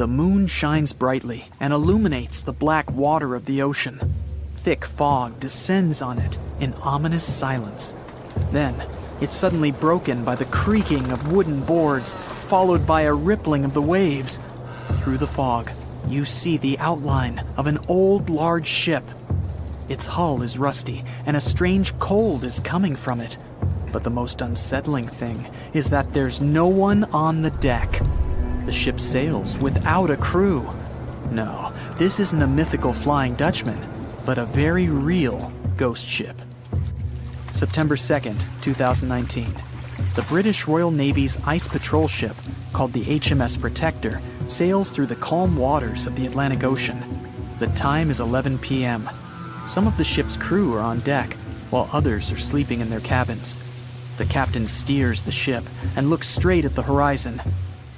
The moon shines brightly and illuminates the black water of the ocean. Thick fog descends on it in ominous silence. Then, it's suddenly broken by the creaking of wooden boards, followed by a rippling of the waves. Through the fog, you see the outline of an old, large ship. Its hull is rusty, and a strange cold is coming from it. But the most unsettling thing is that there's no one on the deck. The ship sails without a crew. No, this isn't a mythical Flying Dutchman, but a very real ghost ship. September 2nd, 2019. The British Royal Navy's ice patrol ship, called the HMS Protector, sails through the calm waters of the Atlantic Ocean. The time is 11 p.m. Some of the ship's crew are on deck, while others are sleeping in their cabins. The captain steers the ship and looks straight at the horizon.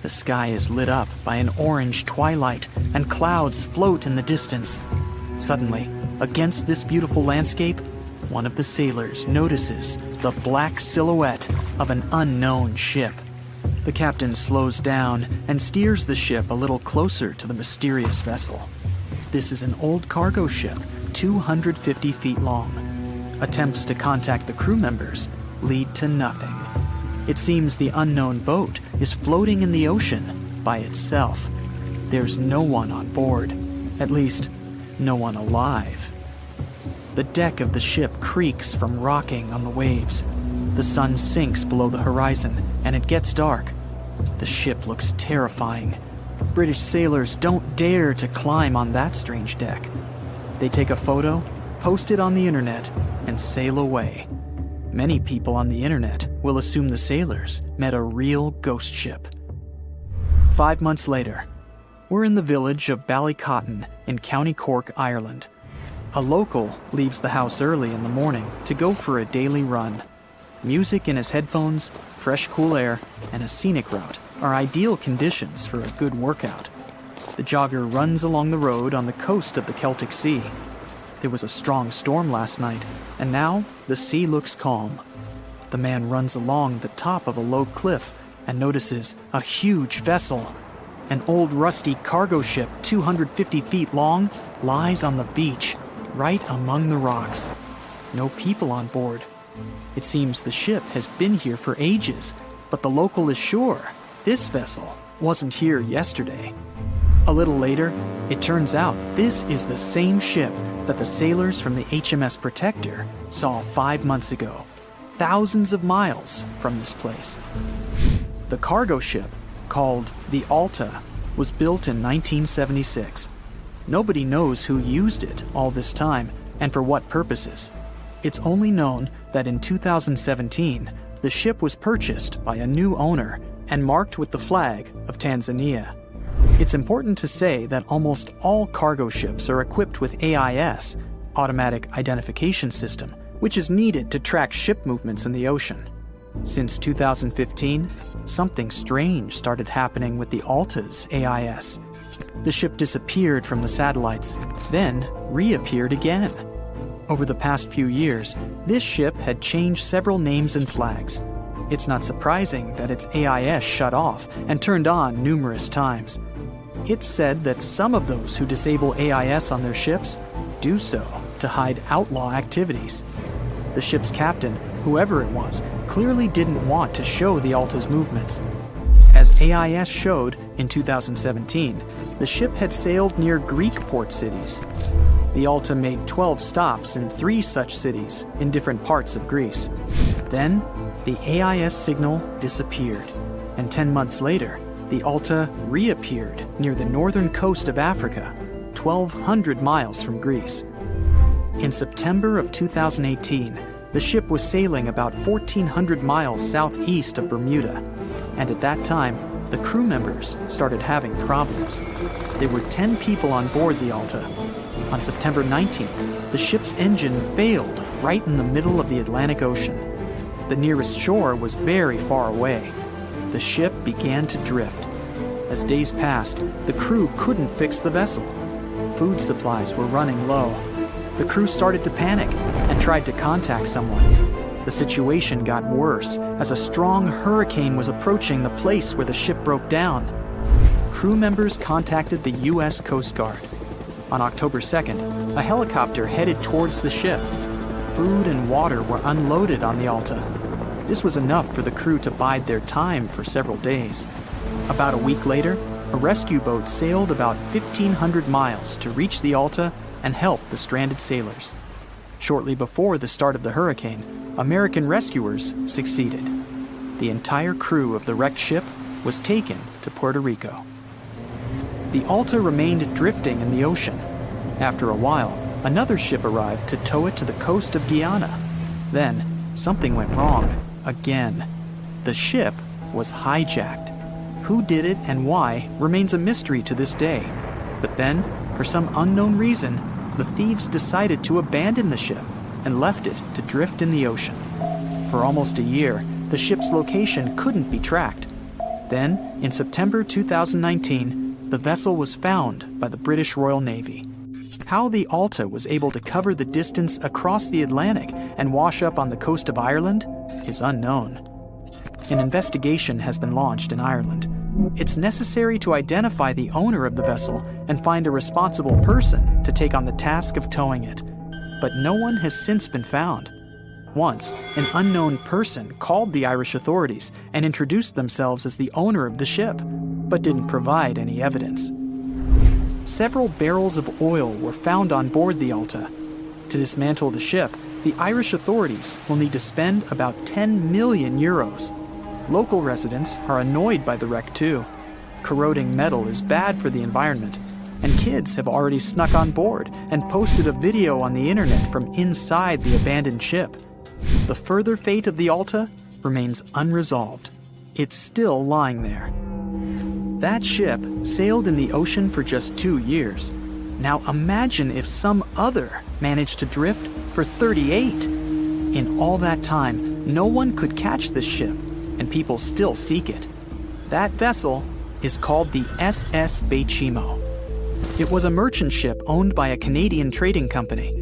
The sky is lit up by an orange twilight, and clouds float in the distance. Suddenly, against this beautiful landscape, one of the sailors notices the black silhouette of an unknown ship. The captain slows down and steers the ship a little closer to the mysterious vessel. This is an old cargo ship, 250 feet long. Attempts to contact the crew members lead to nothing. It seems the unknown boat is floating in the ocean by itself. There's no one on board, at least, no one alive. The deck of the ship creaks from rocking on the waves. The sun sinks below the horizon, and it gets dark. The ship looks terrifying. British sailors don't dare to climb on that strange deck. They take a photo, post it on the internet, and sail away. Many people on the internet will assume the sailors met a real ghost ship. 5 months later, we're in the village of Ballycotton in County Cork, Ireland. A local leaves the house early in the morning to go for a daily run. Music in his headphones, fresh cool air, and a scenic route are ideal conditions for a good workout. The jogger runs along the road on the coast of the Celtic Sea. There was a strong storm last night, and now the sea looks calm. The man runs along the top of a low cliff and notices a huge vessel. An old rusty cargo ship 250 feet long lies on the beach, right among the rocks. No people on board. It seems the ship has been here for ages, but the local is sure this vessel wasn't here yesterday. A little later, it turns out this is the same ship that the sailors from the HMS Protector saw 5 months ago, thousands of miles from this place. The cargo ship, called the Alta, was built in 1976. Nobody knows who used it all this time and for what purposes. It's only known that in 2017, the ship was purchased by a new owner and marked with the flag of Tanzania. It's important to say that almost all cargo ships are equipped with AIS, Automatic Identification System, which is needed to track ship movements in the ocean. Since 2015, something strange started happening with the Alta's AIS. The ship disappeared from the satellites, then reappeared again. Over the past few years, this ship had changed several names and flags. It's not surprising that its AIS shut off and turned on numerous times. It's said that some of those who disable AIS on their ships do so to hide outlaw activities. The ship's captain, whoever it was, clearly didn't want to show the Alta's movements. As AIS showed in 2017, the ship had sailed near Greek port cities. The Alta made 12 stops in 3 such cities in different parts of Greece. Then, the AIS signal disappeared, and 10 months later, the Alta reappeared near the northern coast of Africa, 1,200 miles from Greece. In September of 2018, the ship was sailing about 1,400 miles southeast of Bermuda, and at that time, the crew members started having problems. There were 10 people on board the Alta. On September 19th, the ship's engine failed right in the middle of the Atlantic Ocean. The nearest shore was very far away. The ship began to drift. As days passed, the crew couldn't fix the vessel. Food supplies were running low. The crew started to panic and tried to contact someone. The situation got worse as a strong hurricane was approaching the place where the ship broke down. crew members contacted the U.S. Coast Guard. On October 2nd, a helicopter headed towards the ship. Food and water were unloaded on the Alta. This was enough for the crew to bide their time for several days. About a week later, a rescue boat sailed about 1,500 miles to reach the Alta and help the stranded sailors. Shortly before the start of the hurricane, American rescuers succeeded. The entire crew of the wrecked ship was taken to Puerto Rico. The Alta remained drifting in the ocean. After a while, another ship arrived to tow it to the coast of Guyana. Then, something went wrong again. The ship was hijacked. Who did it and why remains a mystery to this day. But then, for some unknown reason, the thieves decided to abandon the ship and left it to drift in the ocean. For almost a year, the ship's location couldn't be tracked. Then, in September 2019, the vessel was found by the British Royal Navy. How the Alta was able to cover the distance across the Atlantic and wash up on the coast of Ireland is unknown. An investigation has been launched in Ireland. It's necessary to identify the owner of the vessel and find a responsible person to take on the task of towing it. But no one has since been found. Once, an unknown person called the Irish authorities and introduced themselves as the owner of the ship, but didn't provide any evidence. Several barrels of oil were found on board the Alta. To dismantle the ship, the Irish authorities will need to spend about 10 million euros. Local residents are annoyed by the wreck too. Corroding metal is bad for the environment, and kids have already snuck on board and posted a video on the internet from inside the abandoned ship. The further fate of the Alta remains unresolved. It's still lying there. That ship sailed in the ocean for just 2 years. Now imagine if some other managed to drift for 38. In all that time, no one could catch this ship, and people still seek it. That vessel is called the SS Bechimo. It was a merchant ship owned by a Canadian trading company.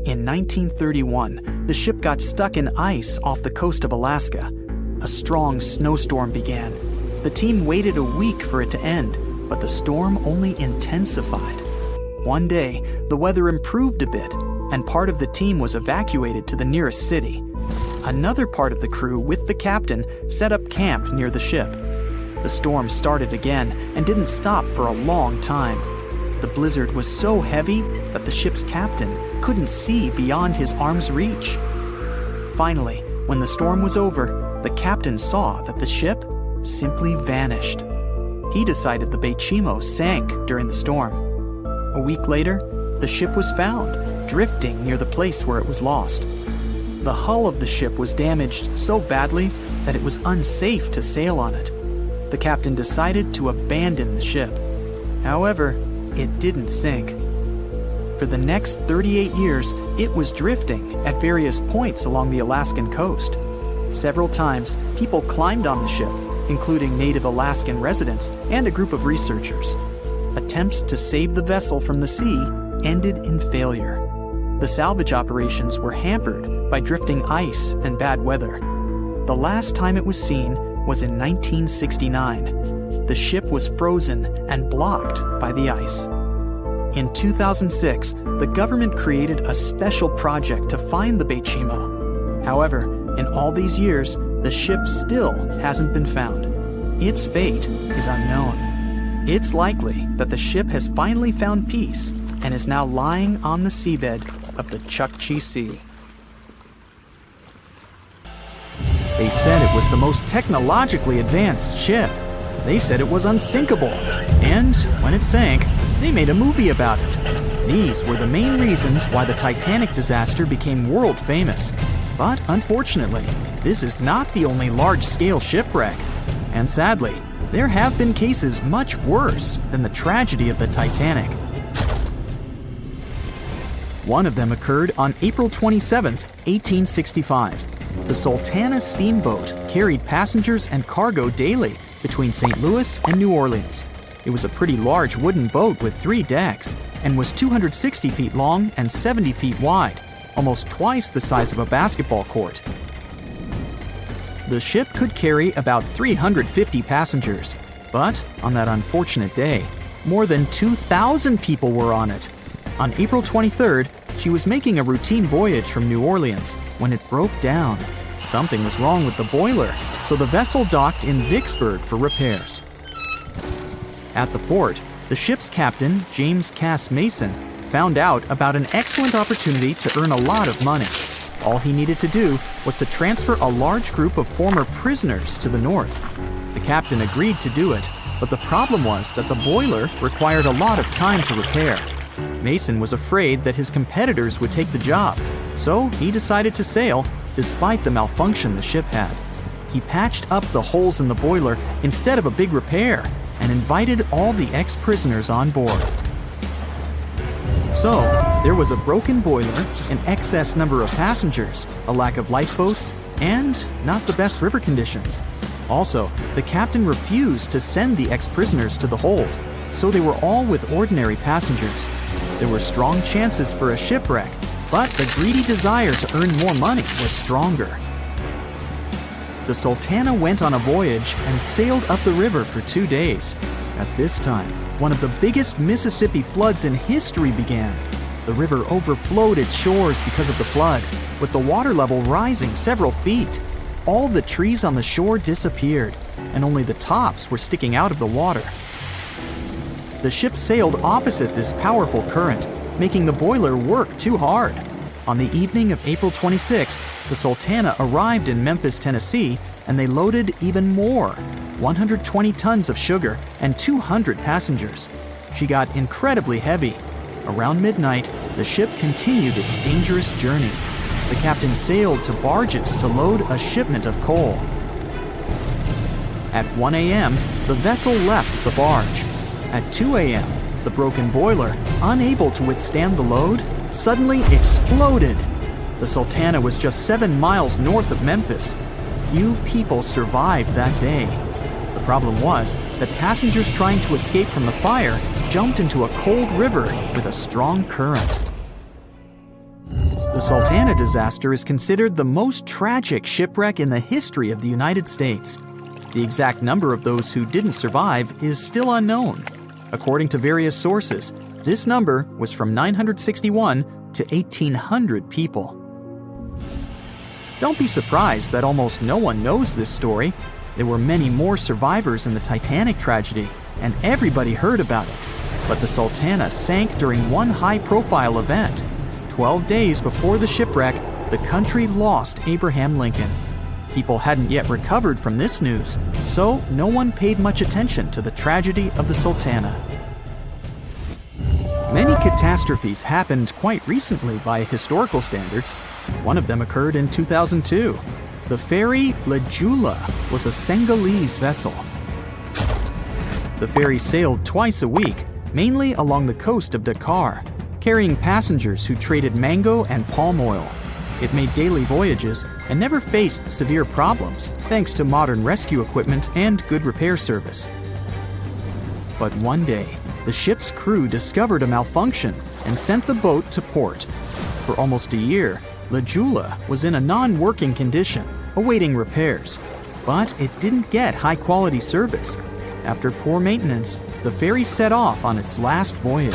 In 1931, the ship got stuck in ice off the coast of Alaska. A strong snowstorm began. The team waited a week for it to end, but the storm only intensified. One day, the weather improved a bit, and part of the team was evacuated to the nearest city. Another part of the crew, with the captain, set up camp near the ship. The storm started again and didn't stop for a long time. The blizzard was so heavy that the ship's captain couldn't see beyond his arm's reach. Finally, when the storm was over, the captain saw that the ship simply vanished. He decided the Bechimo sank during the storm. A week later, the ship was found, drifting near the place where it was lost. The hull of the ship was damaged so badly that it was unsafe to sail on it. The captain decided to abandon the ship. However, it didn't sink. For the next 38 years, it was drifting at various points along the Alaskan coast. Several times, people climbed on the ship, including native Alaskan residents and a group of researchers. Attempts to save the vessel from the sea ended in failure. The salvage operations were hampered by drifting ice and bad weather. The last time it was seen was in 1969. The ship was frozen and blocked by the ice. In 2006, the government created a special project to find the Bechimo. However, in all these years, the ship still hasn't been found. Its fate is unknown. It's likely that the ship has finally found peace and is now lying on the seabed of the Chukchi Sea. They said it was the most technologically advanced ship. They said it was unsinkable. And when it sank, they made a movie about it. These were the main reasons why the Titanic disaster became world famous. But unfortunately, this is not the only large-scale shipwreck. And sadly, there have been cases much worse than the tragedy of the Titanic. One of them occurred on April 27, 1865. The Sultana steamboat carried passengers and cargo daily between St. Louis and New Orleans. It was a pretty large wooden boat with 3 decks and was 260 feet long and 70 feet wide, almost twice the size of a basketball court. The ship could carry about 350 passengers, But on that unfortunate day, more than 2,000 people were on it. On April 23rd, she was making a routine voyage from New Orleans when it broke down. Something was wrong with the boiler, so the vessel docked in Vicksburg for repairs. At the port, the ship's captain, James Cass Mason, found out about an excellent opportunity to earn a lot of money. All he needed to do was to transfer a large group of former prisoners to the north. The captain agreed to do it, but the problem was that the boiler required a lot of time to repair. Mason was afraid that his competitors would take the job, so he decided to sail despite the malfunction the ship had. He patched up the holes in the boiler instead of a big repair and invited all the ex-prisoners on board. So, there was a broken boiler, an excess number of passengers, a lack of lifeboats, and not the best river conditions. Also, the captain refused to send the ex-prisoners to the hold, so they were all with ordinary passengers. There were strong chances for a shipwreck, but the greedy desire to earn more money was stronger. The Sultana went on a voyage and sailed up the river for 2 days. At this time, one of the biggest Mississippi floods in history began. The river overflowed its shores because of the flood, with the water level rising several feet. All the trees on the shore disappeared, and only the tops were sticking out of the water. The ship sailed opposite this powerful current, making the boiler work too hard. On the evening of April 26th, the Sultana arrived in Memphis, Tennessee, and they loaded even more, 120 tons of sugar and 200 passengers. She got incredibly heavy. Around midnight, the ship continued its dangerous journey. The captain sailed to barges to load a shipment of coal. At 1 a.m., the vessel left the barge. At 2 a.m., the broken boiler, unable to withstand the load, suddenly exploded. The Sultana was just 7 miles north of Memphis. Few people survived that day. The problem was that passengers trying to escape from the fire jumped into a cold river with a strong current. The Sultana disaster is considered the most tragic shipwreck in the history of the United States. The exact number of those who didn't survive is still unknown. According to various sources, this number was from 961 to 1,800 people. Don't be surprised that almost no one knows this story. There were many more survivors in the Titanic tragedy, and everybody heard about it. But the Sultana sank during one high-profile event. 12 days before the shipwreck, the country lost Abraham Lincoln. People hadn't yet recovered from this news, so no one paid much attention to the tragedy of the Sultana. Many catastrophes happened quite recently by historical standards. One of them occurred in 2002. The ferry La Jula was a Senegalese vessel. The ferry sailed twice a week, mainly along the coast of Dakar, carrying passengers who traded mango and palm oil. It made daily voyages and never faced severe problems thanks to modern rescue equipment and good repair service. But one day, the ship's crew discovered a malfunction and sent the boat to port. For almost a year, La Jula was in a non-working condition, awaiting repairs. But it didn't get high-quality service. After poor maintenance, the ferry set off on its last voyage.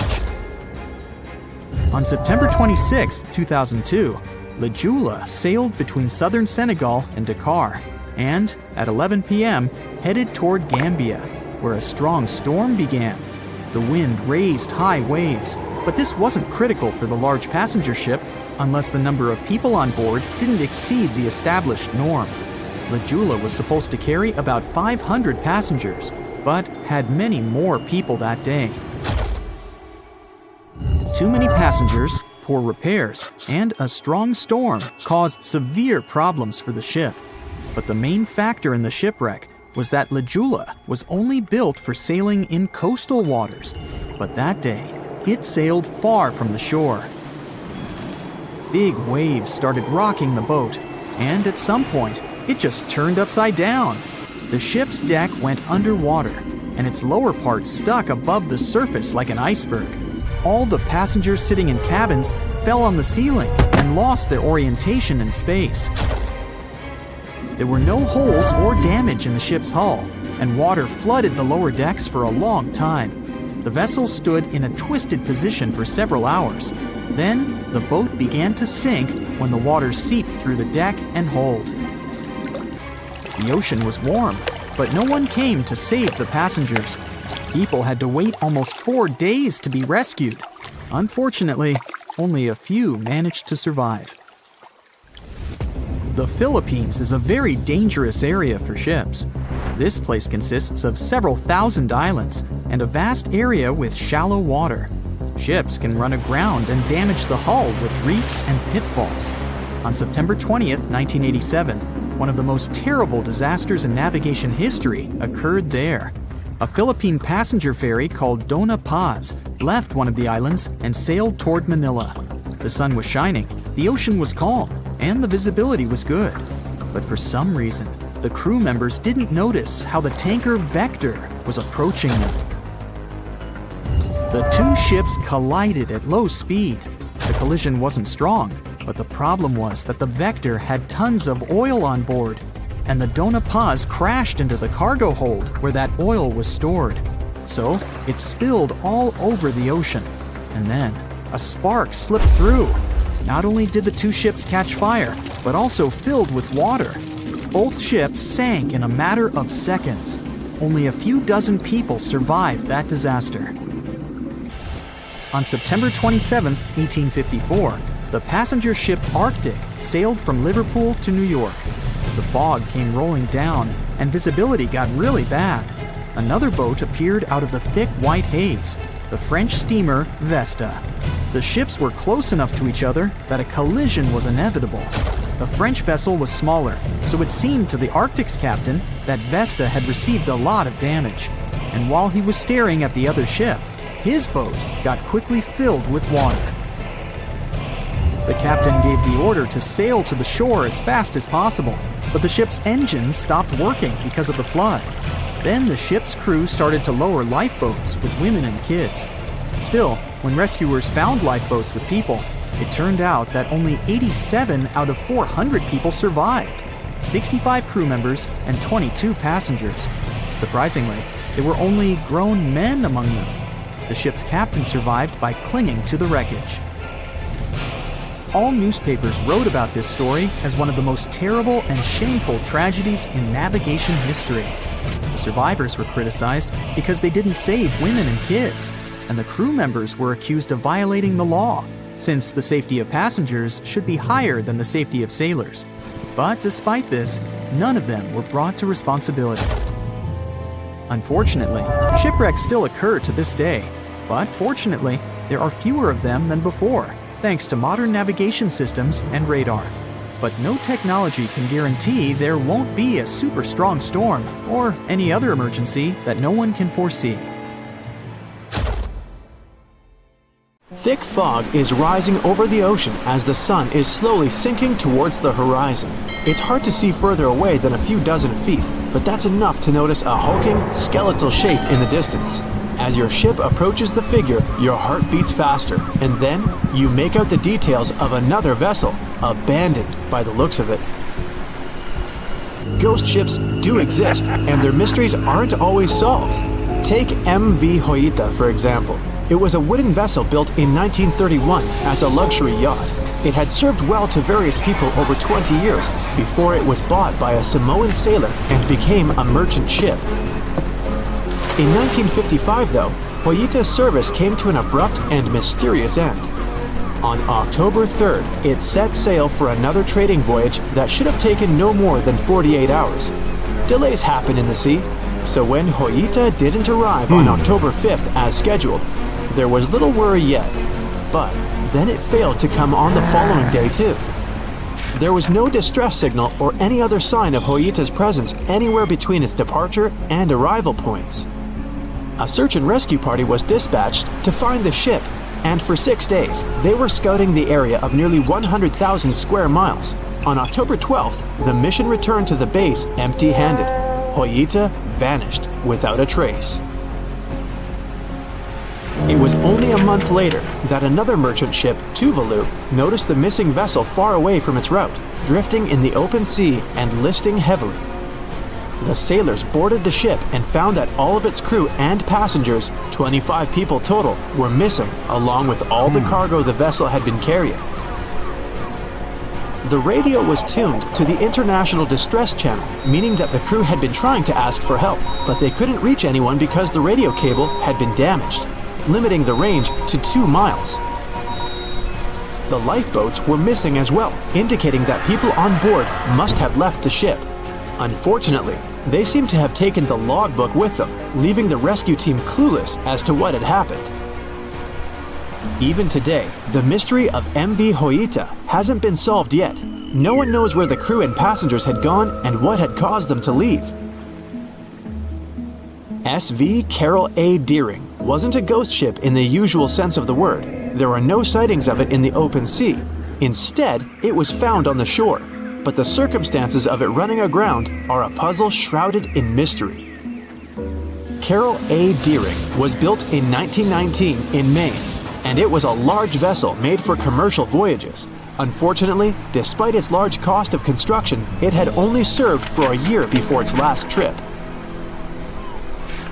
On September 26, 2002, La Jula sailed between southern Senegal and Dakar, and at 11 p.m. headed toward Gambia, where a strong storm began. The wind raised high waves, but this wasn't critical for the large passenger ship unless the number of people on board didn't exceed the established norm. La Jula was supposed to carry about 500 passengers, but had many more people that day. Too many passengers, poor repairs, and a strong storm caused severe problems for the ship. But the main factor in the shipwreck was that La Jula was only built for sailing in coastal waters, but that day, it sailed far from the shore. Big waves started rocking the boat, and at some point, it just turned upside down. The ship's deck went underwater, and its lower part stuck above the surface like an iceberg. All the passengers sitting in cabins fell on the ceiling and lost their orientation in space. There were no holes or damage in the ship's hull, and water flooded the lower decks for a long time. The vessel stood in a twisted position for several hours. Then, the boat began to sink when the water seeped through the deck and hold. The ocean was warm, but no one came to save the passengers. People had to wait almost 4 days to be rescued. Unfortunately, only a few managed to survive. The Philippines is a very dangerous area for ships. This place consists of several thousand islands and a vast area with shallow water. Ships can run aground and damage the hull with reefs and pitfalls. On September 20th, 1987, one of the most terrible disasters in navigation history occurred there. A Philippine passenger ferry called Dona Paz left one of the islands and sailed toward Manila. The sun was shining, the ocean was calm, and the visibility was good. But for some reason, the crew members didn't notice how the tanker Vector was approaching them. The two ships collided at low speed. The collision wasn't strong, but the problem was that the Vector had tons of oil on board, and the Dona Paz crashed into the cargo hold where that oil was stored. So it spilled all over the ocean, and then a spark slipped through. Not only did the two ships catch fire, but also filled with water. Both ships sank in a matter of seconds. Only a few dozen people survived that disaster. On September 27, 1854, the passenger ship Arctic sailed from Liverpool to New York. The fog came rolling down, and visibility got really bad. Another boat appeared out of the thick white haze, the French steamer Vesta. The ships were close enough to each other that a collision was inevitable. The French vessel was smaller, so it seemed to the Arctic's captain that Vesta had received a lot of damage. And while he was staring at the other ship, his boat got quickly filled with water. The captain gave the order to sail to the shore as fast as possible, but the ship's engines stopped working because of the flood. Then the ship's crew started to lower lifeboats with women and kids. Still, when rescuers found lifeboats with people, it turned out that only 87 out of 400 people survived, 65 crew members and 22 passengers. Surprisingly, there were only grown men among them. The ship's captain survived by clinging to the wreckage. All newspapers wrote about this story as one of the most terrible and shameful tragedies in navigation history. The survivors were criticized because they didn't save women and kids, and the crew members were accused of violating the law, since the safety of passengers should be higher than the safety of sailors. But despite this, none of them were brought to responsibility. Unfortunately, shipwrecks still occur to this day, but fortunately, there are fewer of them than before, thanks to modern navigation systems and radar. But no technology can guarantee there won't be a super strong storm or any other emergency that no one can foresee. Thick fog is rising over the ocean as the sun is slowly sinking towards the horizon. It's hard to see further away than a few dozen feet, but that's enough to notice a hulking, skeletal shape in the distance. As your ship approaches the figure, your heart beats faster, and then you make out the details of another vessel, abandoned by the looks of it. Ghost ships do exist, and their mysteries aren't always solved. Take MV Hoyita, for example. It was a wooden vessel built in 1931 as a luxury yacht. It had served well to various people over 20 years before it was bought by a Samoan sailor and became a merchant ship. In 1955, though, Hoyita's service came to an abrupt and mysterious end. On October 3rd, it set sail for another trading voyage that should have taken no more than 48 hours. Delays happen in the sea, so when Hoyita didn't arrive on October 5th as scheduled, there was little worry yet. But then it failed to come on the following day too. There was no distress signal or any other sign of Hoyita's presence anywhere between its departure and arrival points. A search and rescue party was dispatched to find the ship, and for 6 days, they were scouting the area of nearly 100,000 square miles. On October 12th, the mission returned to the base empty-handed. Hoyita vanished without a trace. It was only a month later that another merchant ship, Tuvalu, noticed the missing vessel far away from its route, drifting in the open sea and listing heavily. the sailors boarded the ship and found that all of its crew and passengers, 25 people total, were missing, along with all the cargo the vessel had been carrying. The radio was tuned to the International Distress Channel, meaning that the crew had been trying to ask for help, but they couldn't reach anyone because the radio cable had been damaged, limiting the range to 2 miles. The lifeboats were missing as well, indicating that people on board must have left the ship. Unfortunately, they seem to have taken the logbook with them, leaving the rescue team clueless as to what had happened. Even today, the mystery of MV Hoita hasn't been solved yet. No one knows where the crew and passengers had gone and what had caused them to leave. SV Carol A. Deering wasn't a ghost ship in the usual sense of the word. There are no sightings of it in the open sea. Instead, it was found on the shore, but the circumstances of it running aground are a puzzle shrouded in mystery. Carol A. Deering was built in 1919 in Maine, and it was a large vessel made for commercial voyages. Unfortunately, despite its large cost of construction, it had only served for a year before its last trip.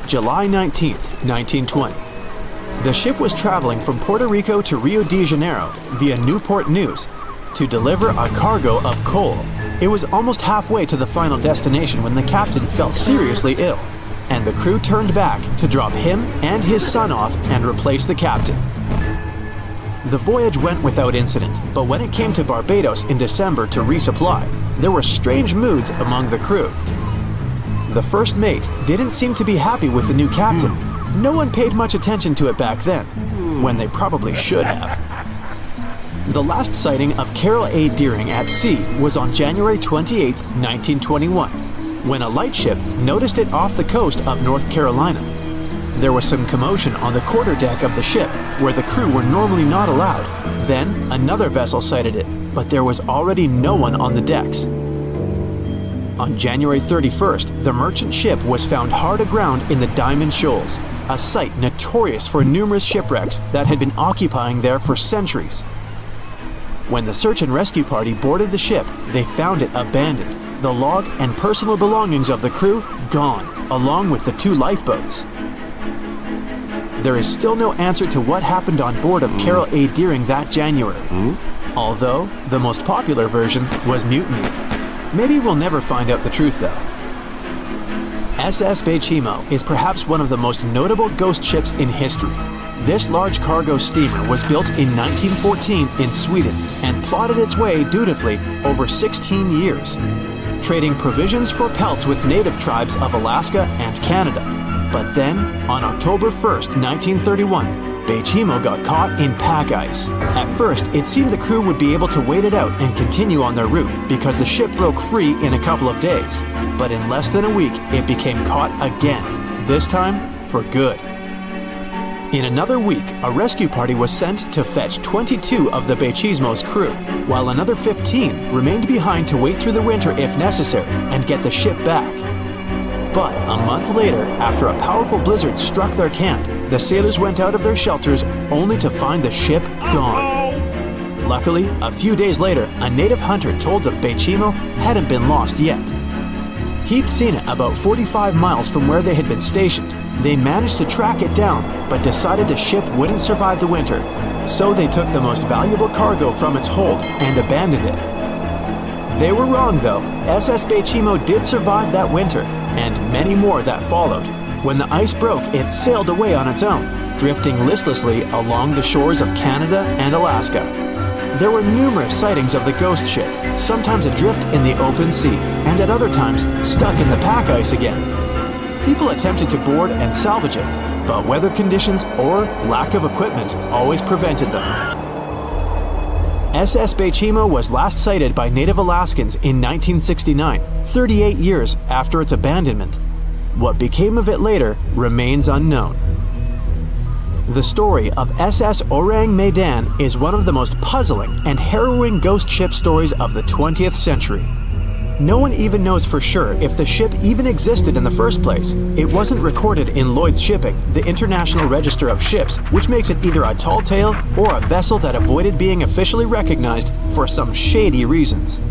July 19, 1920. The ship was traveling from Puerto Rico to Rio de Janeiro via Newport News to deliver a cargo of coal. It was almost halfway to the final destination when the captain fell seriously ill, and the crew turned back to drop him and his son off and replace the captain. The voyage went without incident, but when it came to Barbados in December to resupply, there were strange moods among the crew. The first mate didn't seem to be happy with the new captain. No one paid much attention to it back then, when they probably should have. The last sighting of Carol A. Deering at sea was on January 28, 1921, when a lightship noticed it off the coast of North Carolina. There was some commotion on the quarterdeck of the ship, where the crew were normally not allowed. Then, another vessel sighted it, but there was already no one on the decks. On January 31st, the merchant ship was found hard aground in the Diamond Shoals, a site notorious for numerous shipwrecks that had been occupying there for centuries. When the search and rescue party boarded the ship, they found it abandoned, the log and personal belongings of the crew gone, along with the 2 lifeboats. There is still no answer to what happened on board of Carol A. Deering that January, although the most popular version was mutiny. Maybe we'll never find out the truth though. SS Bechimo is perhaps one of the most notable ghost ships in history. This large cargo steamer was built in 1914 in Sweden and plodded its way dutifully over 16 years, trading provisions for pelts with native tribes of Alaska and Canada. But then, on October 1st, 1931, Bechimo got caught in pack ice. At first, it seemed the crew would be able to wait it out and continue on their route because the ship broke free in a couple of days. But in less than a week, it became caught again, this time for good. In another week, a rescue party was sent to fetch 22 of the Bechimo's crew, while another 15 remained behind to wait through the winter if necessary and get the ship back. But a month later, after a powerful blizzard struck their camp, the sailors went out of their shelters only to find the ship gone. Luckily, a few days later, a native hunter told that Bechimo hadn't been lost yet. He'd seen it about 45 miles from where they had been stationed. They managed to track it down, but decided the ship wouldn't survive the winter. So they took the most valuable cargo from its hold and abandoned it. They were wrong though. SS Bechimo did survive that winter, and many more that followed. When the ice broke, it sailed away on its own, drifting listlessly along the shores of Canada and Alaska. There were numerous sightings of the ghost ship, sometimes adrift in the open sea, and at other times stuck in the pack ice again. People attempted to board and salvage it, but weather conditions or lack of equipment always prevented them. SS Bechimo was last sighted by native Alaskans in 1969, 38 years after its abandonment. What became of it later remains unknown. The story of SS Orang Medan is one of the most puzzling and harrowing ghost ship stories of the 20th century. No one even knows for sure if the ship even existed in the first place. It wasn't recorded in Lloyd's Shipping, the International Register of Ships, which makes it either a tall tale or a vessel that avoided being officially recognized for some shady reasons.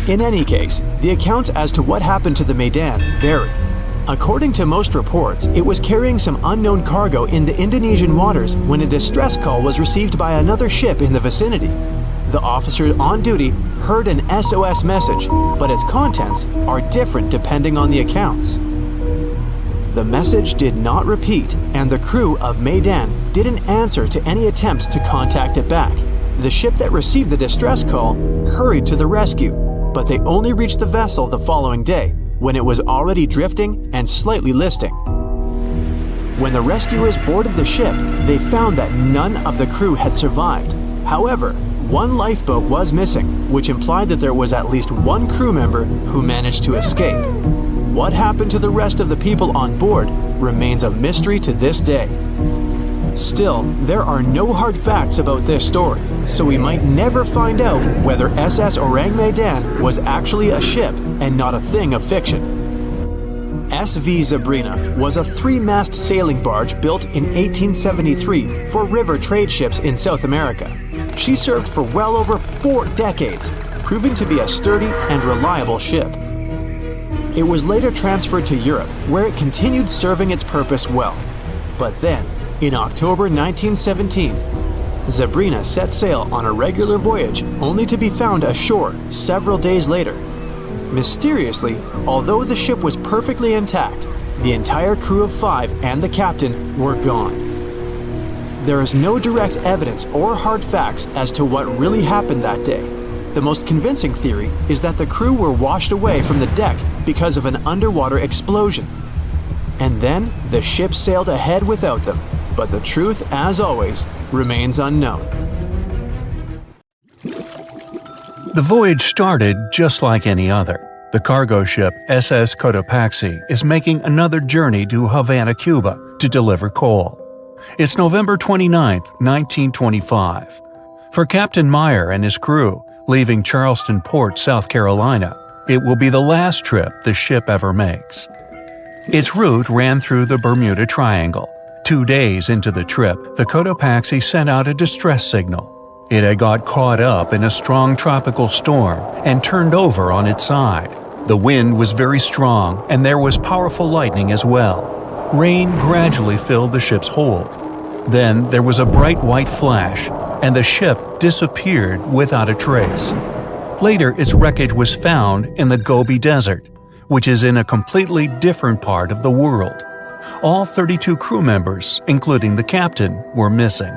In any case, the accounts as to what happened to the Medan vary. According to most reports, it was carrying some unknown cargo in the Indonesian waters when a distress call was received by another ship in the vicinity. The officer on duty heard an SOS message, but its contents are different depending on the accounts. The message did not repeat, and the crew of Medan didn't answer to any attempts to contact it back. The ship that received the distress call hurried to the rescue, but they only reached the vessel the following day, when it was already drifting and slightly listing. When the rescuers boarded the ship, they found that none of the crew had survived. However, one lifeboat was missing, which implied that there was at least one crew member who managed to escape. What happened to the rest of the people on board remains a mystery to this day. Still, there are no hard facts about this story, so we might never find out whether SS Orang Medan was actually a ship and not a thing of fiction. SV Zabrina was a 3-mast sailing barge built in 1873 for river trade ships in South America. She served for well over 4 decades, proving to be a sturdy and reliable ship. It was later transferred to Europe, where it continued serving its purpose well. But then, in October 1917, Zabrina set sail on a regular voyage only to be found ashore several days later. Mysteriously, although the ship was perfectly intact, the entire crew of 5 and the captain were gone. There is no direct evidence or hard facts as to what really happened that day. The most convincing theory is that the crew were washed away from the deck because of an underwater explosion. And then the ship sailed ahead without them. But the truth, as always, remains unknown. The voyage started just like any other. The cargo ship SS Cotopaxi is making another journey to Havana, Cuba, to deliver coal. It's November 29, 1925. For Captain Meyer and his crew, leaving Charleston Port, South Carolina, it will be the last trip the ship ever makes. Its route ran through the Bermuda Triangle. 2 days into the trip, the Cotopaxi sent out a distress signal. It had got caught up in a strong tropical storm and turned over on its side. The wind was very strong and there was powerful lightning as well. Rain gradually filled the ship's hold. Then there was a bright white flash, and the ship disappeared without a trace. Later, its wreckage was found in the Gobi Desert, which is in a completely different part of the world. All 32 crew members, including the captain, were missing.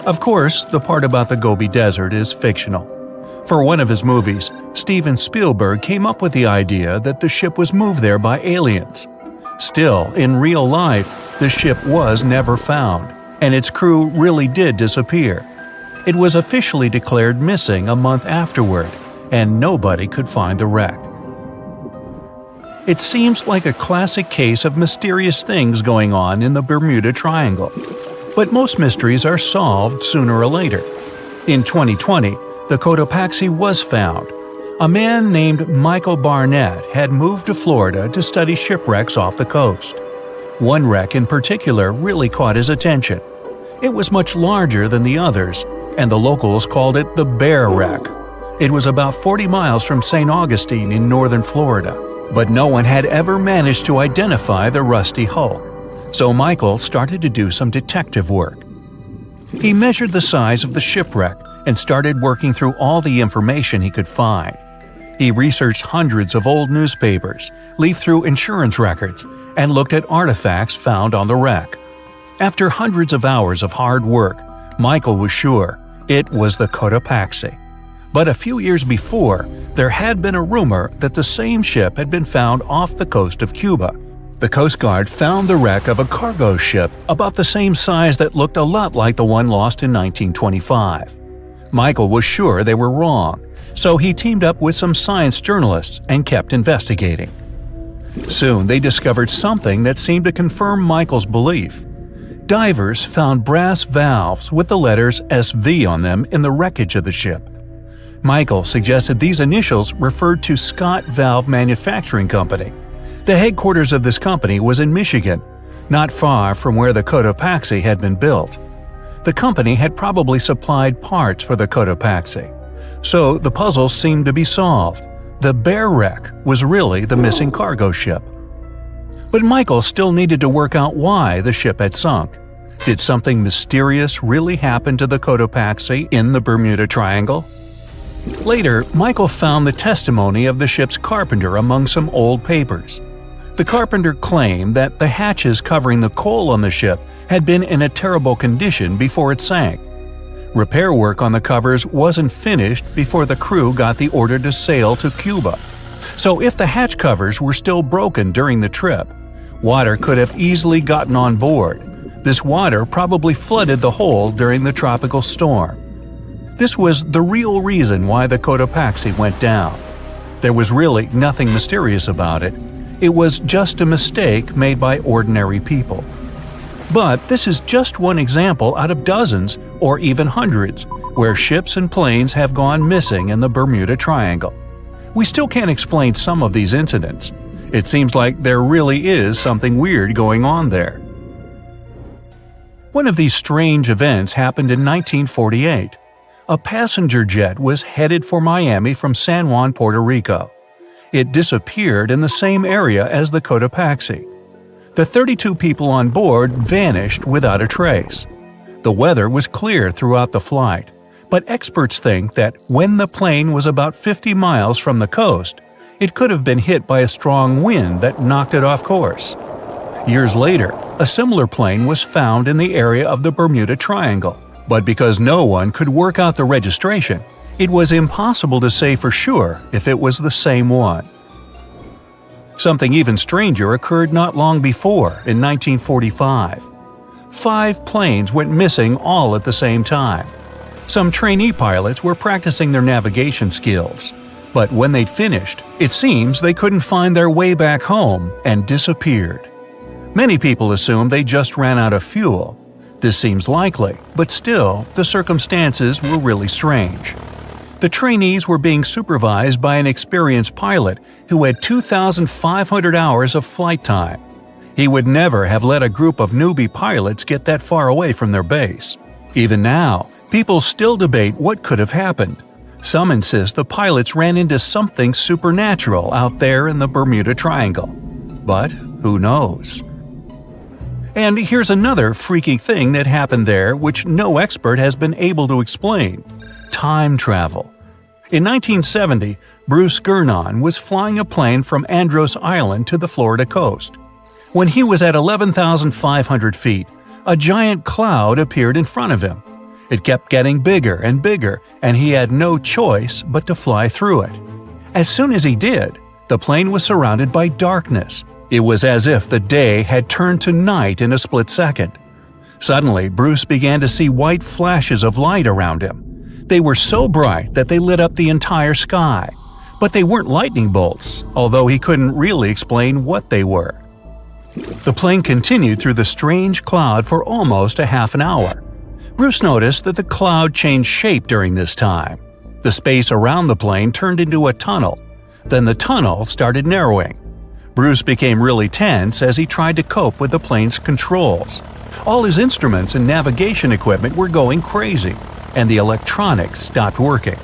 Of course, the part about the Gobi Desert is fictional. For one of his movies, Steven Spielberg came up with the idea that the ship was moved there by aliens. Still, in real life, the ship was never found, and its crew really did disappear. It was officially declared missing a month afterward, and nobody could find the wreck. It seems like a classic case of mysterious things going on in the Bermuda Triangle. But most mysteries are solved sooner or later. In 2020, the Cotopaxi was found. A man named Michael Barnett had moved to Florida to study shipwrecks off the coast. One wreck in particular really caught his attention. It was much larger than the others, and the locals called it the Bear Wreck. It was about 40 miles from St. Augustine in northern Florida, but no one had ever managed to identify the rusty hull. So Michael started to do some detective work. He measured the size of the shipwreck and started working through all the information he could find. He researched hundreds of old newspapers, leafed through insurance records, and looked at artifacts found on the wreck. After hundreds of hours of hard work, Michael was sure it was the Cotopaxi. But a few years before, there had been a rumor that the same ship had been found off the coast of Cuba. The Coast Guard found the wreck of a cargo ship about the same size that looked a lot like the one lost in 1925. Michael was sure they were wrong, so he teamed up with some science journalists and kept investigating. Soon they discovered something that seemed to confirm Michael's belief. Divers found brass valves with the letters SV on them in the wreckage of the ship. Michael suggested these initials referred to Scott Valve Manufacturing Company. The headquarters of this company was in Michigan, not far from where the Cotopaxi had been built. The company had probably supplied parts for the Cotopaxi. So the puzzle seemed to be solved. The bear wreck was really the missing cargo ship. But Michael still needed to work out why the ship had sunk. Did something mysterious really happen to the Cotopaxi in the Bermuda Triangle? Later, Michael found the testimony of the ship's carpenter among some old papers. The carpenter claimed that the hatches covering the coal on the ship had been in a terrible condition before it sank. Repair work on the covers wasn't finished before the crew got the order to sail to Cuba. So if the hatch covers were still broken during the trip, water could have easily gotten on board. This water probably flooded the hold during the tropical storm. This was the real reason why the Cotopaxi went down. There was really nothing mysterious about it. It was just a mistake made by ordinary people. But this is just one example out of dozens or even hundreds where ships and planes have gone missing in the Bermuda Triangle. We still can't explain some of these incidents. It seems like there really is something weird going on there. One of these strange events happened in 1948. A passenger jet was headed for Miami from San Juan, Puerto Rico. It disappeared in the same area as the Cotopaxi. The 32 people on board vanished without a trace. The weather was clear throughout the flight, but experts think that when the plane was about 50 miles from the coast, it could have been hit by a strong wind that knocked it off course. Years later, a similar plane was found in the area of the Bermuda Triangle, but because no one could work out the registration, it was impossible to say for sure if it was the same one. Something even stranger occurred not long before, in 1945. 5 planes went missing all at the same time. Some trainee pilots were practicing their navigation skills, but when they'd finished, it seems they couldn't find their way back home and disappeared. Many people assume they just ran out of fuel. This seems likely, but still, the circumstances were really strange. The trainees were being supervised by an experienced pilot who had 2,500 hours of flight time. He would never have let a group of newbie pilots get that far away from their base. Even now, people still debate what could have happened. Some insist the pilots ran into something supernatural out there in the Bermuda Triangle. But who knows? And here's another freaky thing that happened there which no expert has been able to explain. Time travel. In 1970, Bruce Gernon was flying a plane from Andros Island to the Florida coast. When he was at 11,500 feet, a giant cloud appeared in front of him. It kept getting bigger and bigger, and he had no choice but to fly through it. As soon as he did, the plane was surrounded by darkness. It was as if the day had turned to night in a split second. Suddenly, Bruce began to see white flashes of light around him. They were so bright that they lit up the entire sky. But they weren't lightning bolts, although he couldn't really explain what they were. The plane continued through the strange cloud for almost a half an hour. Bruce noticed that the cloud changed shape during this time. The space around the plane turned into a tunnel. Then the tunnel started narrowing. Bruce became really tense as he tried to cope with the plane's controls. All his instruments and navigation equipment were going crazy, and the electronics stopped working.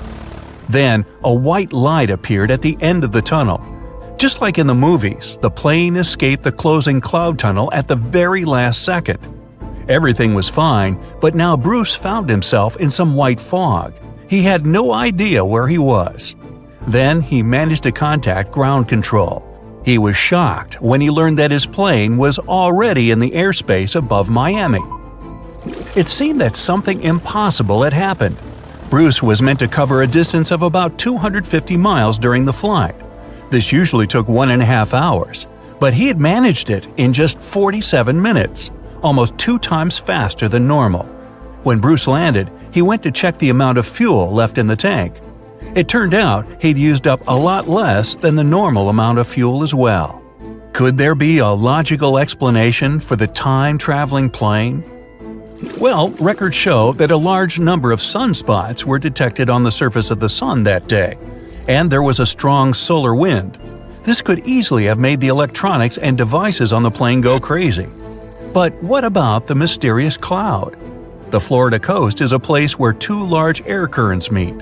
Then, a white light appeared at the end of the tunnel. Just like in the movies, the plane escaped the closing cloud tunnel at the very last second. Everything was fine, but now Bruce found himself in some white fog. He had no idea where he was. Then he managed to contact ground control. He was shocked when he learned that his plane was already in the airspace above Miami. It seemed that something impossible had happened. Bruce was meant to cover a distance of about 250 miles during the flight. This usually took 1.5 hours, but he had managed it in just 47 minutes, almost 2 times faster than normal. When Bruce landed, he went to check the amount of fuel left in the tank. It turned out he'd used up a lot less than the normal amount of fuel as well. Could there be a logical explanation for the time-traveling plane? Well, records show that a large number of sunspots were detected on the surface of the sun that day, and there was a strong solar wind. This could easily have made the electronics and devices on the plane go crazy. But what about the mysterious cloud? The Florida coast is a place where 2 large air currents meet.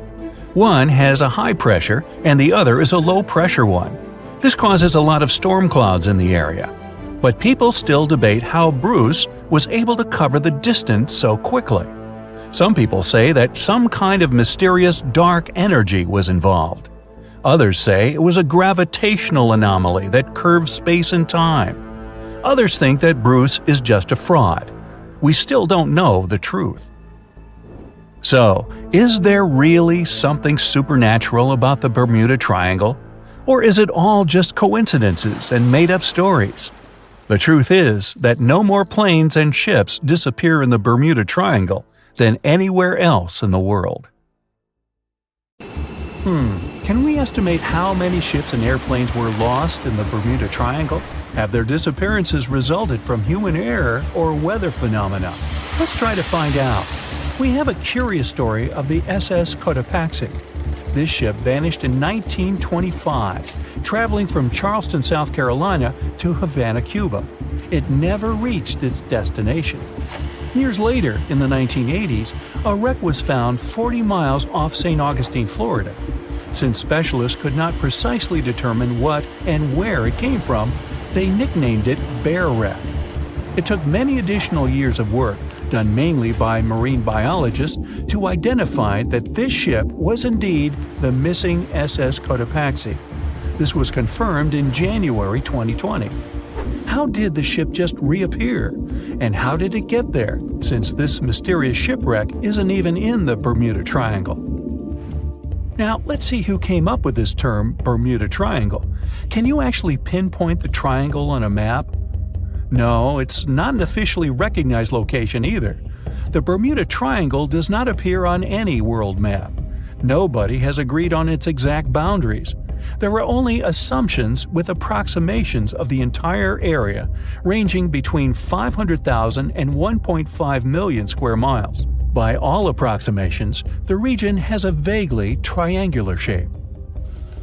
One has a high pressure and the other is a low pressure one. This causes a lot of storm clouds in the area. But people still debate how Bruce was able to cover the distance so quickly. Some people say that some kind of mysterious dark energy was involved. Others say it was a gravitational anomaly that curves space and time. Others think that Bruce is just a fraud. We still don't know the truth. So, is there really something supernatural about the Bermuda Triangle? Or is it all just coincidences and made-up stories? The truth is that no more planes and ships disappear in the Bermuda Triangle than anywhere else in the world. Can we estimate how many ships and airplanes were lost in the Bermuda Triangle? Have their disappearances resulted from human error or weather phenomena? Let's try to find out. We have a curious story of the SS Cotopaxi. This ship vanished in 1925, traveling from Charleston, South Carolina to Havana, Cuba. It never reached its destination. Years later, in the 1980s, a wreck was found 40 miles off St. Augustine, Florida. Since specialists could not precisely determine what and where it came from, they nicknamed it Bear Wreck. It took many additional years of work, done mainly by marine biologists, to identify that this ship was indeed the missing SS Cotopaxi. This was confirmed in January 2020. How did the ship just reappear? And how did it get there, since this mysterious shipwreck isn't even in the Bermuda Triangle? Now, let's see who came up with this term, Bermuda Triangle. Can you actually pinpoint the triangle on a map? No, it's not an officially recognized location either. The Bermuda Triangle does not appear on any world map. Nobody has agreed on its exact boundaries. There are only assumptions with approximations of the entire area, ranging between 500,000 and 1.5 million square miles. By all approximations, the region has a vaguely triangular shape.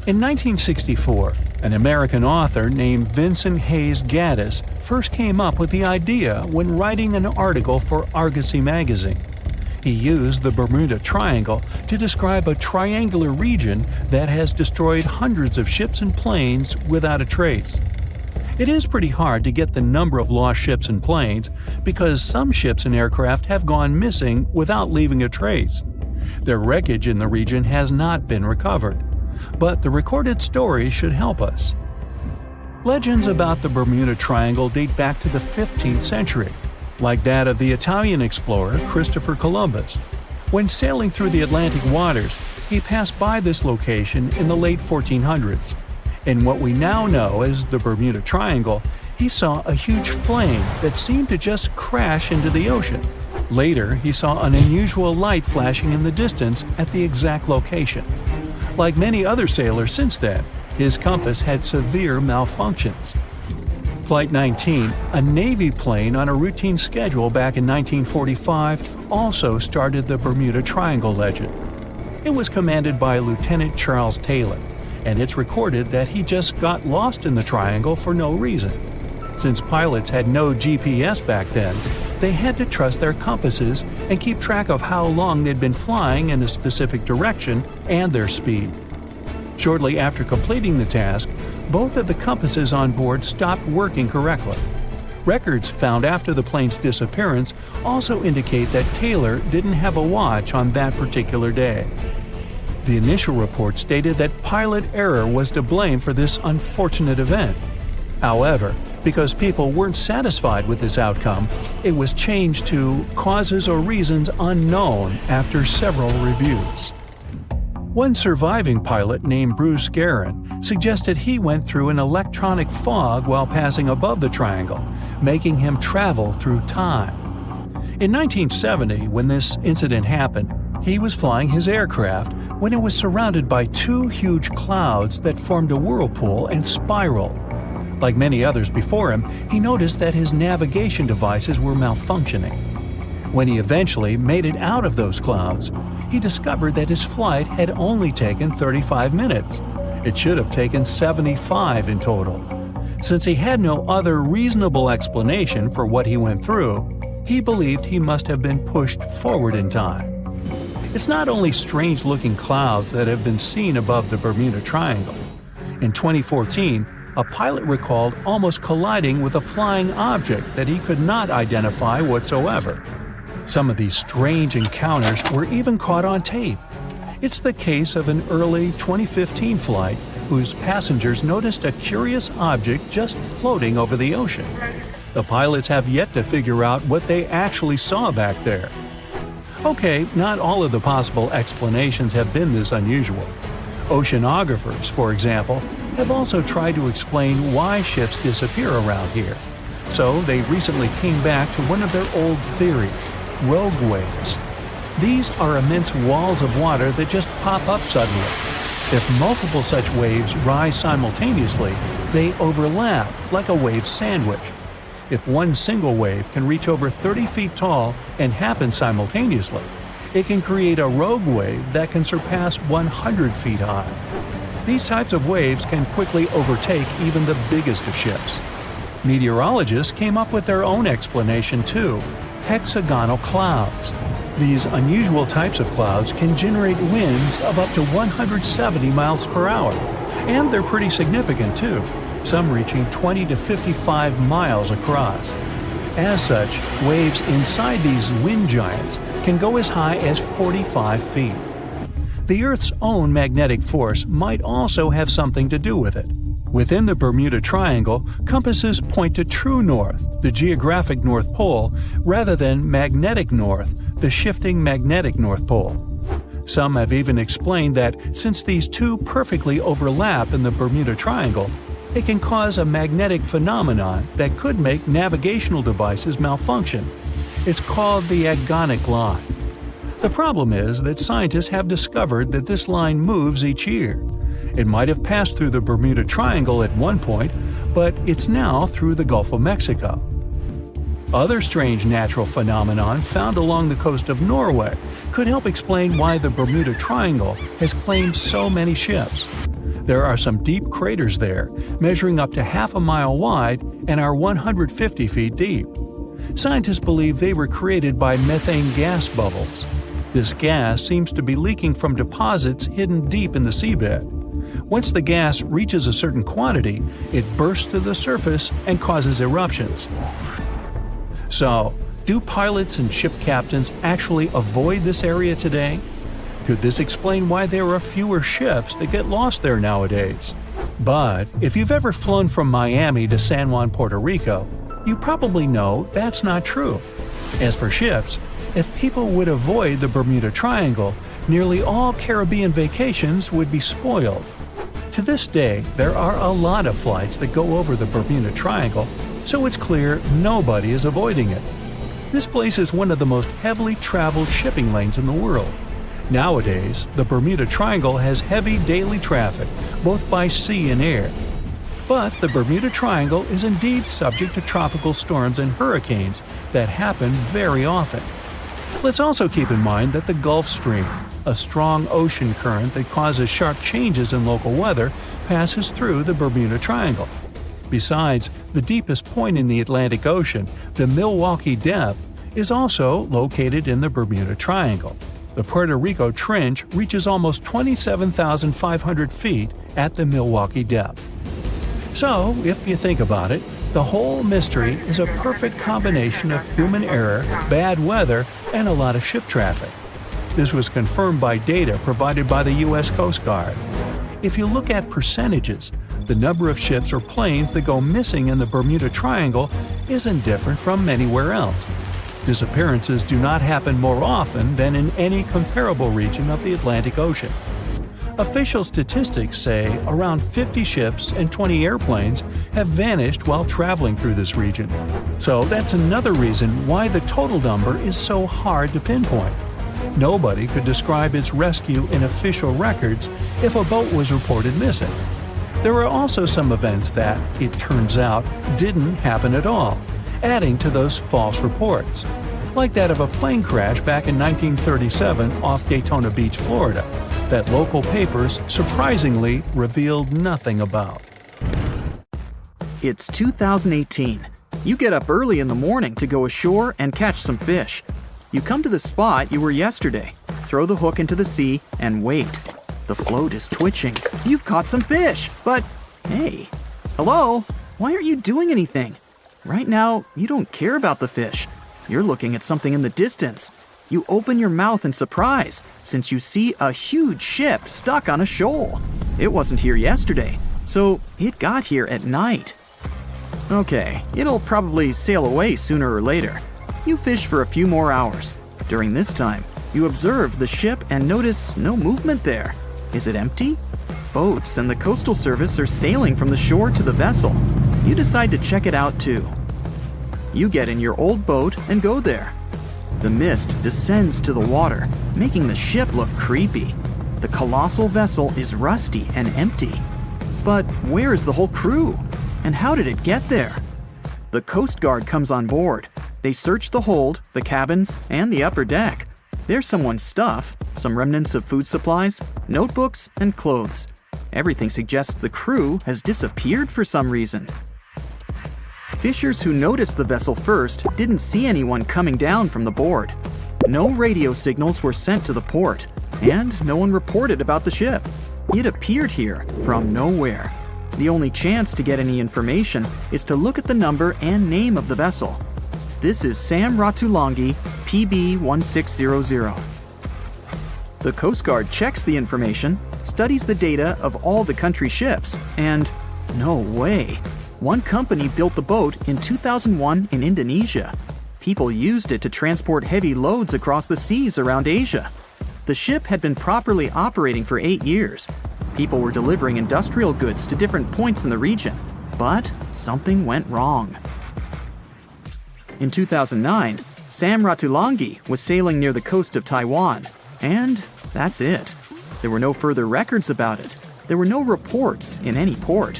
In 1964, an American author named Vincent Hayes Gaddis first came up with the idea when writing an article for Argosy magazine. He used the Bermuda Triangle to describe a triangular region that has destroyed hundreds of ships and planes without a trace. It is pretty hard to get the number of lost ships and planes because some ships and aircraft have gone missing without leaving a trace. Their wreckage in the region has not been recovered, but the recorded stories should help us. Legends about the Bermuda Triangle date back to the 15th century, like that of the Italian explorer Christopher Columbus. When sailing through the Atlantic waters, he passed by this location in the late 1400s. In what we now know as the Bermuda Triangle, he saw a huge flame that seemed to just crash into the ocean. Later, he saw an unusual light flashing in the distance at the exact location. Like many other sailors since then, his compass had severe malfunctions. Flight 19, a Navy plane on a routine schedule back in 1945, also started the Bermuda Triangle legend. It was commanded by Lieutenant Charles Taylor, and it's recorded that he just got lost in the triangle for no reason. Since pilots had no GPS back then, they had to trust their compasses and keep track of how long they'd been flying in a specific direction and their speed. Shortly after completing the task, both of the compasses on board stopped working correctly. Records found after the plane's disappearance also indicate that Taylor didn't have a watch on that particular day. The initial report stated that pilot error was to blame for this unfortunate event. However, because people weren't satisfied with this outcome, it was changed to causes or reasons unknown after several reviews. One surviving pilot named Bruce Guerin suggested he went through an electronic fog while passing above the triangle, making him travel through time. In 1970, when this incident happened, he was flying his aircraft when it was surrounded by two huge clouds that formed a whirlpool and spiraled. Like many others before him, he noticed that his navigation devices were malfunctioning. When he eventually made it out of those clouds, he discovered that his flight had only taken 35 minutes. It should have taken 75 in total. Since he had no other reasonable explanation for what he went through, he believed he must have been pushed forward in time. It's not only strange-looking clouds that have been seen above the Bermuda Triangle. In 2014, a pilot recalled almost colliding with a flying object that he could not identify whatsoever. Some of these strange encounters were even caught on tape. It's the case of an early 2015 flight whose passengers noticed a curious object just floating over the ocean. The pilots have yet to figure out what they actually saw back there. Okay, not all of the possible explanations have been this unusual. Oceanographers, for example, have also tried to explain why ships disappear around here. So they recently came back to one of their old theories: rogue waves. These are immense walls of water that just pop up suddenly. If multiple such waves rise simultaneously, they overlap like a wave sandwich. If one single wave can reach over 30 feet tall and happen simultaneously, it can create a rogue wave that can surpass 100 feet high. These types of waves can quickly overtake even the biggest of ships. Meteorologists came up with their own explanation too: hexagonal clouds. These unusual types of clouds can generate winds of up to 170 miles per hour, and they're pretty significant too, some reaching 20 to 55 miles across. As such, waves inside these wind giants can go as high as 45 feet. The Earth's own magnetic force might also have something to do with it. Within the Bermuda Triangle, compasses point to true north, the geographic North Pole, rather than magnetic north, the shifting magnetic North Pole. Some have even explained that since these two perfectly overlap in the Bermuda Triangle, it can cause a magnetic phenomenon that could make navigational devices malfunction. It's called the agonic line. The problem is that scientists have discovered that this line moves each year. It might have passed through the Bermuda Triangle at one point, but it's now through the Gulf of Mexico. Other strange natural phenomenon found along the coast of Norway could help explain why the Bermuda Triangle has claimed so many ships. There are some deep craters there, measuring up to half a mile wide and are 150 feet deep. Scientists believe they were created by methane gas bubbles. This gas seems to be leaking from deposits hidden deep in the seabed. Once the gas reaches a certain quantity, it bursts to the surface and causes eruptions. So, do pilots and ship captains actually avoid this area today? Could this explain why there are fewer ships that get lost there nowadays? But if you've ever flown from Miami to San Juan, Puerto Rico, you probably know that's not true. As for ships, if people would avoid the Bermuda Triangle, nearly all Caribbean vacations would be spoiled. To this day, there are a lot of flights that go over the Bermuda Triangle, so it's clear nobody is avoiding it. This place is one of the most heavily traveled shipping lanes in the world. Nowadays, the Bermuda Triangle has heavy daily traffic, both by sea and air. But the Bermuda Triangle is indeed subject to tropical storms and hurricanes that happen very often. Let's also keep in mind that the Gulf Stream, a strong ocean current that causes sharp changes in local weather, passes through the Bermuda Triangle. Besides, the deepest point in the Atlantic Ocean, the Milwaukee Depth, is also located in the Bermuda Triangle. The Puerto Rico Trench reaches almost 27,500 feet at the Milwaukee Depth. So, if you think about it, the whole mystery is a perfect combination of human error, bad weather, and a lot of ship traffic. This was confirmed by data provided by the U.S. Coast Guard. If you look at percentages, the number of ships or planes that go missing in the Bermuda Triangle isn't different from anywhere else. Disappearances do not happen more often than in any comparable region of the Atlantic Ocean. Official statistics say around 50 ships and 20 airplanes have vanished while traveling through this region. So that's another reason why the total number is so hard to pinpoint. Nobody could describe its rescue in official records if a boat was reported missing. There are also some events that, it turns out, didn't happen at all, adding to those false reports, like that of a plane crash back in 1937 off Daytona Beach, Florida, that local papers surprisingly revealed nothing about. It's 2018. You get up early in the morning to go ashore and catch some fish. You come to the spot you were yesterday. throw the hook into the sea and wait. The float is twitching. You've caught some fish, but hey, hello? Why aren't you doing anything? Right now, you don't care about the fish. You're looking at something in the distance. You open your mouth in surprise since you see a huge ship stuck on a shoal. It wasn't here yesterday, so it got here at night. Okay, it'll probably sail away sooner or later. You fish for a few more hours. During this time, you observe the ship and notice no movement there. Is it empty? Boats and the coastal service are sailing from the shore to the vessel. You decide to check it out too. You get in your old boat and go there. The mist descends to the water, making the ship look creepy. The colossal vessel is rusty and empty. But where is the whole crew? And how did it get there? The Coast Guard comes on board. They search the hold, the cabins, and the upper deck. There's someone's stuff, some remnants of food supplies, notebooks, and clothes. Everything suggests the crew has disappeared for some reason. Fishers who noticed the vessel first didn't see anyone coming down from the board. No radio signals were sent to the port, and no one reported about the ship. It appeared here from nowhere. The only chance to get any information is to look at the number and name of the vessel. This is Sam Ratulangi, PB 1600. The Coast Guard checks the information, studies the data of all the country's ships, and no way. One company built the boat in 2001 in Indonesia. People used it to transport heavy loads across the seas around Asia. The ship had been properly operating for 8 years. People were delivering industrial goods to different points in the region, but something went wrong. In 2009, Sam Ratulangi was sailing near the coast of Taiwan, and that's it. There were no further records about it. There were no reports in any port.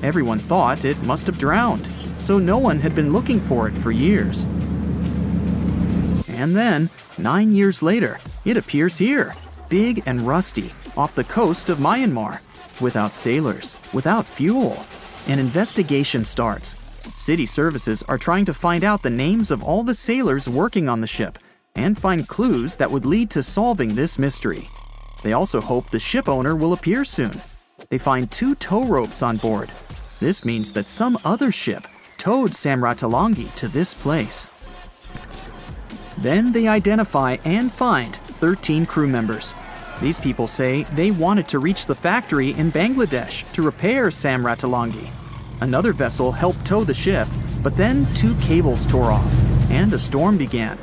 Everyone thought it must have drowned, so no one had been looking for it for years. And then, 9 years later, it appears here, big and rusty, off the coast of Myanmar, without sailors, without fuel. An investigation starts. City services are trying to find out the names of all the sailors working on the ship and find clues that would lead to solving this mystery. They also hope the ship owner will appear soon. They find 2 tow ropes on board. This means that some other ship towed Sam Ratulangi to this place. Then they identify and find 13 crew members. These people say they wanted to reach the factory in Bangladesh to repair Sam Ratulangi. Another vessel helped tow the ship, but then 2 cables tore off, and a storm began.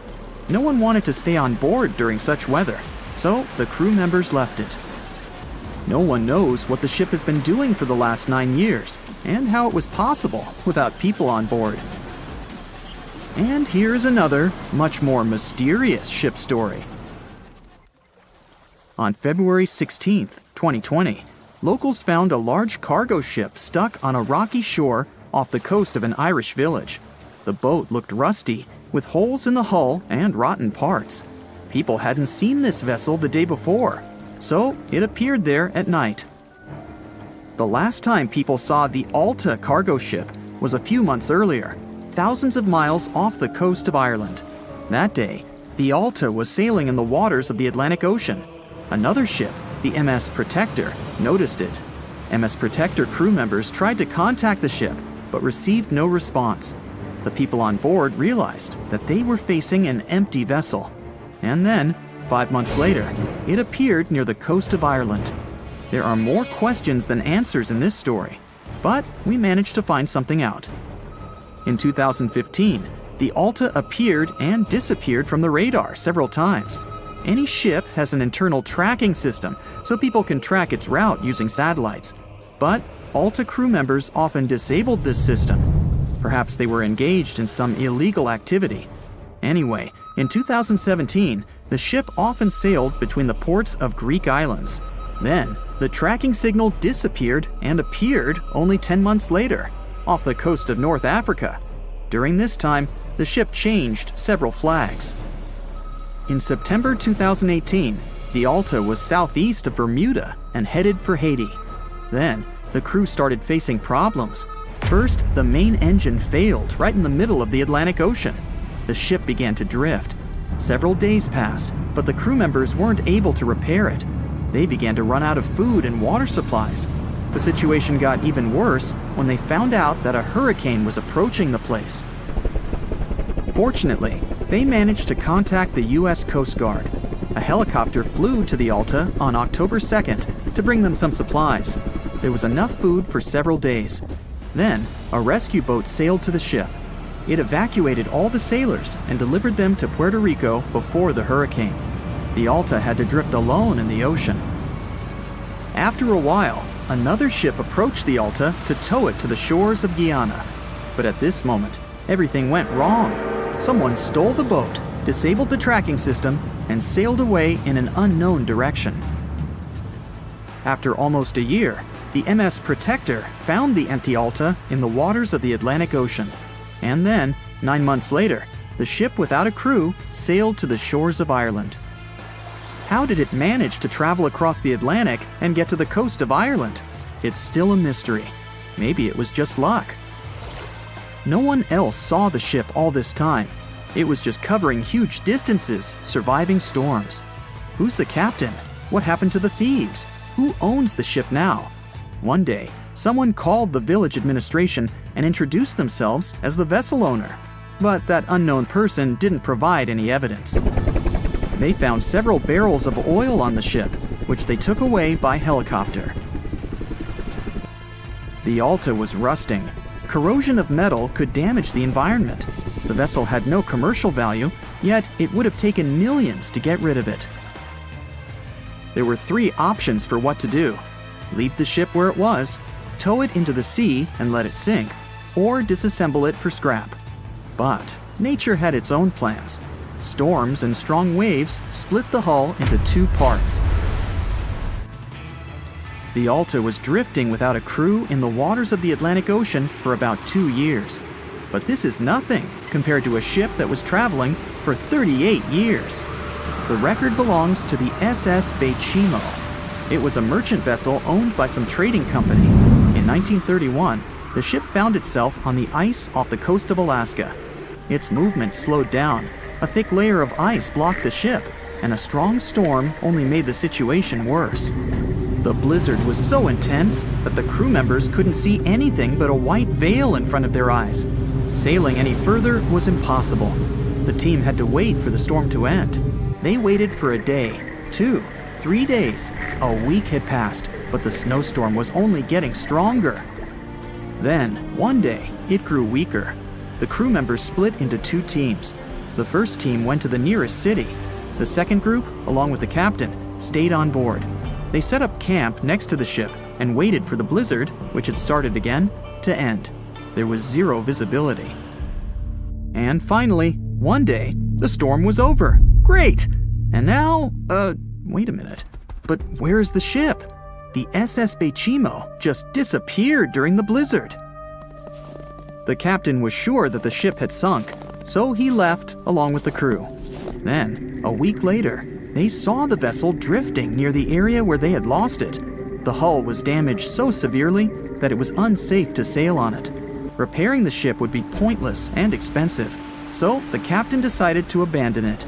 No one wanted to stay on board during such weather, so the crew members left it. No one knows what the ship has been doing for the last 9 years, and how it was possible without people on board. And here's another, much more mysterious ship story. On February 16, 2020, locals found a large cargo ship stuck on a rocky shore off the coast of an Irish village. The boat looked rusty, with holes in the hull and rotten parts. People hadn't seen this vessel the day before, so it appeared there at night. The last time people saw the Alta cargo ship was a few months earlier, thousands of miles off the coast of Ireland. That day, the Alta was sailing in the waters of the Atlantic Ocean. Another ship, the MS Protector, noticed it. MS Protector crew members tried to contact the ship, but received no response. The people on board realized that they were facing an empty vessel. And then, 5 months later, it appeared near the coast of Ireland. There are more questions than answers in this story, but we managed to find something out. In 2015, the Alta appeared and disappeared from the radar several times. Any ship has an internal tracking system, so people can track its route using satellites. But Alta crew members often disabled this system. Perhaps they were engaged in some illegal activity. Anyway, in 2017, the ship often sailed between the ports of Greek islands. Then, the tracking signal disappeared and appeared only 10 months later, off the coast of North Africa. During this time, the ship changed several flags. In September 2018, the Alta was southeast of Bermuda and headed for Haiti. Then, the crew started facing problems. First, the main engine failed right in the middle of the Atlantic Ocean. The ship began to drift. Several days passed, but the crew members weren't able to repair it. They began to run out of food and water supplies. The situation got even worse when they found out that a hurricane was approaching the place. Fortunately, they managed to contact the U.S. Coast Guard. A helicopter flew to the Alta on October 2nd to bring them some supplies. There was enough food for several days. Then, a rescue boat sailed to the ship. It evacuated all the sailors and delivered them to Puerto Rico before the hurricane. The Alta had to drift alone in the ocean. After a while, another ship approached the Alta to tow it to the shores of Guyana. But at this moment, everything went wrong. Someone stole the boat, disabled the tracking system, and sailed away in an unknown direction. After almost a year, the MS Protector found the empty Alta in the waters of the Atlantic Ocean. And then, 9 months later, the ship without a crew sailed to the shores of Ireland. How did it manage to travel across the Atlantic and get to the coast of Ireland? It's still a mystery. Maybe it was just luck. No one else saw the ship all this time. It was just covering huge distances, surviving storms. Who's the captain? What happened to the thieves? Who owns the ship now? One day, someone called the village administration and introduced themselves as the vessel owner. But that unknown person didn't provide any evidence. They found several barrels of oil on the ship, which they took away by helicopter. The Alta was rusting. Corrosion of metal could damage the environment. The vessel had no commercial value, yet it would have taken millions to get rid of it. There were 3 options for what to do: leave the ship where it was, tow it into the sea and let it sink, or disassemble it for scrap. But nature had its own plans. Storms and strong waves split the hull into 2 parts. The Alta was drifting without a crew in the waters of the Atlantic Ocean for about 2 years. But this is nothing compared to a ship that was traveling for 38 years. The record belongs to the SS Bechimo. It was a merchant vessel owned by some trading company. In 1931, the ship found itself on the ice off the coast of Alaska. Its movement slowed down. A thick layer of ice blocked the ship, and a strong storm only made the situation worse. The blizzard was so intense that the crew members couldn't see anything but a white veil in front of their eyes. Sailing any further was impossible. The team had to wait for the storm to end. They waited for a day, 2, 3 days. A week had passed, but the snowstorm was only getting stronger. Then, one day, it grew weaker. The crew members split into 2 teams. The first team went to the nearest city. The second group, along with the captain, stayed on board. They set up camp next to the ship and waited for the blizzard, which had started again, to end. There was 0 visibility. And finally, one day, the storm was over. Great! And now, wait a minute. But where is the ship? The SS Bechimo just disappeared during the blizzard. The captain was sure that the ship had sunk, so he left along with the crew. Then, a week later, they saw the vessel drifting near the area where they had lost it. The hull was damaged so severely that it was unsafe to sail on it. Repairing the ship would be pointless and expensive, so the captain decided to abandon it.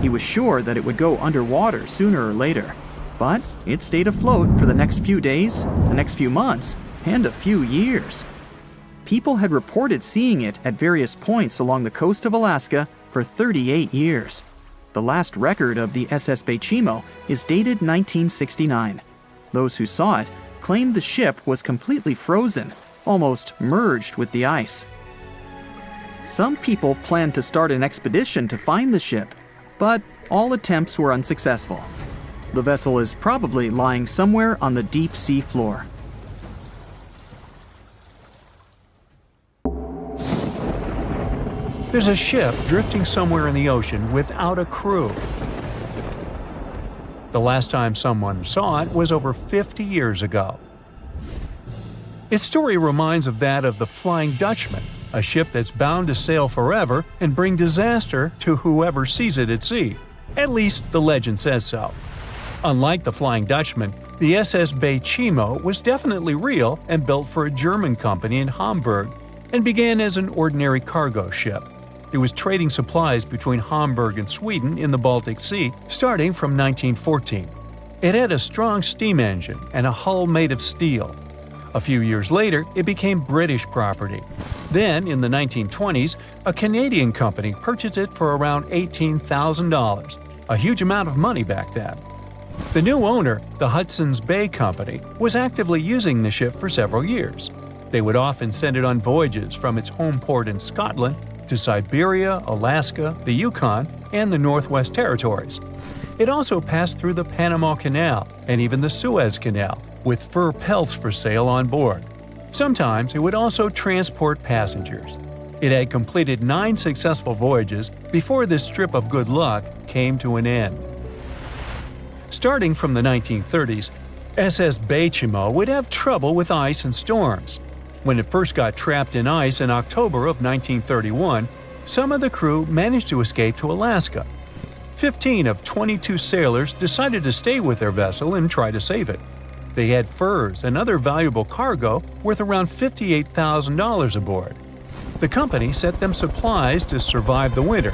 He was sure that it would go underwater sooner or later, but it stayed afloat for the next few days, the next few months, and a few years. People had reported seeing it at various points along the coast of Alaska for 38 years. The last record of the SS Bechimo is dated 1969. Those who saw it claimed the ship was completely frozen, almost merged with the ice. Some people planned to start an expedition to find the ship, but all attempts were unsuccessful. The vessel is probably lying somewhere on the deep sea floor. There's a ship drifting somewhere in the ocean without a crew. The last time someone saw it was over 50 years ago. Its story reminds of that of the Flying Dutchman, a ship that's bound to sail forever and bring disaster to whoever sees it at sea. At least the legend says so. Unlike the Flying Dutchman, the SS Bechimo was definitely real and built for a German company in Hamburg and began as an ordinary cargo ship. It was trading supplies between Hamburg and Sweden in the Baltic Sea starting from 1914. It had a strong steam engine and a hull made of steel. A few years later, it became British property. Then, in the 1920s, a Canadian company purchased it for around $18,000, a huge amount of money back then. The new owner, the Hudson's Bay Company, was actively using the ship for several years. They would often send it on voyages from its home port in Scotland to Siberia, Alaska, the Yukon, and the Northwest Territories. It also passed through the Panama Canal and even the Suez Canal, with fur pelts for sale on board. Sometimes it would also transport passengers. It had completed 9 successful voyages before this strip of good luck came to an end. Starting from the 1930s, SS Beichimo would have trouble with ice and storms. When it first got trapped in ice in October of 1931, some of the crew managed to escape to Alaska. 15 of 22 sailors decided to stay with their vessel and try to save it. They had furs and other valuable cargo worth around $58,000 aboard. The company sent them supplies to survive the winter.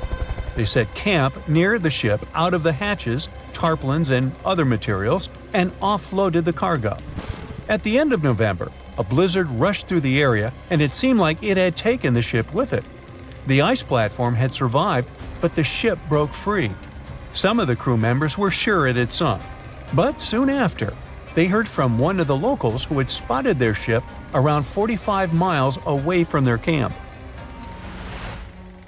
They set camp near the ship out of the hatches, tarpaulins, and other materials, and offloaded the cargo. At the end of November, a blizzard rushed through the area, and it seemed like it had taken the ship with it. The ice platform had survived, but the ship broke free. Some of the crew members were sure it had sunk. But soon after, they heard from one of the locals who had spotted their ship around 45 miles away from their camp.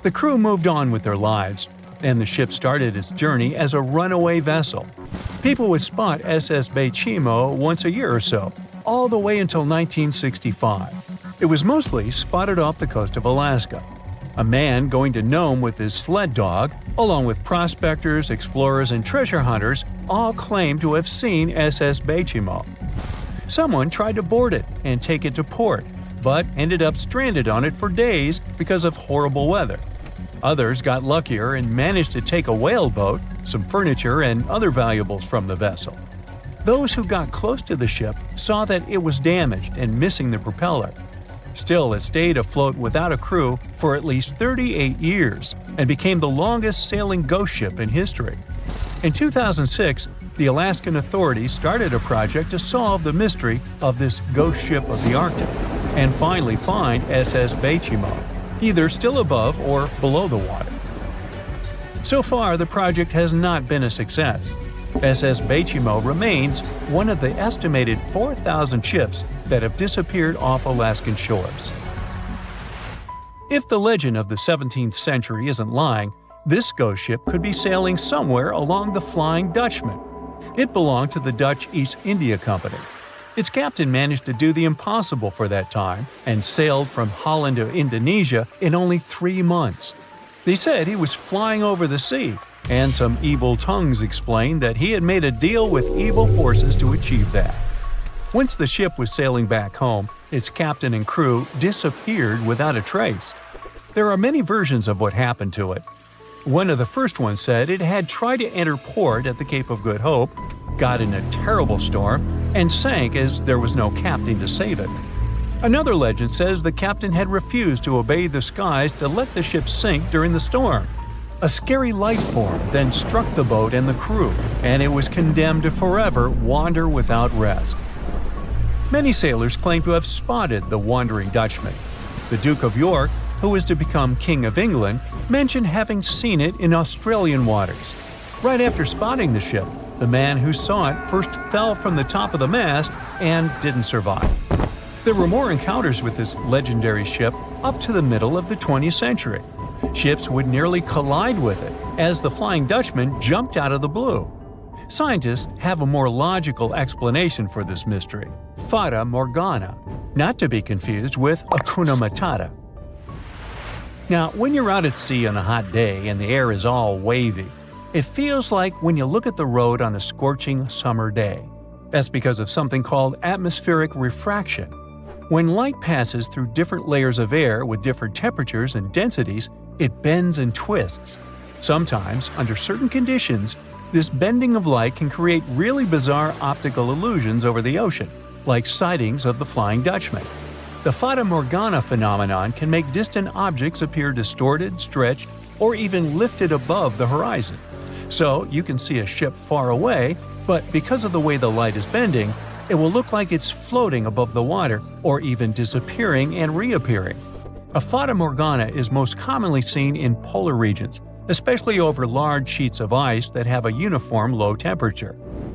The crew moved on with their lives, and the ship started its journey as a runaway vessel. People would spot SS Beichimo once a year or so, all the way until 1965. It was mostly spotted off the coast of Alaska. A man going to Nome with his sled dog, along with prospectors, explorers, and treasure hunters, all claimed to have seen SS Beichimo. Someone tried to board it and take it to port, but ended up stranded on it for days because of horrible weather. Others got luckier and managed to take a whaleboat, some furniture, and other valuables from the vessel. Those who got close to the ship saw that it was damaged and missing the propeller. Still, it stayed afloat without a crew for at least 38 years and became the longest sailing ghost ship in history. In 2006, the Alaskan authorities started a project to solve the mystery of this ghost ship of the Arctic and finally find SS Beichimo, either still above or below the water. So far, the project has not been a success. SS Beichimo remains one of the estimated 4,000 ships that have disappeared off Alaskan shores. If the legend of the 17th century isn't lying, this ghost ship could be sailing somewhere along the Flying Dutchman. It belonged to the Dutch East India Company. Its captain managed to do the impossible for that time and sailed from Holland to Indonesia in only 3 months. They said he was flying over the sea, and some evil tongues explained that he had made a deal with evil forces to achieve that. Once the ship was sailing back home, its captain and crew disappeared without a trace. There are many versions of what happened to it. One of the first ones said it had tried to enter port at the Cape of Good Hope, got in a terrible storm, and sank as there was no captain to save it. Another legend says the captain had refused to obey the skies to let the ship sink during the storm. A scary life form then struck the boat and the crew, and it was condemned to forever wander without rest. Many sailors claim to have spotted the Wandering Dutchman. The Duke of York, who was to become King of England, mentioned having seen it in Australian waters. Right after spotting the ship, the man who saw it first fell from the top of the mast and didn't survive. There were more encounters with this legendary ship up to the middle of the 20th century. Ships would nearly collide with it as the Flying Dutchman jumped out of the blue. Scientists have a more logical explanation for this mystery: Fata Morgana, not to be confused with Hakuna Matata. Now, when you're out at sea on a hot day and the air is all wavy, it feels like when you look at the road on a scorching summer day. That's because of something called atmospheric refraction. When light passes through different layers of air with different temperatures and densities, it bends and twists. Sometimes, under certain conditions, this bending of light can create really bizarre optical illusions over the ocean, like sightings of the Flying Dutchman. The Fata Morgana phenomenon can make distant objects appear distorted, stretched, or even lifted above the horizon. So you can see a ship far away, but because of the way the light is bending, it will look like it's floating above the water or even disappearing and reappearing. A Fata Morgana is most commonly seen in polar regions, especially over large sheets of ice that have a uniform low temperature.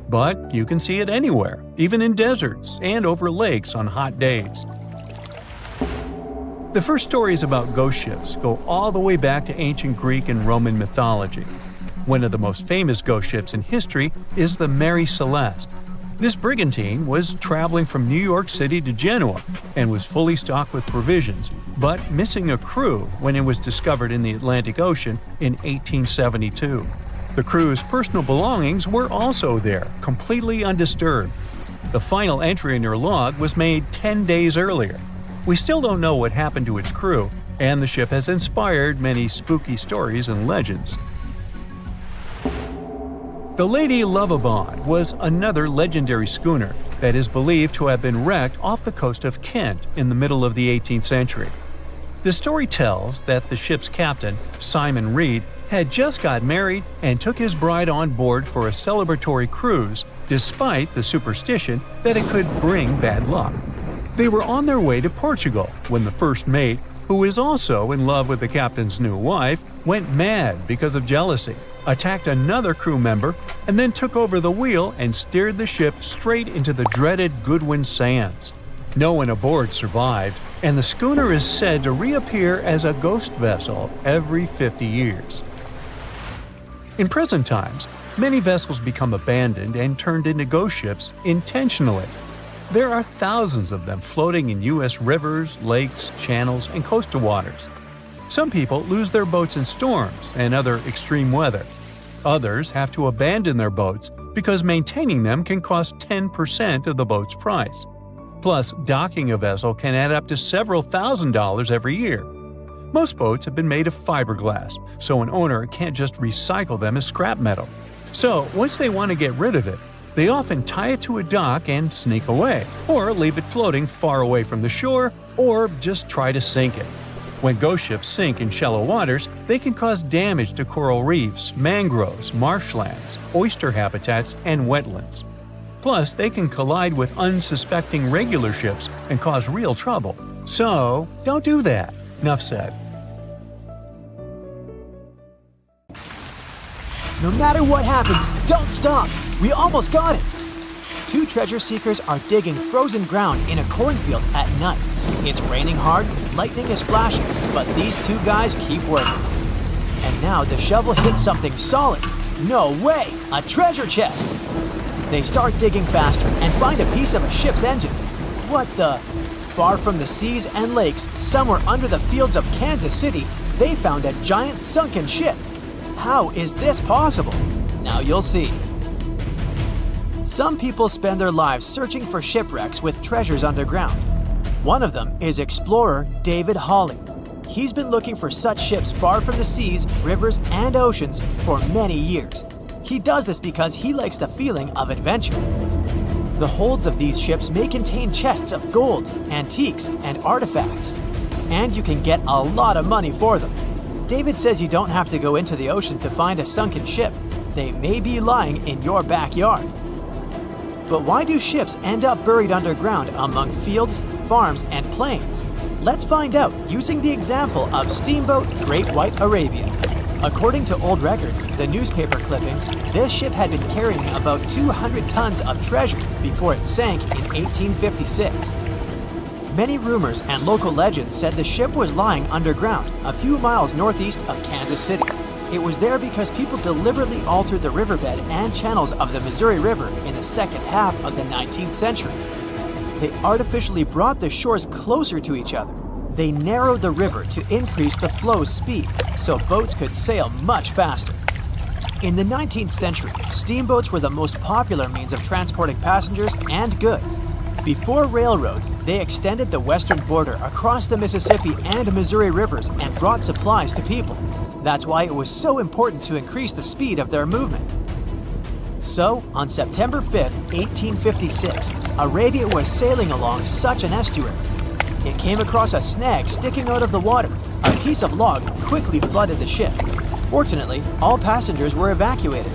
But you can see it anywhere, even in deserts and over lakes on hot days. The first stories about ghost ships go all the way back to ancient Greek and Roman mythology. One of the most famous ghost ships in history is the Mary Celeste. This brigantine was traveling from New York City to Genoa and was fully stocked with provisions, but missing a crew when it was discovered in the Atlantic Ocean in 1872. The crew's personal belongings were also there, completely undisturbed. The final entry in her log was made 10 days earlier. We still don't know what happened to its crew, and the ship has inspired many spooky stories and legends. The Lady Lovibond was another legendary schooner that is believed to have been wrecked off the coast of Kent in the middle of the 18th century. The story tells that the ship's captain, Simon Reed, had just got married and took his bride on board for a celebratory cruise, despite the superstition that it could bring bad luck. They were on their way to Portugal when the first mate, who is also in love with the captain's new wife, went mad because of jealousy, attacked another crew member, and then took over the wheel and steered the ship straight into the dreaded Goodwin Sands. No one aboard survived, and the schooner is said to reappear as a ghost vessel every 50 years. In present times, many vessels become abandoned and turned into ghost ships intentionally. There are thousands of them floating in U.S. rivers, lakes, channels, and coastal waters. Some people lose their boats in storms and other extreme weather. Others have to abandon their boats because maintaining them can cost 10% of the boat's price. Plus, docking a vessel can add up to several $1,000s every year. Most boats have been made of fiberglass, so an owner can't just recycle them as scrap metal. So, once they want to get rid of it, they often tie it to a dock and sneak away, or leave it floating far away from the shore, or just try to sink it. When ghost ships sink in shallow waters, they can cause damage to coral reefs, mangroves, marshlands, oyster habitats, and wetlands. Plus, they can collide with unsuspecting regular ships and cause real trouble. So, don't do that. Enough said. No matter what happens, don't stop! We almost got it! Two treasure seekers are digging frozen ground in a cornfield at night. It's raining hard, lightning is flashing, but these two guys keep working. And now the shovel hits something solid. No way! A treasure chest! They start digging faster and find a piece of a ship's engine. What the? Far from the seas and lakes, somewhere under the fields of Kansas City, they found a giant sunken ship. How is this possible? Now you'll see. Some people spend their lives searching for shipwrecks with treasures underground. One of them is explorer David Hawley. He's been looking for such ships far from the seas, rivers, and oceans for many years. He does this because he likes the feeling of adventure. The holds of these ships may contain chests of gold, antiques, and artifacts. And you can get a lot of money for them. David says you don't have to go into the ocean to find a sunken ship. They may be lying in your backyard. But why do ships end up buried underground among fields, farms, and plains? Let's find out using the example of steamboat Great White Arabia. According to old records, the newspaper clippings, this ship had been carrying about 200 tons of treasure before it sank in 1856. Many rumors and local legends said the ship was lying underground, a few miles northeast of Kansas City. It was there because people deliberately altered the riverbed and channels of the Missouri River in the second half of the 19th century. They artificially brought the shores closer to each other. They narrowed the river to increase the flow's speed, so boats could sail much faster. In the 19th century, steamboats were the most popular means of transporting passengers and goods. Before railroads, they extended the western border across the Mississippi and Missouri rivers and brought supplies to people. That's why it was so important to increase the speed of their movement. So, on September 5, 1856, Arabia was sailing along such an estuary. It came across a snag sticking out of the water. A piece of log quickly flooded the ship. Fortunately, all passengers were evacuated.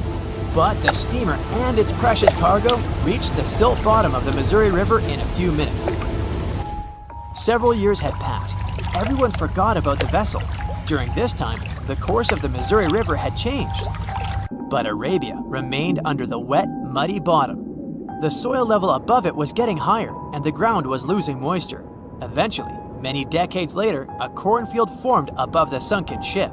But the steamer and its precious cargo reached the silt bottom of the Missouri River in a few minutes. Several years had passed. Everyone forgot about the vessel. During this time, the course of the Missouri River had changed. But Arabia remained under the wet, muddy bottom. The soil level above it was getting higher, and the ground was losing moisture. Eventually, many decades later, a cornfield formed above the sunken ship.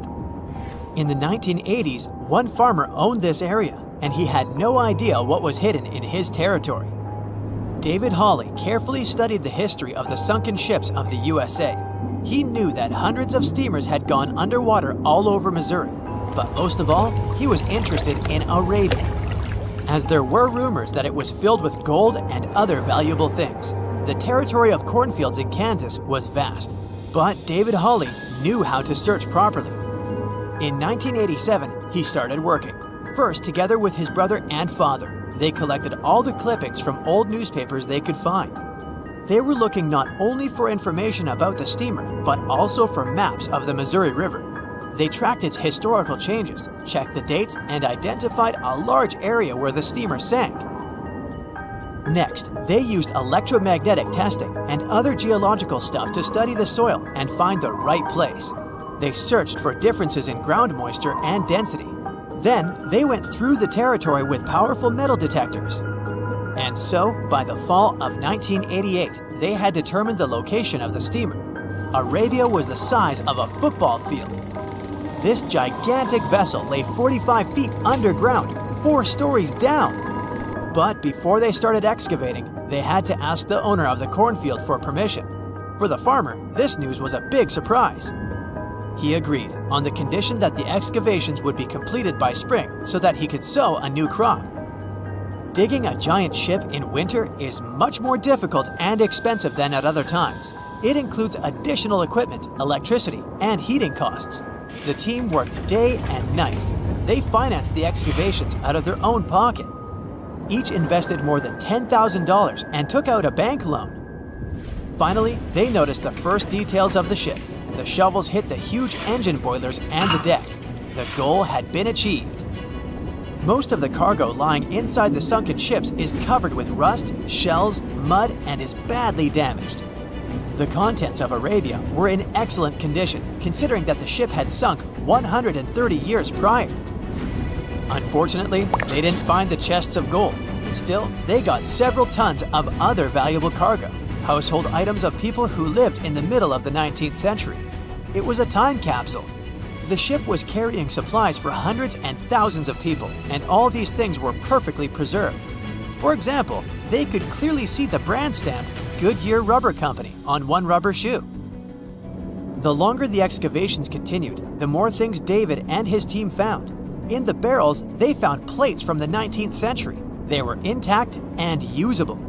In the 1980s, one farmer owned this area, and he had no idea what was hidden in his territory. David Hawley carefully studied the history of the sunken ships of the USA. He knew that hundreds of steamers had gone underwater all over Missouri, but most of all, he was interested in Arabia, as there were rumors that it was filled with gold and other valuable things. The territory of cornfields in Kansas was vast, but David Hawley knew how to search properly. In 1987, he started working. First, together with his brother and father, they collected all the clippings from old newspapers they could find. They were looking not only for information about the steamer, but also for maps of the Missouri River. They tracked its historical changes, checked the dates, and identified a large area where the steamer sank. Next, they used electromagnetic testing and other geological stuff to study the soil and find the right place. They searched for differences in ground moisture and density. Then, they went through the territory with powerful metal detectors. And so, by the fall of 1988, they had determined the location of the steamer. Arabia was the size of a football field. This gigantic vessel lay 45 feet underground, 4 stories down. But before they started excavating, they had to ask the owner of the cornfield for permission. For the farmer, this news was a big surprise. He agreed on the condition that the excavations would be completed by spring so that he could sow a new crop. Digging a giant ship in winter is much more difficult and expensive than at other times. It includes additional equipment, electricity, and heating costs. The team worked day and night. They financed the excavations out of their own pocket. Each invested more than $10,000 and took out a bank loan. Finally, they noticed the first details of the ship. The shovels hit the huge engine boilers and the deck. The goal had been achieved. Most of the cargo lying inside the sunken ships is covered with rust, shells, mud, and is badly damaged. The contents of Arabia were in excellent condition, considering that the ship had sunk 130 years prior. Unfortunately, they didn't find the chests of gold. Still, they got several tons of other valuable cargo, household items of people who lived in the middle of the 19th century. It was a time capsule. The ship was carrying supplies for hundreds and thousands of people, and all these things were perfectly preserved. For example, they could clearly see the brand stamp Goodyear Rubber Company on one rubber shoe. The longer the excavations continued, the more things David and his team found. In the barrels, they found plates from the 19th century. They were intact and usable.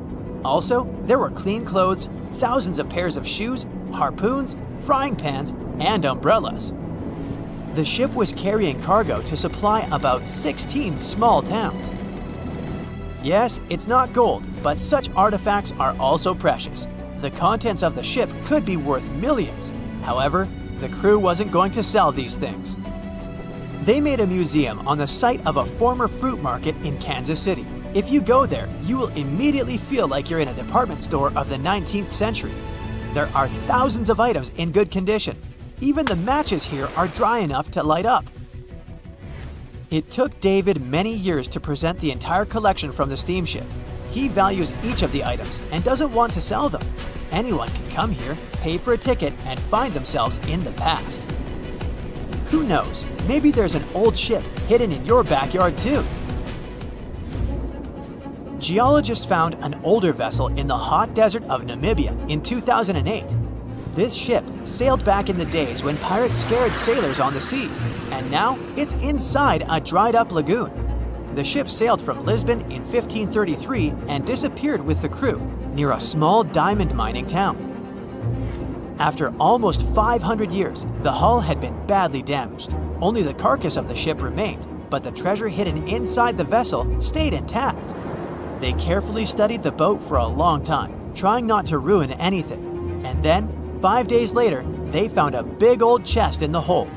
Also, there were clean clothes, thousands of pairs of shoes, harpoons, frying pans, and umbrellas. The ship was carrying cargo to supply about 16 small towns. Yes, it's not gold, but such artifacts are also precious. The contents of the ship could be worth millions. However, the crew wasn't going to sell these things. They made a museum on the site of a former fruit market in Kansas City. If you go there, you will immediately feel like you're in a department store of the 19th century. There are thousands of items in good condition. Even the matches here are dry enough to light up. It took David many years to present the entire collection from the steamship. He values each of the items and doesn't want to sell them. Anyone can come here, pay for a ticket, and find themselves in the past. Who knows, maybe there's an old ship hidden in your backyard too. Geologists found an older vessel in the hot desert of Namibia in 2008. This ship sailed back in the days when pirates scared sailors on the seas, and now it's inside a dried-up lagoon. The ship sailed from Lisbon in 1533 and disappeared with the crew near a small diamond mining town. After almost 500 years, the hull had been badly damaged. Only the carcass of the ship remained, but the treasure hidden inside the vessel stayed intact. They carefully studied the boat for a long time, trying not to ruin anything. And then, 5 days later, they found a big old chest in the hold.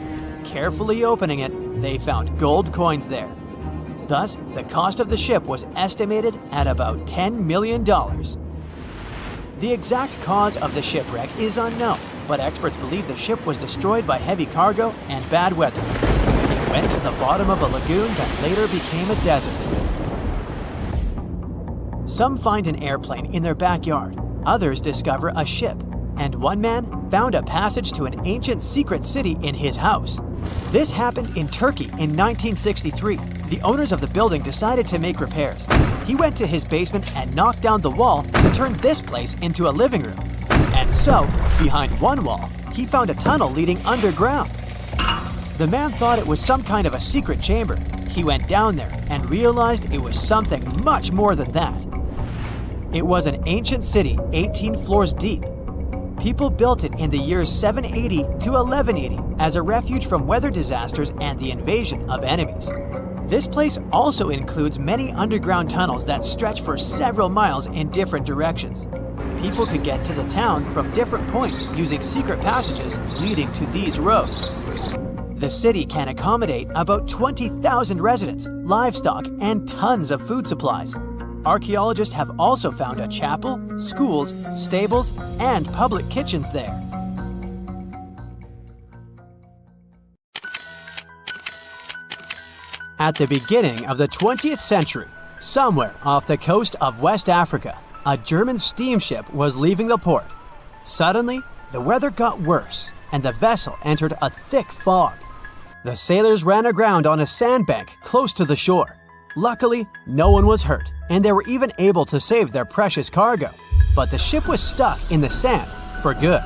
Carefully opening it, they found gold coins there. Thus, the cost of the ship was estimated at about $10 million. The exact cause of the shipwreck is unknown, but experts believe the ship was destroyed by heavy cargo and bad weather. It went to the bottom of a lagoon that later became a desert. Some find an airplane in their backyard, others discover a ship, and one man found a passage to an ancient secret city in his house. This happened in Turkey in 1963. The owners of the building decided to make repairs. He went to his basement and knocked down the wall to turn this place into a living room. And so, behind one wall, he found a tunnel leading underground. The man thought it was some kind of a secret chamber. He went down there and realized it was something much more than that. It was an ancient city 18 floors deep. People built it in the years 780 to 1180 as a refuge from weather disasters and the invasion of enemies. This place also includes many underground tunnels that stretch for several miles in different directions. People could get to the town from different points using secret passages leading to these roads. The city can accommodate about 20,000 residents, livestock, and tons of food supplies. Archaeologists have also found a chapel, schools, stables, and public kitchens there. At the beginning of the 20th century, somewhere off the coast of West Africa, a German steamship was leaving the port. Suddenly, the weather got worse, and the vessel entered a thick fog. The sailors ran aground on a sandbank close to the shore. Luckily, no one was hurt, and they were even able to save their precious cargo. But the ship was stuck in the sand for good.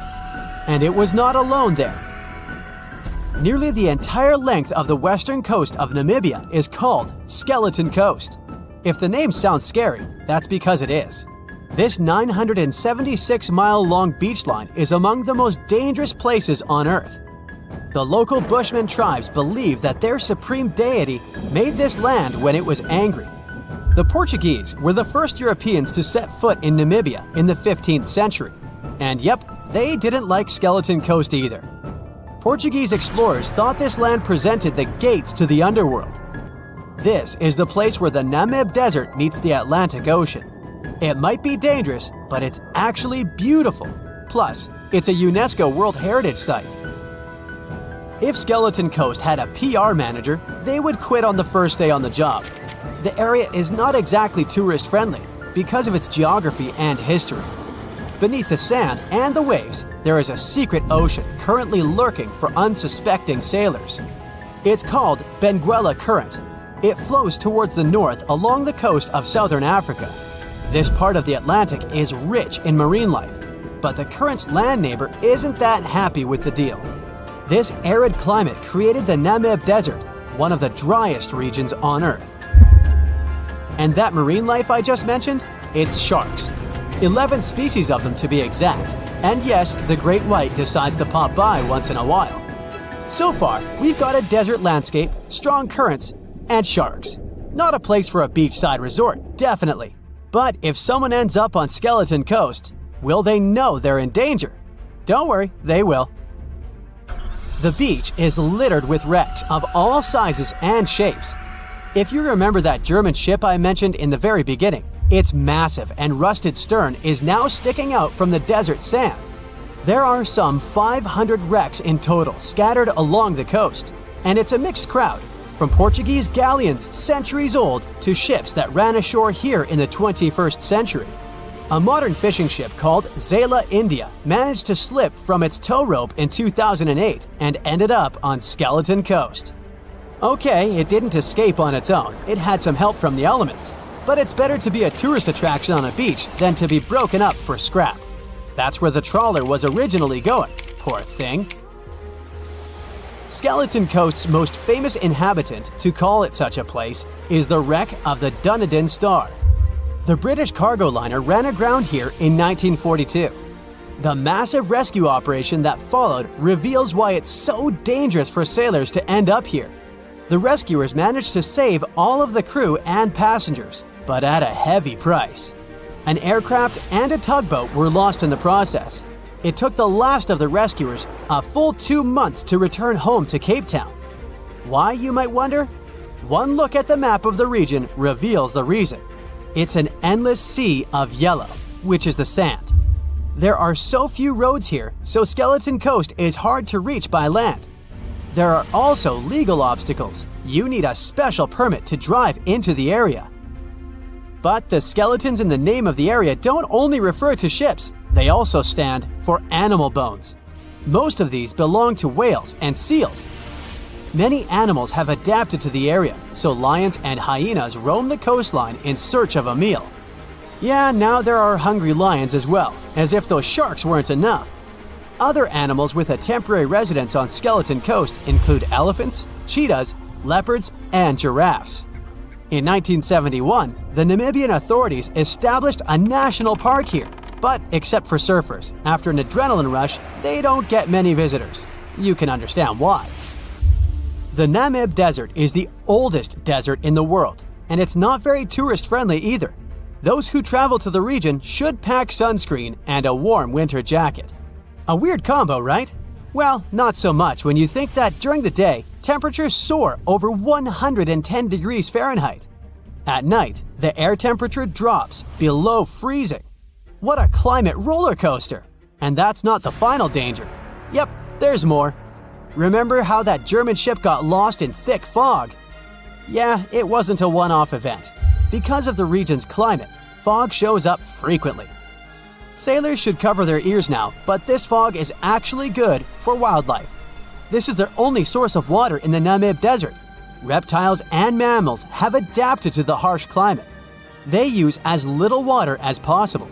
And it was not alone there. Nearly the entire length of the western coast of Namibia is called Skeleton Coast. If the name sounds scary, that's because it is. This 976-mile-long beach line is among the most dangerous places on Earth. The local Bushman tribes believe that their supreme deity made this land when it was angry. The Portuguese were the first Europeans to set foot in Namibia in the 15th century. And yep, they didn't like Skeleton Coast either. Portuguese explorers thought this land presented the gates to the underworld. This is the place where the Namib Desert meets the Atlantic Ocean. It might be dangerous, but it's actually beautiful. Plus, it's a UNESCO World Heritage Site. If Skeleton Coast had a PR manager, they would quit on the first day on the job. The area is not exactly tourist-friendly because of its geography and history. Beneath the sand and the waves, there is a secret ocean currently lurking for unsuspecting sailors. It's called Benguela Current. It flows towards the north along the coast of southern Africa. This part of the Atlantic is rich in marine life, but the current's land neighbor isn't that happy with the deal. This arid climate created the Namib Desert, one of the driest regions on Earth. And that marine life I just mentioned? It's sharks. 11 species of them to be exact. And yes, the great white decides to pop by once in a while. So far, we've got a desert landscape, strong currents, and sharks. Not a place for a beachside resort, definitely. But if someone ends up on Skeleton Coast, will they know they're in danger? Don't worry, they will. The beach is littered with wrecks of all sizes and shapes. If you remember that German ship I mentioned in the very beginning, its massive and rusted stern is now sticking out from the desert sand. There are some 500 wrecks in total scattered along the coast, and it's a mixed crowd, from Portuguese galleons centuries old to ships that ran ashore here in the 21st century. A modern fishing ship called Zela India managed to slip from its tow rope in 2008 and ended up on Skeleton Coast. Okay, it didn't escape on its own, it had some help from the elements. But it's better to be a tourist attraction on a beach than to be broken up for scrap. That's where the trawler was originally going, poor thing. Skeleton Coast's most famous inhabitant, to call it such a place, is the wreck of the Dunedin Star. The British cargo liner ran aground here in 1942. The massive rescue operation that followed reveals why it's so dangerous for sailors to end up here. The rescuers managed to save all of the crew and passengers, but at a heavy price. An aircraft and a tugboat were lost in the process. It took the last of the rescuers a full 2 months to return home to Cape Town. Why, you might wonder? One look at the map of the region reveals the reason. It's an endless sea of yellow, which is the sand. There are so few roads here, so Skeleton Coast is hard to reach by land. There are also legal obstacles. You need a special permit to drive into the area. But the skeletons in the name of the area don't only refer to ships, they also stand for animal bones. Most of these belong to whales and seals. Many animals have adapted to the area, so lions and hyenas roam the coastline in search of a meal. Yeah, now there are hungry lions as well, as if those sharks weren't enough. Other animals with a temporary residence on Skeleton Coast include elephants, cheetahs, leopards, and giraffes. In 1971, the Namibian authorities established a national park here, but except for surfers, after an adrenaline rush, they don't get many visitors. You can understand why. The Namib Desert is the oldest desert in the world, and it's not very tourist-friendly either. Those who travel to the region should pack sunscreen and a warm winter jacket. A weird combo, right? Well, not so much when you think that during the day, temperatures soar over 110 degrees Fahrenheit. At night, the air temperature drops below freezing. What a climate roller coaster! And that's not the final danger. Yep, there's more. Remember how that German ship got lost in thick fog? Yeah, it wasn't a one-off event. Because of the region's climate, fog shows up frequently. Sailors should cover their ears now, but this fog is actually good for wildlife. This is their only source of water in the Namib Desert. Reptiles and mammals have adapted to the harsh climate. They use as little water as possible.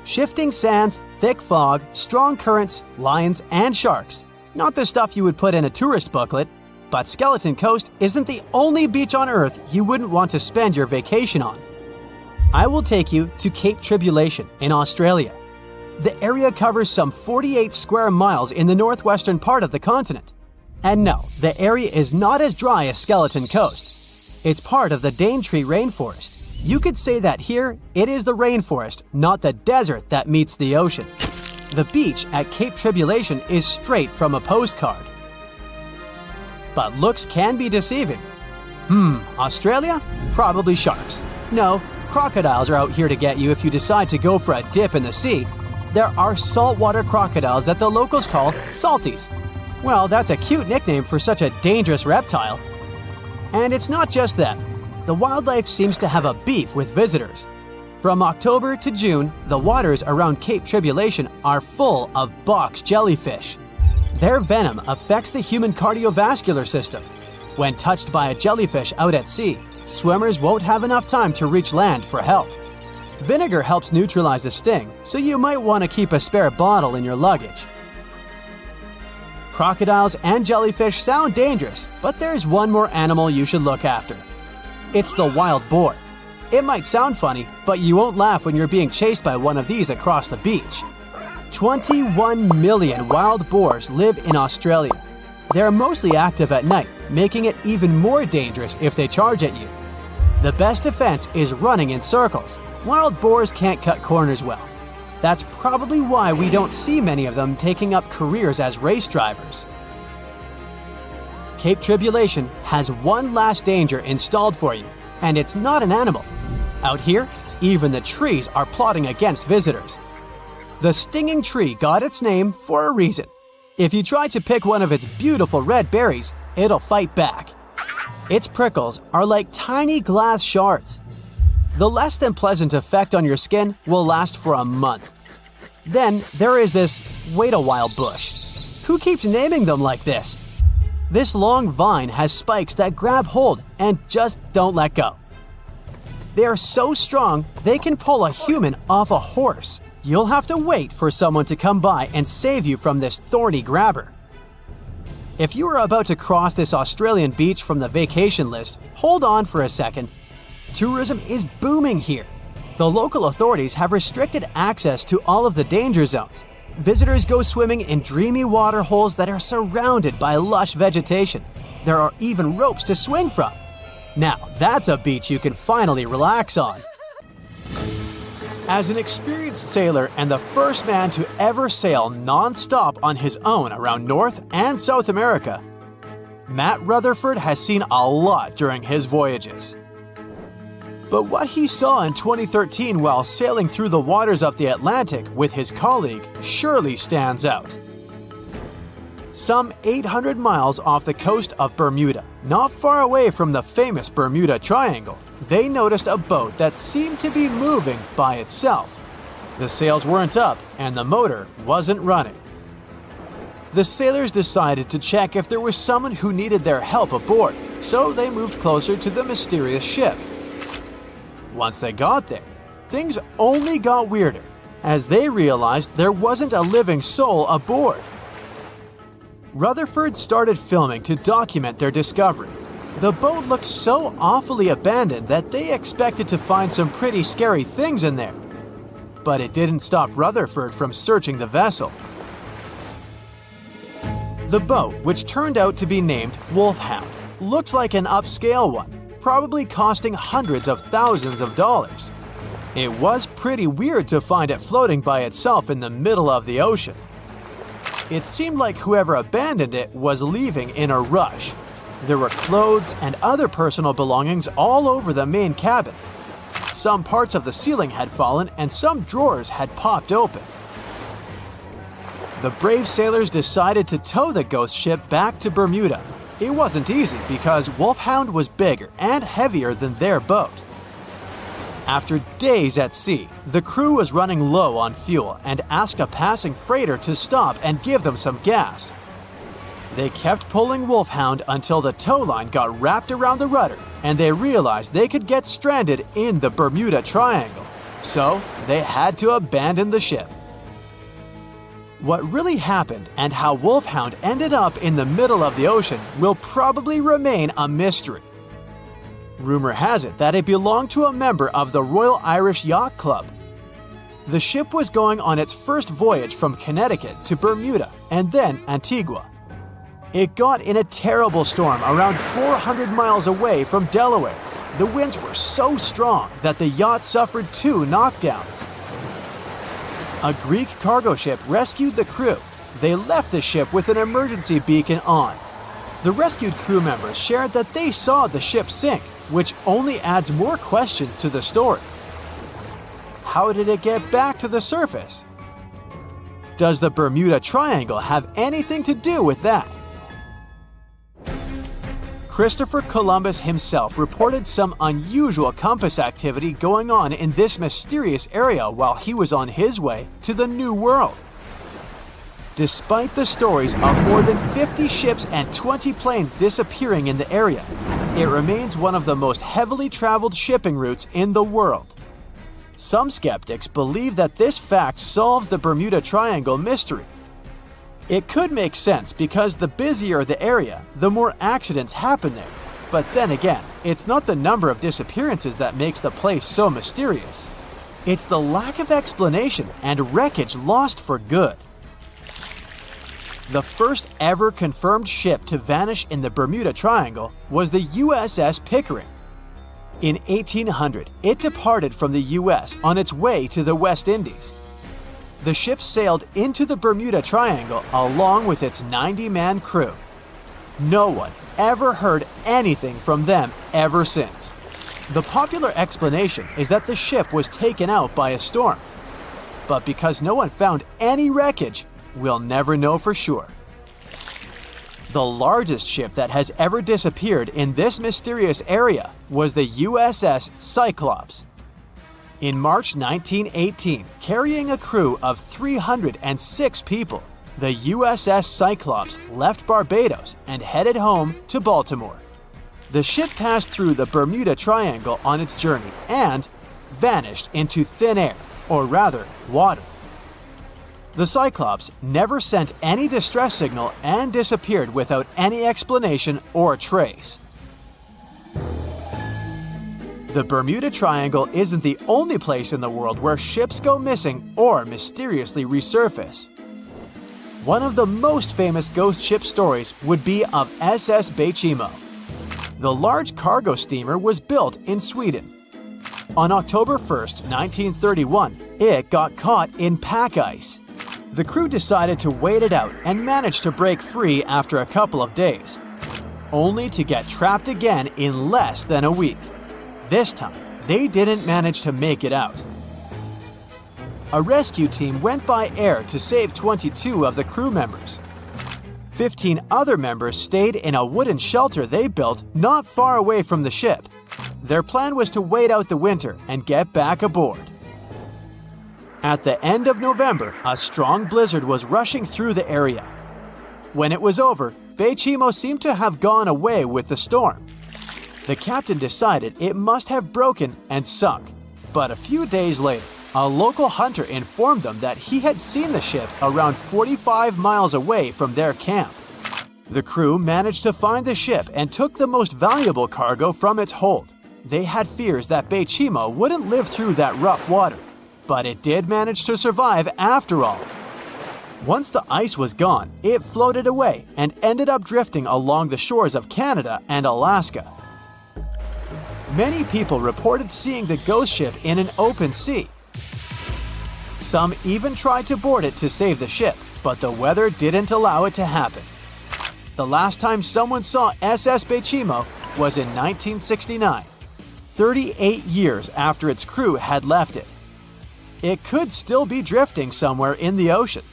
Shifting sands, thick fog, strong currents, lions, and sharks. Not the stuff you would put in a tourist booklet, but Skeleton Coast isn't the only beach on Earth you wouldn't want to spend your vacation on. I will take you to Cape Tribulation in Australia. The area covers some 48 square miles in the northwestern part of the continent. And no, the area is not as dry as Skeleton Coast. It's part of the Daintree rainforest. You could say that here, it is the rainforest, not the desert that meets the ocean. The beach at Cape Tribulation is straight from a postcard. But looks can be deceiving. Australia? Probably sharks. No, crocodiles are out here to get you if you decide to go for a dip in the sea. There are saltwater crocodiles that the locals call salties. Well, that's a cute nickname for such a dangerous reptile. And it's not just them. The wildlife seems to have a beef with visitors. From October to June, the waters around Cape Tribulation are full of box jellyfish. Their venom affects the human cardiovascular system. When touched by a jellyfish out at sea, swimmers won't have enough time to reach land for help. Vinegar helps neutralize the sting, so you might want to keep a spare bottle in your luggage. Crocodiles and jellyfish sound dangerous, but there's one more animal you should look after. It's the wild boar. It might sound funny, but you won't laugh when you're being chased by one of these across the beach. 21 million wild boars live in Australia. They're mostly active at night, making it even more dangerous if they charge at you. The best defense is running in circles. Wild boars can't cut corners well. That's probably why we don't see many of them taking up careers as race drivers. Cape Tribulation has one last danger installed for you, and it's not an animal. Out here, even the trees are plotting against visitors. The stinging tree got its name for a reason. If you try to pick one of its beautiful red berries, it'll fight back. Its prickles are like tiny glass shards. The less than pleasant effect on your skin will last for a month. Then there is this wait-a-while bush. Who keeps naming them like this? This long vine has spikes that grab hold and just don't let go. They are so strong, they can pull a human off a horse. You'll have to wait for someone to come by and save you from this thorny grabber. If you are about to cross this Australian beach from the vacation list, hold on for a second. Tourism is booming here. The local authorities have restricted access to all of the danger zones. Visitors go swimming in dreamy water holes that are surrounded by lush vegetation. There are even ropes to swing from. Now, that's a beach you can finally relax on. As an experienced sailor and the first man to ever sail non-stop on his own around North and South America, Matt Rutherford has seen a lot during his voyages. But what he saw in 2013 while sailing through the waters of the Atlantic with his colleague surely stands out. Some 800 miles off the coast of Bermuda, not far away from the famous Bermuda Triangle, they noticed a boat that seemed to be moving by itself. The sails weren't up and the motor wasn't running. The sailors decided to check if there was someone who needed their help aboard, so they moved closer to the mysterious ship. Once they got there, things only got weirder, as they realized there wasn't a living soul aboard. Rutherford started filming to document their discovery. The boat looked so awfully abandoned that they expected to find some pretty scary things in there. But it didn't stop Rutherford from searching the vessel. The boat, which turned out to be named Wolfhound, looked like an upscale one, probably costing hundreds of thousands of dollars. It was pretty weird to find it floating by itself in the middle of the ocean. It seemed like whoever abandoned it was leaving in a rush. There were clothes and other personal belongings all over the main cabin. Some parts of the ceiling had fallen and some drawers had popped open. The brave sailors decided to tow the ghost ship back to Bermuda. It wasn't easy because Wolfhound was bigger and heavier than their boat. After days at sea, the crew was running low on fuel and asked a passing freighter to stop and give them some gas. They kept pulling Wolfhound until the tow line got wrapped around the rudder and they realized they could get stranded in the Bermuda Triangle. So they had to abandon the ship. What really happened and how Wolfhound ended up in the middle of the ocean will probably remain a mystery. Rumor has it that it belonged to a member of the Royal Irish Yacht Club. The ship was going on its first voyage from Connecticut to Bermuda and then Antigua. It got in a terrible storm around 400 miles away from Delaware. The winds were so strong that the yacht suffered 2 knockdowns. A Greek cargo ship rescued the crew. They left the ship with an emergency beacon on. The rescued crew members shared that they saw the ship sink, which only adds more questions to the story. How did it get back to the surface? Does the Bermuda Triangle have anything to do with that? Christopher Columbus himself reported some unusual compass activity going on in this mysterious area while he was on his way to the New World. Despite the stories of more than 50 ships and 20 planes disappearing in the area, it remains one of the most heavily traveled shipping routes in the world. Some skeptics believe that this fact solves the Bermuda Triangle mystery. It could make sense because the busier the area, the more accidents happen there. But then again, it's not the number of disappearances that makes the place so mysterious. It's the lack of explanation and wreckage lost for good. The first ever confirmed ship to vanish in the Bermuda Triangle was the USS Pickering. In 1800, it departed from the US on its way to the West Indies. The ship sailed into the Bermuda Triangle along with its 90-man crew. No one ever heard anything from them ever since. The popular explanation is that the ship was taken out by a storm. But because no one found any wreckage, we'll never know for sure. The largest ship that has ever disappeared in this mysterious area was the USS Cyclops. In March 1918, carrying a crew of 306 people, the USS Cyclops left Barbados and headed home to Baltimore. The ship passed through the Bermuda Triangle on its journey and vanished into thin air, or rather, water. The Cyclops never sent any distress signal and disappeared without any explanation or trace. The Bermuda Triangle isn't the only place in the world where ships go missing or mysteriously resurface. One of the most famous ghost ship stories would be of SS Bechimo. The large cargo steamer was built in Sweden. On October 1st, 1931, it got caught in pack ice. The crew decided to wait it out and managed to break free after a couple of days, only to get trapped again in less than a week. This time, they didn't manage to make it out. A rescue team went by air to save 22 of the crew members. 15 other members stayed in a wooden shelter they built not far away from the ship. Their plan was to wait out the winter and get back aboard. At the end of November, a strong blizzard was rushing through the area. When it was over, Beichimo seemed to have gone away with the storm. The captain decided it must have broken and sunk, but a few days later, a local hunter informed them that he had seen the ship around 45 miles away from their camp. The crew managed to find the ship and took the most valuable cargo from its hold. They had fears that Beichimo wouldn't live through that rough water, but it did manage to survive after all. Once the ice was gone, it floated away and ended up drifting along the shores of Canada and Alaska. Many people reported seeing the ghost ship in an open sea. Some even tried to board it to save the ship, but the weather didn't allow it to happen. The last time someone saw SS Beichimo was in 1969, 38 years after its crew had left it. It could still be drifting somewhere in the ocean.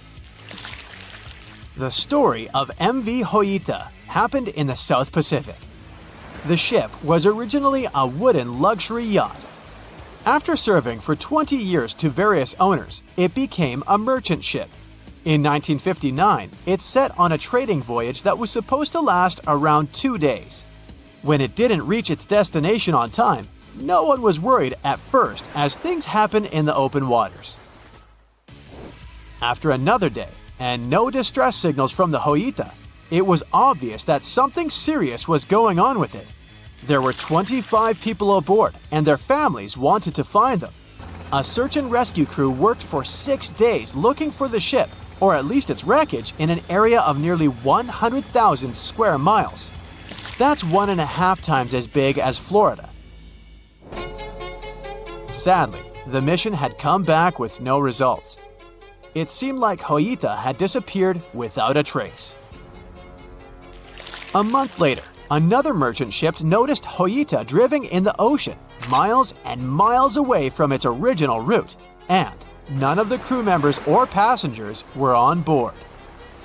The story of MV Hoita happened in the South Pacific. The ship was originally a wooden luxury yacht. After serving for 20 years to various owners, it became a merchant ship. In 1959, it set on a trading voyage that was supposed to last around 2 days. When it didn't reach its destination on time, no one was worried at first, as things happen in the open waters. After another day, and no distress signals from the Hoita, it was obvious that something serious was going on with it. There were 25 people aboard, and their families wanted to find them. A search and rescue crew worked for 6 days looking for the ship, or at least its wreckage, in an area of nearly 100,000 square miles. That's 1.5 times as big as Florida. Sadly, the mission had come back with no results. It seemed like Hoita had disappeared without a trace. A month later, another merchant ship noticed Hoita drifting in the ocean, miles and miles away from its original route, and none of the crew members or passengers were on board.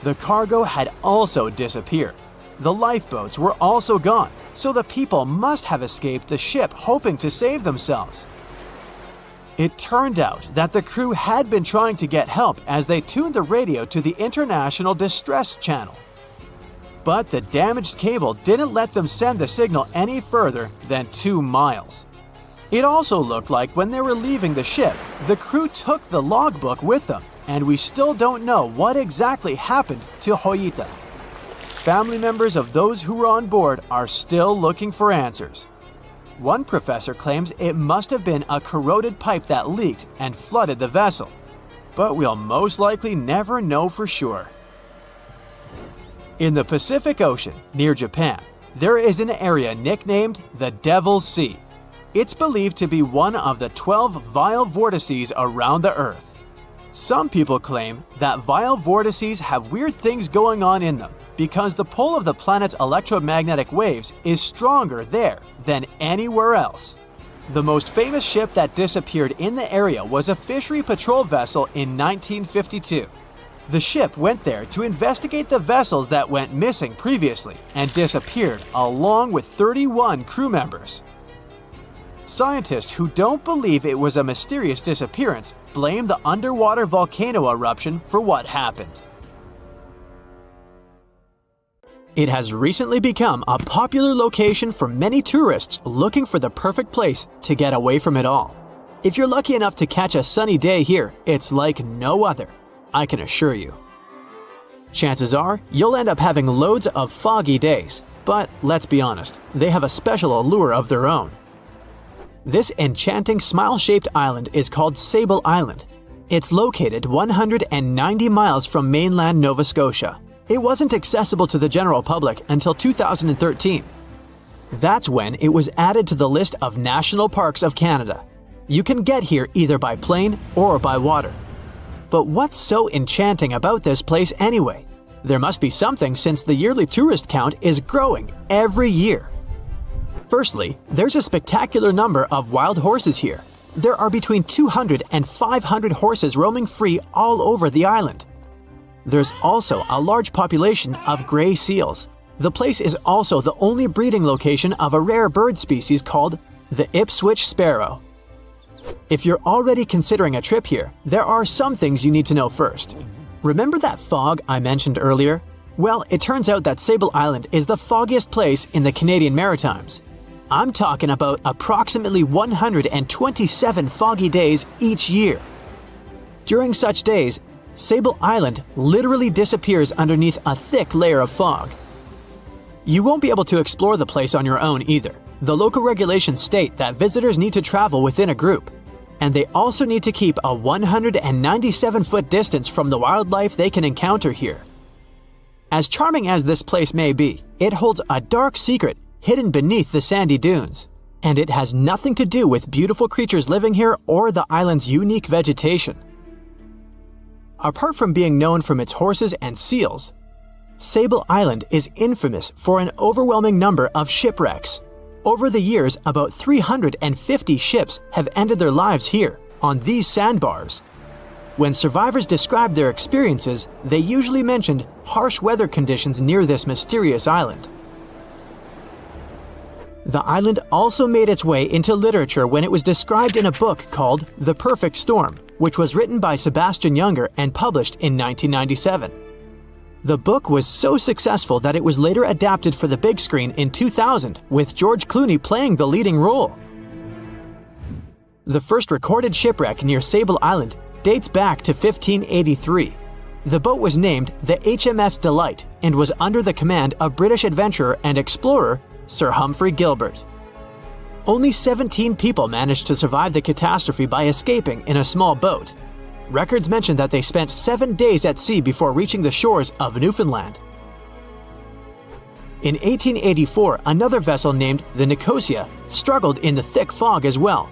The cargo had also disappeared. The lifeboats were also gone, so the people must have escaped the ship hoping to save themselves. It turned out that the crew had been trying to get help as they tuned the radio to the International Distress Channel. But the damaged cable didn't let them send the signal any further than 2 miles. It also looked like when they were leaving the ship, the crew took the logbook with them, and we still don't know what exactly happened to Hoita. Family members of those who were on board are still looking for answers. One professor claims it must have been a corroded pipe that leaked and flooded the vessel, but we'll most likely never know for sure. In the Pacific Ocean, near Japan, there is an area nicknamed the Devil's Sea. It's believed to be one of the 12 vile vortices around the Earth. Some people claim that vile vortices have weird things going on in them because the pull of the planet's electromagnetic waves is stronger there than anywhere else. The most famous ship that disappeared in the area was a fishery patrol vessel in 1952. The ship went there to investigate the vessels that went missing previously and disappeared along with 31 crew members. Scientists who don't believe it was a mysterious disappearance blame the underwater volcano eruption for what happened. It has recently become a popular location for many tourists looking for the perfect place to get away from it all. If you're lucky enough to catch a sunny day here, it's like no other, I can assure you. Chances are, you'll end up having loads of foggy days, but let's be honest, they have a special allure of their own. This enchanting smile-shaped island is called Sable Island. It's located 190 miles from mainland Nova Scotia. It wasn't accessible to the general public until 2013. That's when it was added to the list of National Parks of Canada. You can get here either by plane or by water. But what's so enchanting about this place anyway? There must be something since the yearly tourist count is growing every year. Firstly, there's a spectacular number of wild horses here. There are between 200 and 500 horses roaming free all over the island. There's also a large population of gray seals. The place is also the only breeding location of a rare bird species called the Ipswich sparrow. If you're already considering a trip here, there are some things you need to know first. Remember that fog I mentioned earlier? Well, it turns out that Sable Island is the foggiest place in the Canadian Maritimes. I'm talking about approximately 127 foggy days each year. During such days, Sable Island literally disappears underneath a thick layer of fog. You won't be able to explore the place on your own either. The local regulations state that visitors need to travel within a group, and they also need to keep a 197-foot distance from the wildlife they can encounter here. As charming as this place may be, it holds a dark secret hidden beneath the sandy dunes, and it has nothing to do with beautiful creatures living here or the island's unique vegetation. Apart from being known from its horses and seals, Sable Island is infamous for an overwhelming number of shipwrecks. Over the years, about 350 ships have ended their lives here, on these sandbars. When survivors described their experiences, they usually mentioned harsh weather conditions near this mysterious island. The island also made its way into literature when it was described in a book called The Perfect Storm, which was written by Sebastian Junger and published in 1997. The book was so successful that it was later adapted for the big screen in 2000, with George Clooney playing the leading role. The first recorded shipwreck near Sable Island dates back to 1583. The boat was named the HMS Delight and was under the command of British adventurer and explorer Sir Humphrey Gilbert. Only 17 people managed to survive the catastrophe by escaping in a small boat. Records mention that they spent 7 days at sea before reaching the shores of Newfoundland. In 1884, another vessel named the Nicosia struggled in the thick fog as well.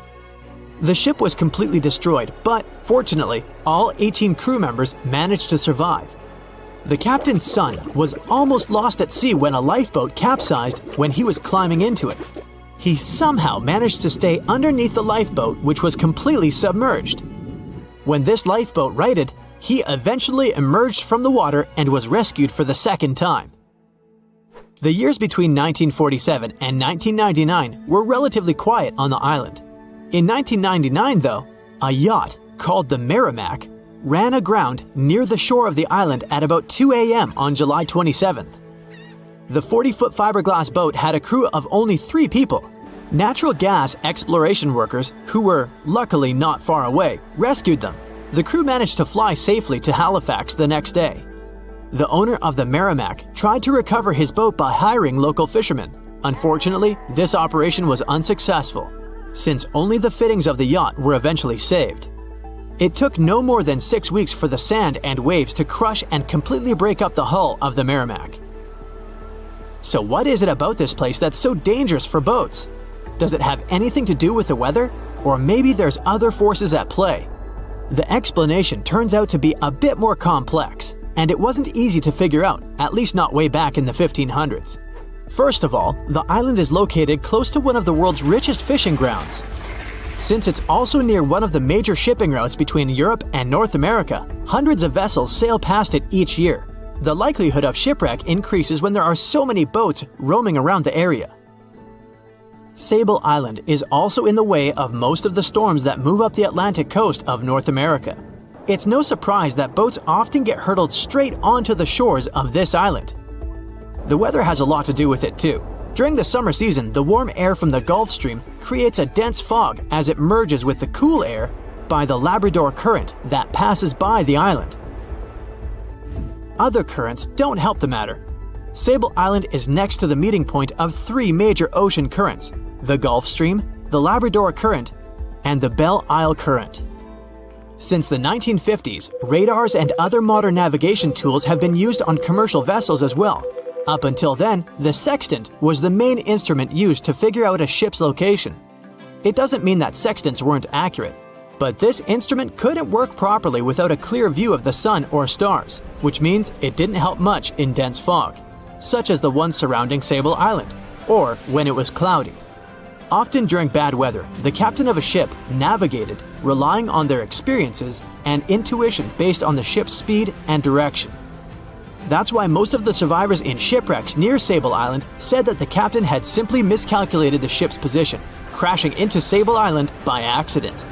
The ship was completely destroyed, but fortunately, all 18 crew members managed to survive. The captain's son was almost lost at sea when a lifeboat capsized when he was climbing into it. He somehow managed to stay underneath the lifeboat, which was completely submerged. When this lifeboat righted, he eventually emerged from the water and was rescued for the second time. The years between 1947 and 1999 were relatively quiet on the island. In 1999, though, a yacht called the Merrimack ran aground near the shore of the island at about 2 a.m. on July 27th. The 40-foot fiberglass boat had a crew of only 3 people. Natural gas exploration workers, who were luckily not far away, rescued them. The crew managed to fly safely to Halifax the next day. The owner of the Merrimack tried to recover his boat by hiring local fishermen. Unfortunately, this operation was unsuccessful, since only the fittings of the yacht were eventually saved. It took no more than 6 weeks for the sand and waves to crush and completely break up the hull of the Merrimack. So what is it about this place that's so dangerous for boats? Does it have anything to do with the weather? Or maybe there's other forces at play? The explanation turns out to be a bit more complex, and it wasn't easy to figure out, at least not way back in the 1500s. First of all, the island is located close to one of the world's richest fishing grounds. Since it's also near one of the major shipping routes between Europe and North America, hundreds of vessels sail past it each year. The likelihood of shipwreck increases when there are so many boats roaming around the area. Sable Island is also in the way of most of the storms that move up the Atlantic coast of North America. It's no surprise that boats often get hurtled straight onto the shores of this island. The weather has a lot to do with it too. During the summer season, the warm air from the Gulf Stream creates a dense fog as it merges with the cool air by the Labrador Current that passes by the island. Other currents don't help the matter. Sable Island is next to the meeting point of 3 major ocean currents: the Gulf Stream, the Labrador Current, and the Belle Isle Current. Since the 1950s, radars and other modern navigation tools have been used on commercial vessels as well. Up until then, the sextant was the main instrument used to figure out a ship's location. It doesn't mean that sextants weren't accurate, but this instrument couldn't work properly without a clear view of the sun or stars, which means it didn't help much in dense fog, such as the one surrounding Sable Island, or when it was cloudy. Often during bad weather, the captain of a ship navigated, relying on their experiences and intuition based on the ship's speed and direction. That's why most of the survivors in shipwrecks near Sable Island said that the captain had simply miscalculated the ship's position, crashing into Sable Island by accident.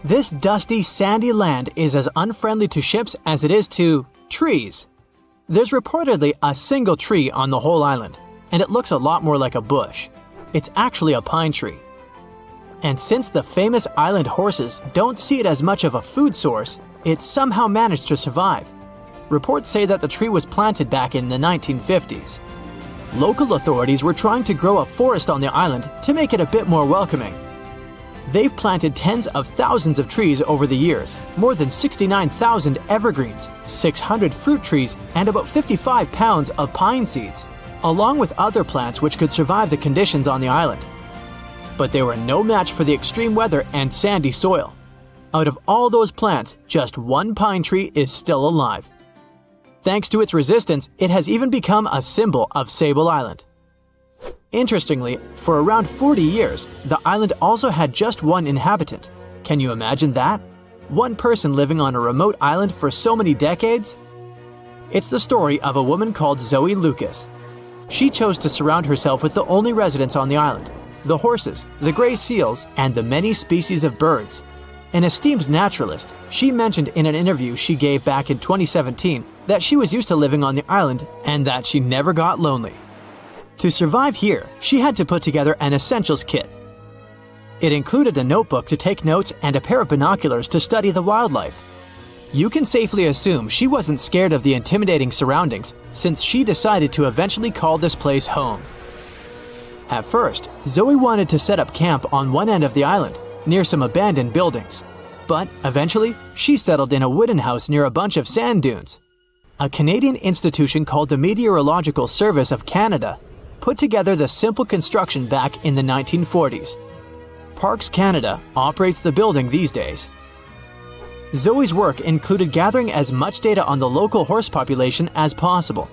This dusty, sandy land is as unfriendly to ships as it is to trees. There's reportedly a single tree on the whole island, and it looks a lot more like a bush. It's actually a pine tree. And since the famous island horses don't see it as much of a food source, it somehow managed to survive. Reports say that the tree was planted back in the 1950s. Local authorities were trying to grow a forest on the island to make it a bit more welcoming. They've planted tens of thousands of trees over the years, more than 69,000 evergreens, 600 fruit trees, and about 55 pounds of pine seeds, along with other plants which could survive the conditions on the island. But they were no match for the extreme weather and sandy soil. Out of all those plants, just one pine tree is still alive. Thanks to its resistance, it has even become a symbol of Sable Island. Interestingly, for around 40 years, the island also had just one inhabitant. Can you imagine that? One person living on a remote island for so many decades? It's the story of a woman called Zoe Lucas. She chose to surround herself with the only residents on the island: the horses, the gray seals, and the many species of birds. An esteemed naturalist, she mentioned in an interview she gave back in 2017 that she was used to living on the island and that she never got lonely. To survive here, she had to put together an essentials kit. It included a notebook to take notes and a pair of binoculars to study the wildlife. You can safely assume she wasn't scared of the intimidating surroundings, since she decided to eventually call this place home. At first, Zoe wanted to set up camp on one end of the island, near some abandoned buildings. But eventually, she settled in a wooden house near a bunch of sand dunes. A Canadian institution called the Meteorological Service of Canada put together the simple construction back in the 1940s. Parks Canada operates the building these days. Zoe's work included gathering as much data on the local horse population as possible.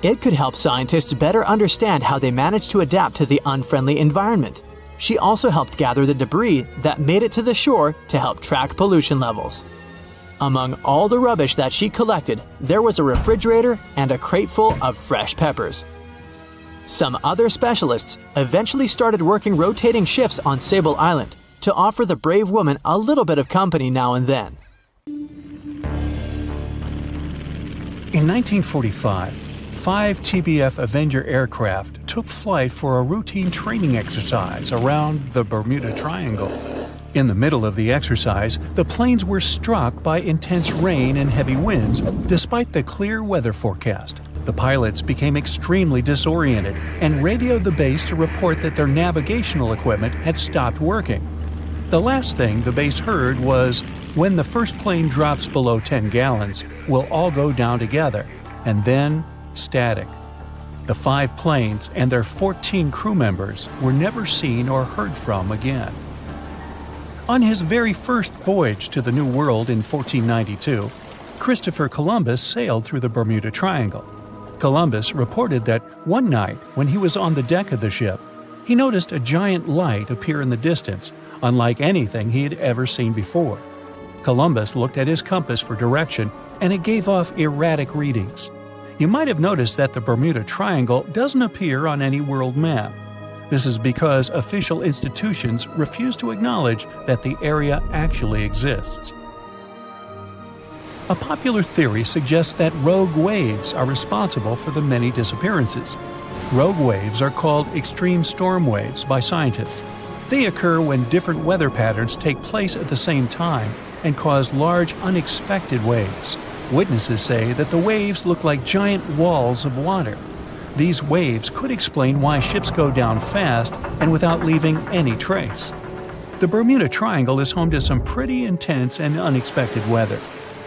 It could help scientists better understand how they managed to adapt to the unfriendly environment. She also helped gather the debris that made it to the shore to help track pollution levels. Among all the rubbish that she collected, there was a refrigerator and a crate full of fresh peppers. Some other specialists eventually started working rotating shifts on Sable Island to offer the brave woman a little bit of company now and then. In 1945, 5 TBF Avenger aircraft took flight for a routine training exercise around the Bermuda Triangle. In the middle of the exercise, the planes were struck by intense rain and heavy winds, despite the clear weather forecast. The pilots became extremely disoriented and radioed the base to report that their navigational equipment had stopped working. The last thing the base heard was, "When the first plane drops below 10 gallons, we'll all go down together," and then static. The 5 planes and their 14 crew members were never seen or heard from again. On his very first voyage to the New World in 1492, Christopher Columbus sailed through the Bermuda Triangle. Columbus reported that one night when he was on the deck of the ship, he noticed a giant light appear in the distance, unlike anything he had ever seen before. Columbus looked at his compass for direction, and it gave off erratic readings. You might have noticed that the Bermuda Triangle doesn't appear on any world map. This is because official institutions refuse to acknowledge that the area actually exists. A popular theory suggests that rogue waves are responsible for the many disappearances. Rogue waves are called extreme storm waves by scientists. They occur when different weather patterns take place at the same time and cause large, unexpected waves. Witnesses say that the waves look like giant walls of water. These waves could explain why ships go down fast and without leaving any trace. The Bermuda Triangle is home to some pretty intense and unexpected weather.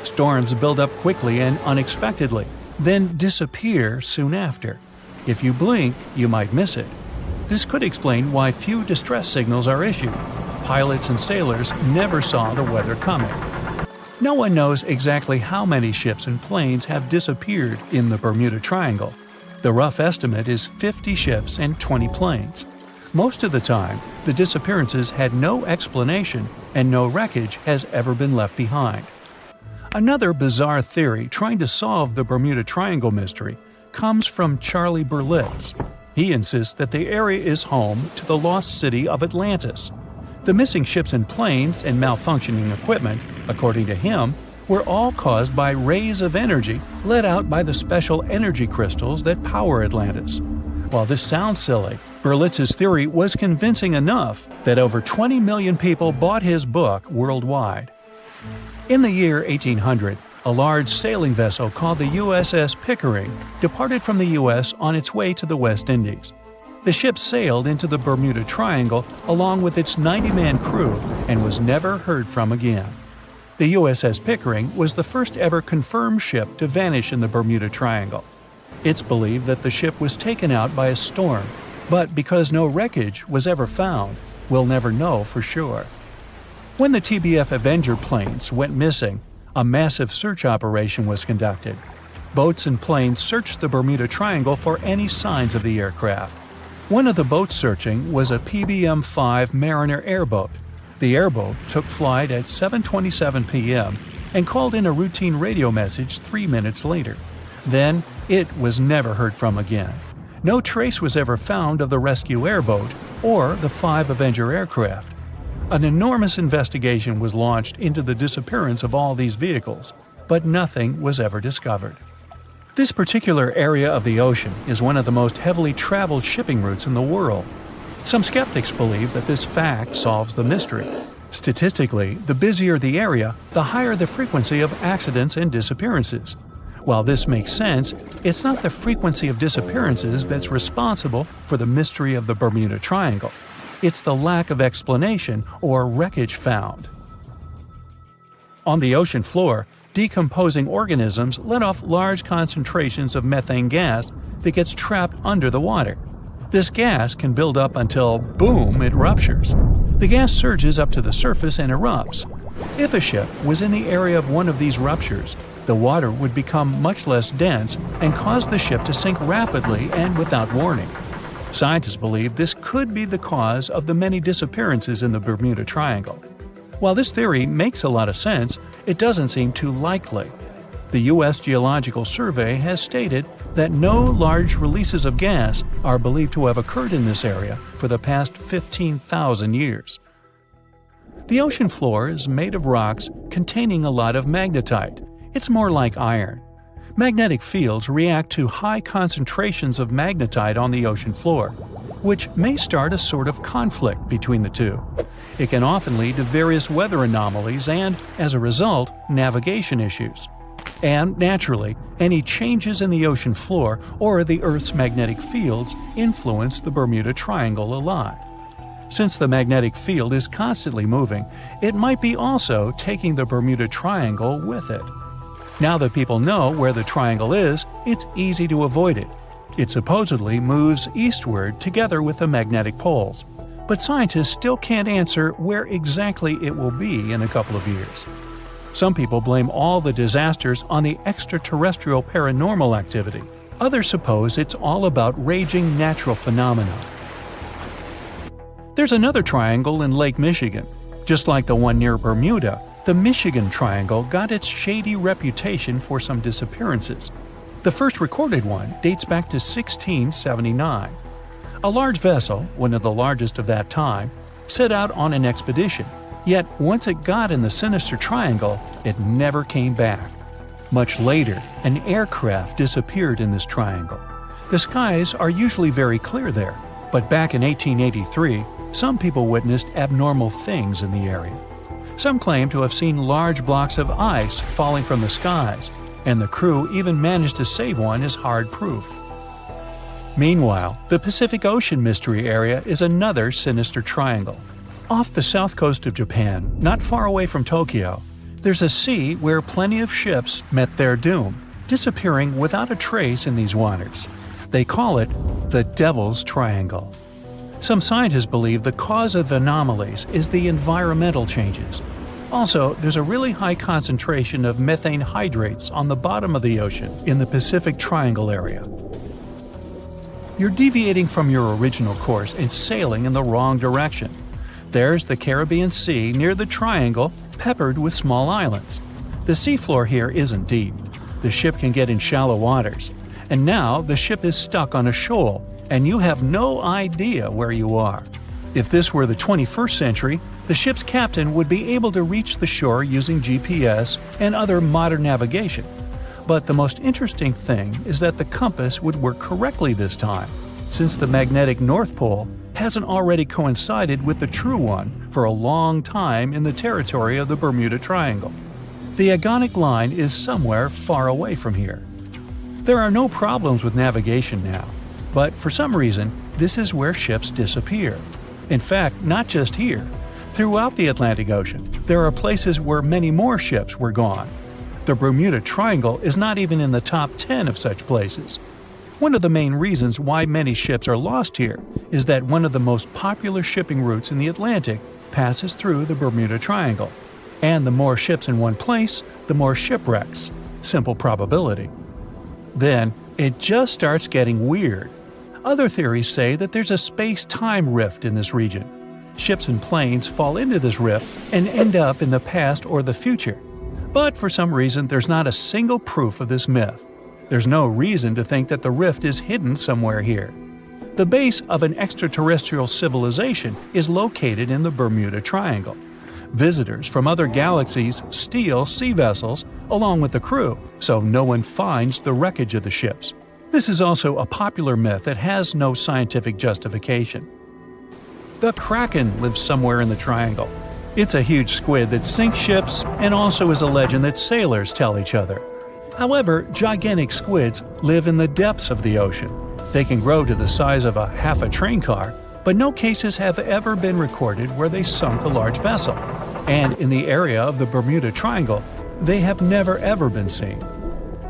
Storms build up quickly and unexpectedly, then disappear soon after. If you blink, you might miss it. This could explain why few distress signals are issued. Pilots and sailors never saw the weather coming. No one knows exactly how many ships and planes have disappeared in the Bermuda Triangle. The rough estimate is 50 ships and 20 planes. Most of the time, the disappearances had no explanation and no wreckage has ever been left behind. Another bizarre theory trying to solve the Bermuda Triangle mystery comes from Charlie Berlitz. He insists that the area is home to the lost city of Atlantis. The missing ships and planes and malfunctioning equipment, according to him, were all caused by rays of energy let out by the special energy crystals that power Atlantis. While this sounds silly, Berlitz's theory was convincing enough that over 20 million people bought his book worldwide. In the year 1800, a large sailing vessel called the USS Pickering departed from the U.S. on its way to the West Indies. The ship sailed into the Bermuda Triangle along with its 90-man crew and was never heard from again. The USS Pickering was the first ever confirmed ship to vanish in the Bermuda Triangle. It's believed that the ship was taken out by a storm, but because no wreckage was ever found, we'll never know for sure. When the TBF Avenger planes went missing, a massive search operation was conducted. Boats and planes searched the Bermuda Triangle for any signs of the aircraft. One of the boats searching was a PBM-5 Mariner airboat. The airboat took flight at 7:27 p.m. and called in a routine radio message 3 minutes later. Then, it was never heard from again. No trace was ever found of the rescue airboat or the 5 Avenger aircraft. An enormous investigation was launched into the disappearance of all these vehicles, but nothing was ever discovered. This particular area of the ocean is one of the most heavily traveled shipping routes in the world. Some skeptics believe that this fact solves the mystery. Statistically, the busier the area, the higher the frequency of accidents and disappearances. While this makes sense, it's not the frequency of disappearances that's responsible for the mystery of the Bermuda Triangle. It's the lack of explanation or wreckage found. On the ocean floor, decomposing organisms let off large concentrations of methane gas that gets trapped under the water. This gas can build up until, boom, it ruptures. The gas surges up to the surface and erupts. If a ship was in the area of one of these ruptures, the water would become much less dense and cause the ship to sink rapidly and without warning. Scientists believe this could be the cause of the many disappearances in the Bermuda Triangle. While this theory makes a lot of sense, it doesn't seem too likely. The U.S. Geological Survey has stated that no large releases of gas are believed to have occurred in this area for the past 15,000 years. The ocean floor is made of rocks containing a lot of magnetite. It's more like iron. Magnetic fields react to high concentrations of magnetite on the ocean floor, which may start a sort of conflict between the two. It can often lead to various weather anomalies and, as a result, navigation issues. And, naturally, any changes in the ocean floor or the Earth's magnetic fields influence the Bermuda Triangle a lot. Since the magnetic field is constantly moving, it might be also taking the Bermuda Triangle with it. Now that people know where the triangle is, it's easy to avoid it. It supposedly moves eastward together with the magnetic poles, but scientists still can't answer where exactly it will be in a couple of years. Some people blame all the disasters on the extraterrestrial paranormal activity. Others suppose it's all about raging natural phenomena. There's another triangle in Lake Michigan. Just like the one near Bermuda, the Michigan Triangle got its shady reputation for some disappearances. The first recorded one dates back to 1679. A large vessel, one of the largest of that time, set out on an expedition, yet once it got in the sinister triangle, it never came back. Much later, an aircraft disappeared in this triangle. The skies are usually very clear there, but back in 1883, some people witnessed abnormal things in the area. Some claim to have seen large blocks of ice falling from the skies, and the crew even managed to save one as hard proof. Meanwhile, the Pacific Ocean Mystery Area is another sinister triangle. Off the south coast of Japan, not far away from Tokyo, there's a sea where plenty of ships met their doom, disappearing without a trace in these waters. They call it the Devil's Triangle. Some scientists believe the cause of anomalies is the environmental changes. Also, there's a really high concentration of methane hydrates on the bottom of the ocean in the Pacific Triangle area. You're deviating from your original course and sailing in the wrong direction. There's the Caribbean Sea near the triangle, peppered with small islands. The seafloor here isn't deep. The ship can get in shallow waters. And now the ship is stuck on a shoal, and you have no idea where you are. If this were the 21st century, the ship's captain would be able to reach the shore using GPS and other modern navigation. But the most interesting thing is that the compass would work correctly this time, since the magnetic North Pole hasn't already coincided with the true one for a long time in the territory of the Bermuda Triangle. The agonic line is somewhere far away from here. There are no problems with navigation now, but for some reason, this is where ships disappear. In fact, not just here. Throughout the Atlantic Ocean, there are places where many more ships were gone. The Bermuda Triangle is not even in the top 10 of such places. One of the main reasons why many ships are lost here is that one of the most popular shipping routes in the Atlantic passes through the Bermuda Triangle. And the more ships in one place, the more shipwrecks. Simple probability. Then, it just starts getting weird. Other theories say that there's a space-time rift in this region. Ships and planes fall into this rift and end up in the past or the future. But for some reason, there's not a single proof of this myth. There's no reason to think that the rift is hidden somewhere here. The base of an extraterrestrial civilization is located in the Bermuda Triangle. Visitors from other galaxies steal sea vessels along with the crew, so no one finds the wreckage of the ships. This is also a popular myth that has no scientific justification. The Kraken lives somewhere in the triangle. It's a huge squid that sinks ships and also is a legend that sailors tell each other. However, gigantic squids live in the depths of the ocean. They can grow to the size of half a train car, but no cases have ever been recorded where they sunk a large vessel. And in the area of the Bermuda Triangle, they have never ever been seen.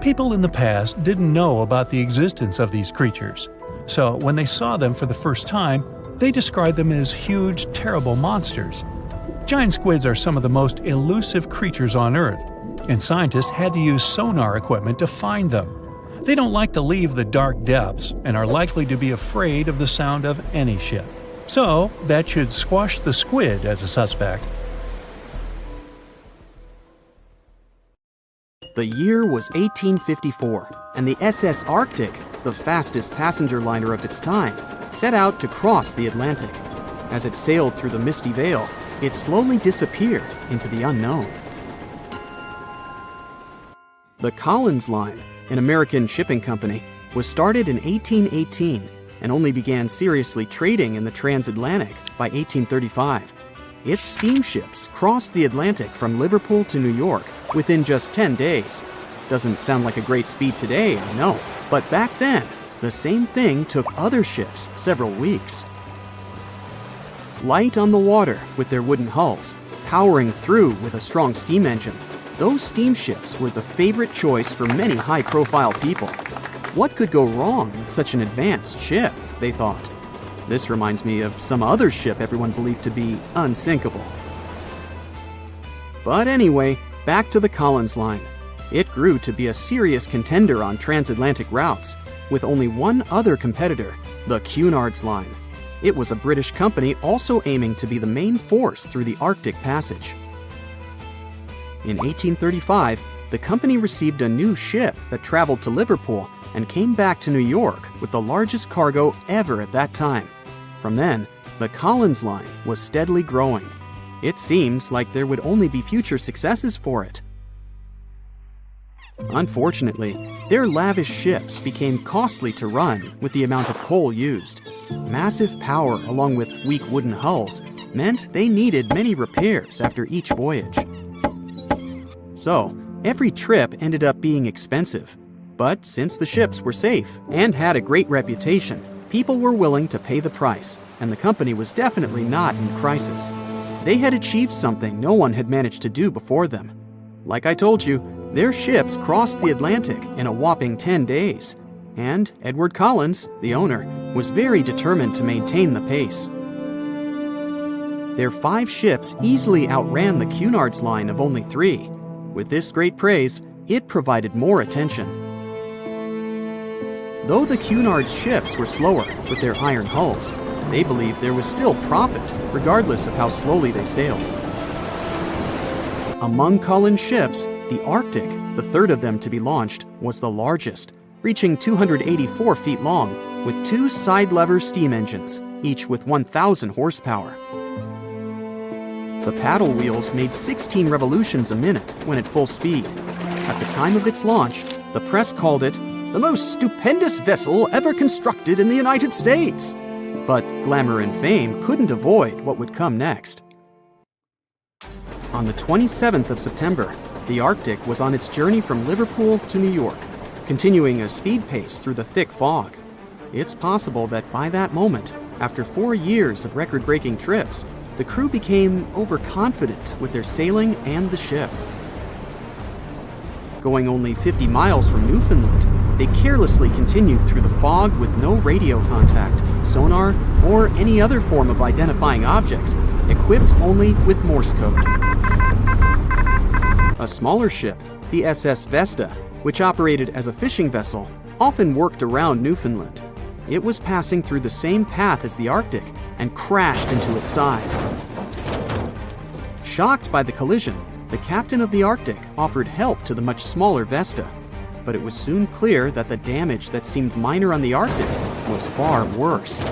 People in the past didn't know about the existence of these creatures, so when they saw them for the first time, they described them as huge, terrible monsters. Giant squids are some of the most elusive creatures on Earth, and scientists had to use sonar equipment to find them. They don't like to leave the dark depths and are likely to be afraid of the sound of any ship. So, that should squash the squid as a suspect. The year was 1854, and the SS Arctic, the fastest passenger liner of its time, set out to cross the Atlantic. As it sailed through the misty veil, it slowly disappeared into the unknown. The Collins Line, an American shipping company, was started in 1818 and only began seriously trading in the transatlantic by 1835. Its steamships crossed the Atlantic from Liverpool to New York within just 10 days. Doesn't sound like a great speed today, I know, but back then, the same thing took other ships several weeks. Light on the water with their wooden hulls, powering through with a strong steam engine, those steamships were the favorite choice for many high-profile people. What could go wrong with such an advanced ship, they thought. This reminds me of some other ship everyone believed to be unsinkable. But anyway, back to the Collins Line. It grew to be a serious contender on transatlantic routes, with only one other competitor, the Cunard's Line. It was a British company also aiming to be the main force through the Arctic Passage. In 1835, the company received a new ship that traveled to Liverpool and came back to New York with the largest cargo ever at that time. From then, the Collins Line was steadily growing. It seemed like there would only be future successes for it. Unfortunately, their lavish ships became costly to run with the amount of coal used. Massive power along with weak wooden hulls meant they needed many repairs after each voyage. So, every trip ended up being expensive. But since the ships were safe and had a great reputation, people were willing to pay the price, and the company was definitely not in crisis. They had achieved something no one had managed to do before them. Like I told you, their ships crossed the Atlantic in a whopping 10 days. And Edward Collins, the owner, was very determined to maintain the pace. Their 5 ships easily outran the Cunard's line of only 3. With this great praise, it provided more attention. Though the Cunard's ships were slower with their iron hulls, they believed there was still profit, regardless of how slowly they sailed. Among Cullen's ships, the Arctic, the third of them to be launched, was the largest, reaching 284 feet long, with 2 side-lever steam engines, each with 1,000 horsepower. The paddle wheels made 16 revolutions a minute when at full speed. At the time of its launch, the press called it the most stupendous vessel ever constructed in the United States. But glamour and fame couldn't avoid what would come next. On the 27th of September, the Arctic was on its journey from Liverpool to New York, continuing a speed pace through the thick fog. It's possible that by that moment, after 4 years of record-breaking trips, the crew became overconfident with their sailing and the ship. Going only 50 miles from Newfoundland, they carelessly continued through the fog with no radio contact, sonar, or any other form of identifying objects, equipped only with Morse code. A smaller ship, the SS Vesta, which operated as a fishing vessel, often worked around Newfoundland. It was passing through the same path as the Arctic and crashed into its side. Shocked by the collision, the captain of the Arctic offered help to the much smaller Vesta, but it was soon clear that the damage that seemed minor on the Arctic was far worse.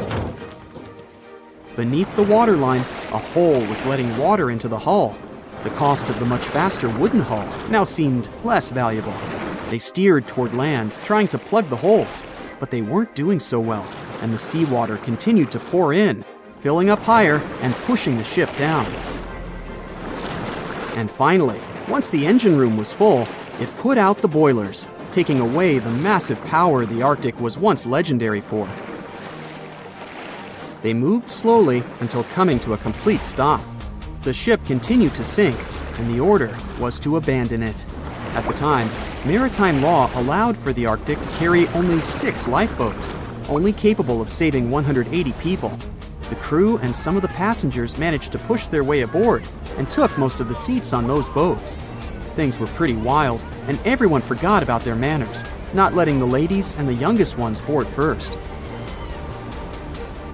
Beneath the waterline, a hole was letting water into the hull. The cost of the much faster wooden hull now seemed less valuable. They steered toward land, trying to plug the holes, but they weren't doing so well, and the seawater continued to pour in, filling up higher and pushing the ship down. And finally, once the engine room was full, it put out the boilers, taking away the massive power the Arctic was once legendary for. They moved slowly until coming to a complete stop. The ship continued to sink, and the order was to abandon it. At the time, maritime law allowed for the Arctic to carry only 6 lifeboats, only capable of saving 180 people. The crew and some of the passengers managed to push their way aboard and took most of the seats on those boats. Things were pretty wild, and everyone forgot about their manners, not letting the ladies and the youngest ones board first.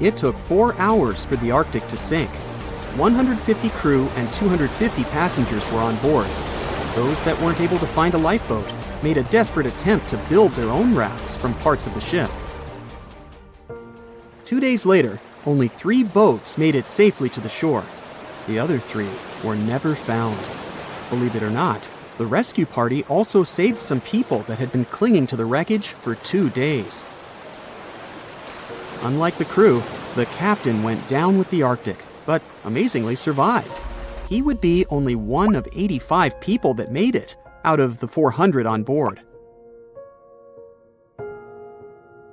It took 4 hours for the Arctic to sink. 150 crew and 250 passengers were on board. Those that weren't able to find a lifeboat made a desperate attempt to build their own rafts from parts of the ship. 2 days later, only 3 boats made it safely to the shore. The other 3 were never found. Believe it or not, the rescue party also saved some people that had been clinging to the wreckage for 2 days. Unlike the crew, the captain went down with the Arctic, but amazingly survived. He would be only one of 85 people that made it, out of the 400 on board.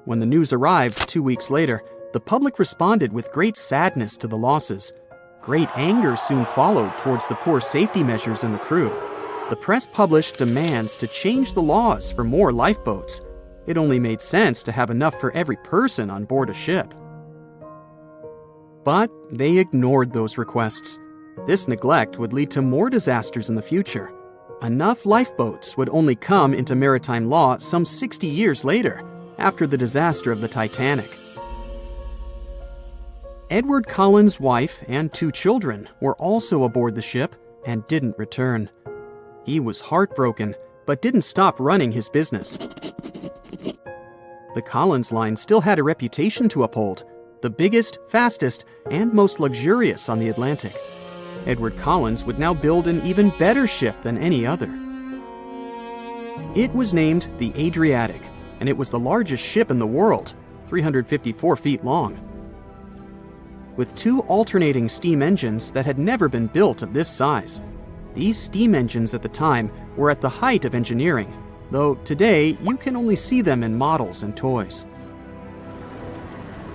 When the news arrived 2 weeks later, the public responded with great sadness to the losses. Great anger soon followed towards the poor safety measures in the crew. The press published demands to change the laws for more lifeboats. It only made sense to have enough for every person on board a ship. But they ignored those requests. This neglect would lead to more disasters in the future. Enough lifeboats would only come into maritime law some 60 years later, after the disaster of the Titanic. Edward Cullen's wife and 2 children were also aboard the ship and didn't return. He was heartbroken, but didn't stop running his business. The Collins line still had a reputation to uphold, the biggest, fastest, and most luxurious on the Atlantic. Edward Collins would now build an even better ship than any other. It was named the Adriatic, and it was the largest ship in the world, 354 feet long. With 2 alternating steam engines that had never been built of this size. These steam engines at the time were at the height of engineering, though today you can only see them in models and toys.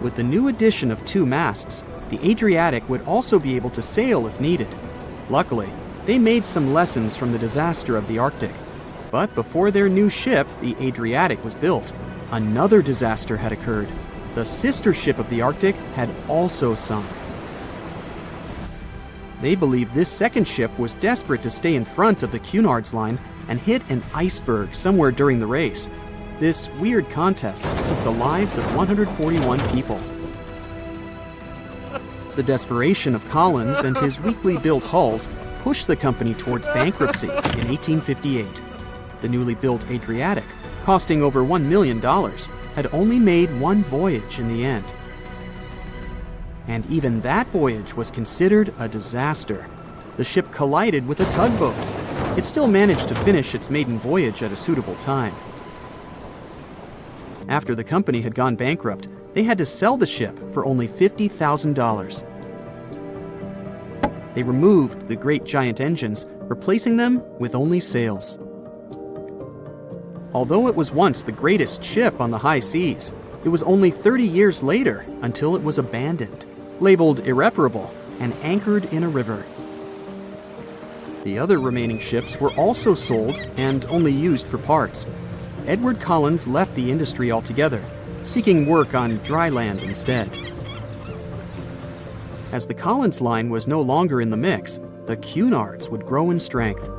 With the new addition of 2 masts, the Adriatic would also be able to sail if needed. Luckily, they made some lessons from the disaster of the Arctic. But before their new ship, the Adriatic, was built, another disaster had occurred. the sister ship of the Arctic had also sunk. They believe this second ship was desperate to stay in front of the Cunard's line and hit an iceberg somewhere during the race. This weird contest took the lives of 141 people. The desperation of Collins and his weakly built hulls pushed the company towards bankruptcy in 1858. The newly built Adriatic, costing over $1 million, had only made one voyage in the end. And even that voyage was considered a disaster. The ship collided with a tugboat. It still managed to finish its maiden voyage at a suitable time. After the company had gone bankrupt, they had to sell the ship for only $50,000. They removed the great giant engines, replacing them with only sails. Although it was once the greatest ship on the high seas, it was only 30 years later until it was abandoned, labeled irreparable, and anchored in a river. The other remaining ships were also sold and only used for parts. Edward Collins left the industry altogether, seeking work on dry land instead. As the Collins line was no longer in the mix, the Cunards would grow in strength.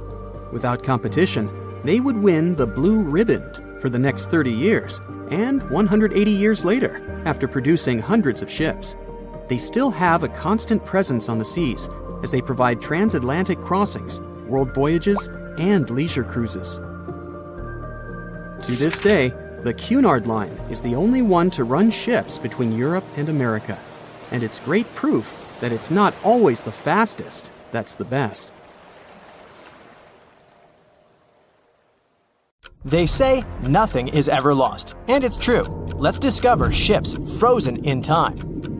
Without competition, they would win the Blue Riband for the next 30 years, and 180 years later, after producing hundreds of ships. They still have a constant presence on the seas as they provide transatlantic crossings, world voyages, and leisure cruises. To this day, the Cunard line is the only one to run ships between Europe and America, and it's great proof that it's not always the fastest that's the best. They say nothing is ever lost, and it's true. Let's discover ships frozen in time.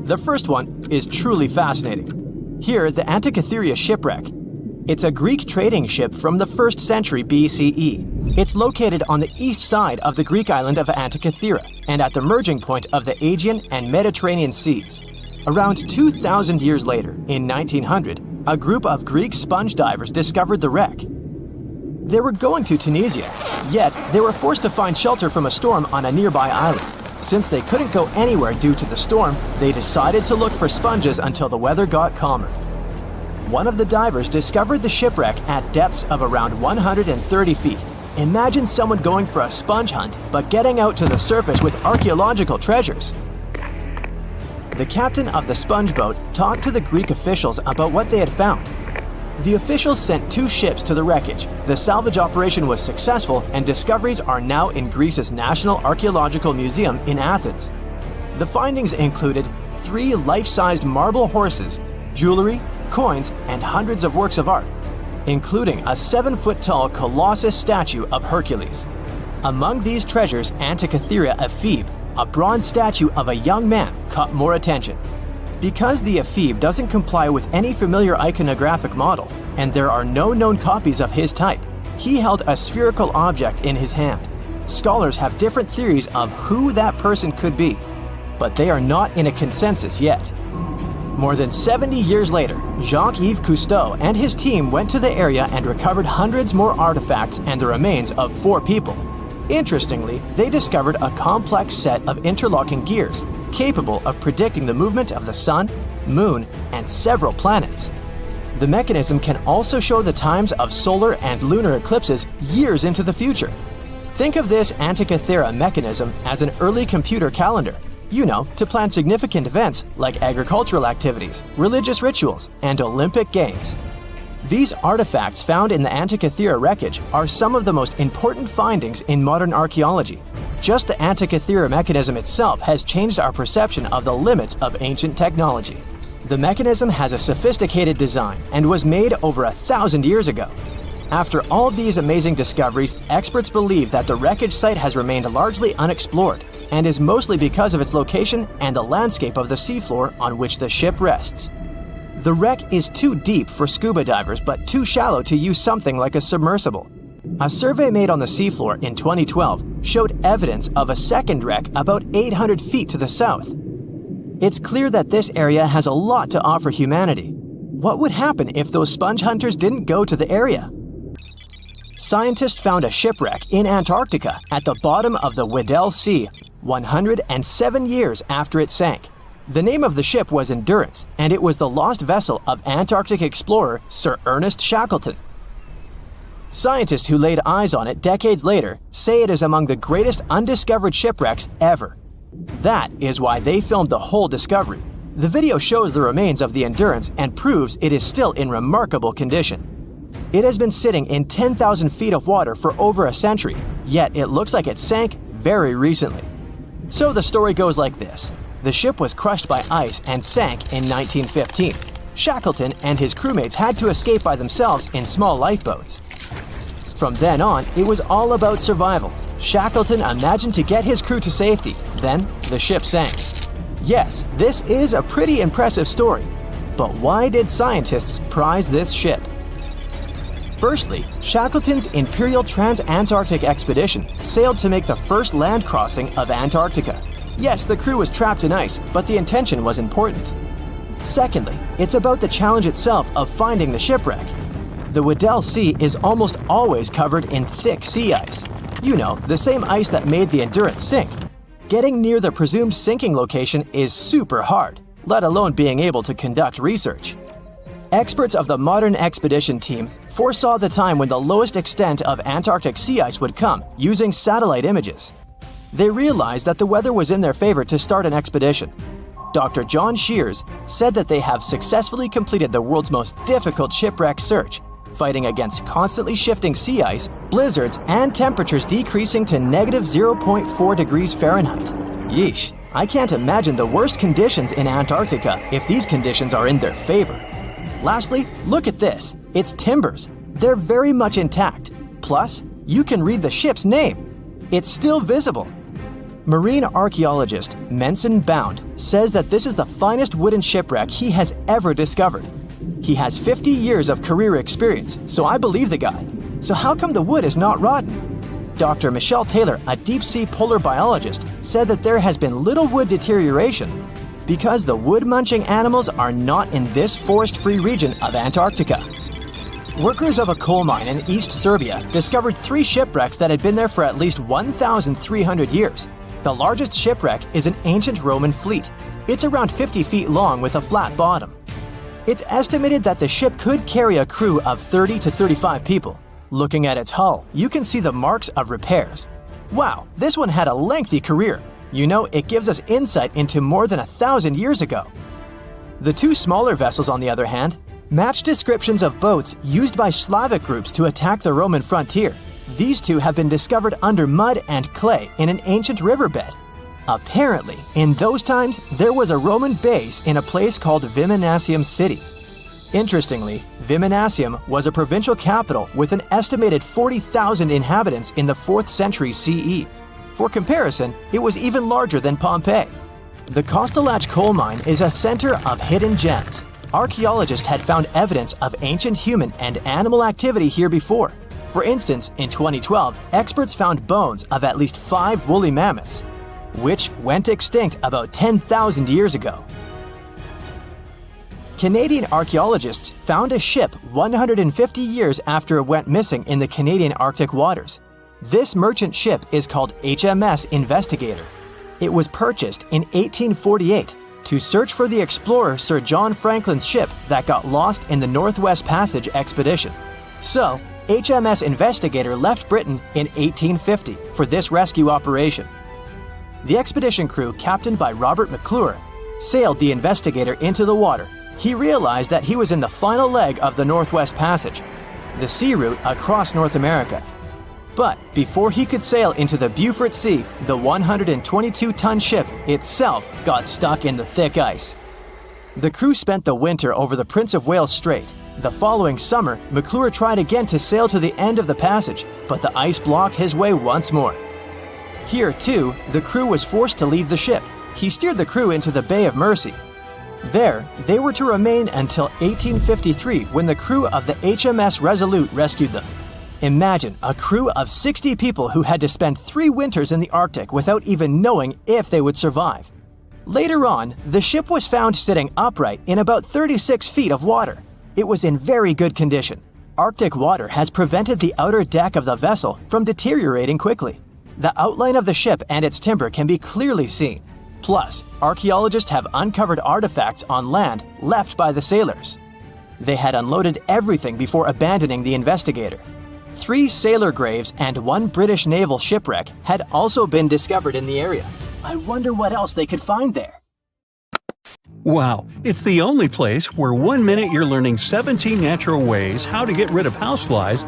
The first one is truly fascinating. Here, the Antikythera shipwreck. It's a Greek trading ship from the 1st century BCE. It's located on the east side of the Greek island of Antikythera and at the merging point of the Aegean and Mediterranean seas. Around 2,000 years later, in 1900, a group of Greek sponge divers discovered the wreck. They were going to Tunisia, yet they were forced to find shelter from a storm on a nearby island. Since they couldn't go anywhere due to the storm, they decided to look for sponges until the weather got calmer. One of the divers discovered the shipwreck at depths of around 130 feet. Imagine someone going for a sponge hunt, but getting out to the surface with archaeological treasures. The captain of the sponge boat talked to the Greek officials about what they had found. The officials sent 2 ships to the wreckage. The salvage operation was successful, and discoveries are now in Greece's National Archaeological Museum in Athens. The findings included 3 life-sized marble horses, jewelry, coins, and hundreds of works of art, including a 7-foot-tall Colossus statue of Hercules. Among these treasures, Antikythera ephebe, a bronze statue of a young man, caught more attention. Because the ephebe doesn't comply with any familiar iconographic model, and there are no known copies of his type, he held a spherical object in his hand. Scholars have different theories of who that person could be, but they are not in a consensus yet. More than 70 years later, Jacques-Yves Cousteau and his team went to the area and recovered hundreds more artifacts and the remains of 4 people. Interestingly, they discovered a complex set of interlocking gears, capable of predicting the movement of the sun, moon, and several planets. The mechanism can also show the times of solar and lunar eclipses years into the future. Think of this Antikythera mechanism as an early computer calendar, to plan significant events like agricultural activities, religious rituals, and Olympic Games. These artifacts found in the Antikythera wreckage are some of the most important findings in modern archaeology. Just the Antikythera mechanism itself has changed our perception of the limits of ancient technology. The mechanism has a sophisticated design and was made over 1,000 years ago. After all these amazing discoveries, experts believe that the wreckage site has remained largely unexplored and is mostly because of its location and the landscape of the seafloor on which the ship rests. The wreck is too deep for scuba divers but too shallow to use something like a submersible. A survey made on the seafloor in 2012 showed evidence of a second wreck about 800 feet to the south. It's clear that this area has a lot to offer humanity. What would happen if those sponge hunters didn't go to the area? Scientists found a shipwreck in Antarctica at the bottom of the Weddell Sea. 107 years after it sank. The name of the ship was Endurance, and it was the lost vessel of Antarctic explorer Sir Ernest Shackleton. Scientists who laid eyes on it decades later say it is among the greatest undiscovered shipwrecks ever. That is why they filmed the whole discovery. The video shows the remains of the Endurance and proves it is still in remarkable condition. It has been sitting in 10,000 feet of water for over a century, yet it looks like it sank very recently. So the story goes like this. The ship was crushed by ice and sank in 1915. Shackleton and his crewmates had to escape by themselves in small lifeboats. From then on, it was all about survival. Shackleton imagined to get his crew to safety. Then, the ship sank. Yes, this is a pretty impressive story. But why did scientists prize this ship? Firstly, Shackleton's Imperial Trans-Antarctic Expedition sailed to make the first land crossing of Antarctica. Yes, the crew was trapped in ice, but the intention was important. Secondly, it's about the challenge itself of finding the shipwreck. The Weddell Sea is almost always covered in thick sea ice. You know, the same ice that made the Endurance sink. Getting near the presumed sinking location is super hard, let alone being able to conduct research. Experts of the modern expedition team foresaw the time when the lowest extent of Antarctic sea ice would come using satellite images. They realized that the weather was in their favor to start an expedition. Dr. John Shears said that they have successfully completed the world's most difficult shipwreck search, fighting against constantly shifting sea ice, blizzards, and temperatures decreasing to -0.4 degrees Fahrenheit. Yeesh, I can't imagine the worst conditions in Antarctica if these conditions are in their favor. Lastly, look at this. It's timbers. They're very much intact. Plus, you can read the ship's name. It's still visible. Marine archaeologist Menson Bound says that this is the finest wooden shipwreck he has ever discovered. He has 50 years of career experience, so I believe the guy. So how come the wood is not rotten? Dr. Michelle Taylor, a deep-sea polar biologist, said that there has been little wood deterioration because the wood-munching animals are not in this forest-free region of Antarctica. Workers of a coal mine in East Serbia discovered 3 shipwrecks that had been there for at least 1,300 years. The largest shipwreck is an ancient Roman fleet. It's around 50 feet long with a flat bottom. It's estimated that the ship could carry a crew of 30 to 35 people. Looking at its hull, you can see the marks of repairs. Wow, this one had a lengthy career. You know, it gives us insight into more than 1,000 years ago. The 2 smaller vessels, on the other hand, match descriptions of boats used by Slavic groups to attack the Roman frontier. These 2 have been discovered under mud and clay in an ancient riverbed. Apparently, in those times, there was a Roman base in a place called Viminacium City. Interestingly, Viminacium was a provincial capital with an estimated 40,000 inhabitants in the 4th century CE. For comparison, it was even larger than Pompeii. The Kostelach coal mine is a center of hidden gems. Archaeologists had found evidence of ancient human and animal activity here before. For instance, in 2012, experts found bones of at least 5 woolly mammoths, which went extinct about 10,000 years ago. Canadian archaeologists found a ship 150 years after it went missing in the Canadian Arctic waters. This merchant ship is called HMS Investigator. It was purchased in 1848 to search for the explorer Sir John Franklin's ship that got lost in the Northwest Passage expedition. So, HMS Investigator left Britain in 1850 for this rescue operation. The expedition crew, captained by Robert McClure, sailed the Investigator into the water. He realized that he was in the final leg of the Northwest Passage, the sea route across North America. But before he could sail into the Beaufort Sea, the 122-ton ship itself got stuck in the thick ice. The crew spent the winter over the Prince of Wales Strait. The following summer, McClure tried again to sail to the end of the passage, but the ice blocked his way once more. Here, too, the crew was forced to leave the ship. He steered the crew into the Bay of Mercy. There, they were to remain until 1853 when the crew of the HMS Resolute rescued them. Imagine a crew of 60 people who had to spend 3 winters in the Arctic without even knowing if they would survive. Later on, the ship was found sitting upright in about 36 feet of water. It was in very good condition. Arctic water has prevented the outer deck of the vessel from deteriorating quickly. The outline of the ship and its timber can be clearly seen. Plus, archaeologists have uncovered artifacts on land left by the sailors. They had unloaded everything before abandoning the Investigator. 3 sailor graves and 1 British naval shipwreck had also been discovered in the area. I wonder what else they could find there. Wow, it's the only place where 1 minute you're learning 17 natural ways how to get rid of houseflies,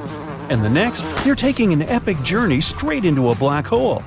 and the next, you're taking an epic journey straight into a black hole.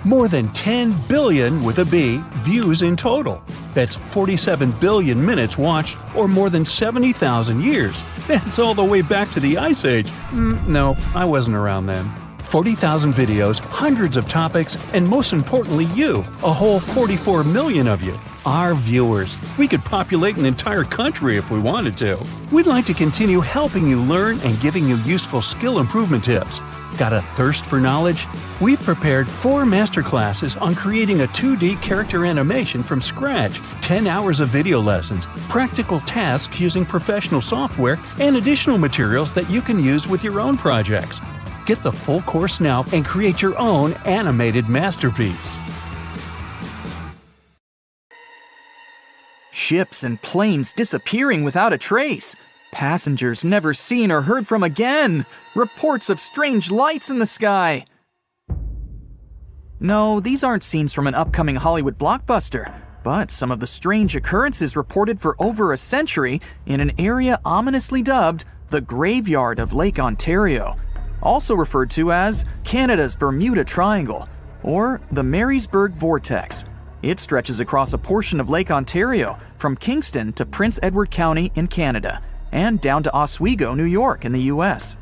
More than 10 billion with a B views in total. That's 47 billion minutes watched, or more than 70,000 years. That's all the way back to the Ice Age. No, I wasn't around then. 40,000 videos, hundreds of topics, and most importantly you, a whole 44 million of you. Our viewers. We could populate an entire country if we wanted to. We'd like to continue helping you learn and giving you useful skill improvement tips. Got a thirst for knowledge? We've prepared 4 masterclasses on creating a 2D character animation from scratch, 10 hours of video lessons, practical tasks using professional software, and additional materials that you can use with your own projects. Get the full course now and create your own animated masterpiece. Ships and planes disappearing without a trace. Passengers never seen or heard from again. Reports of strange lights in the sky. No, these aren't scenes from an upcoming Hollywood blockbuster, but some of the strange occurrences reported for over a century in an area ominously dubbed the Graveyard of Lake Ontario, also referred to as Canada's Bermuda Triangle, or the Marysburg Vortex. It stretches across a portion of Lake Ontario from Kingston to Prince Edward County in Canada and down to Oswego, New York in the US.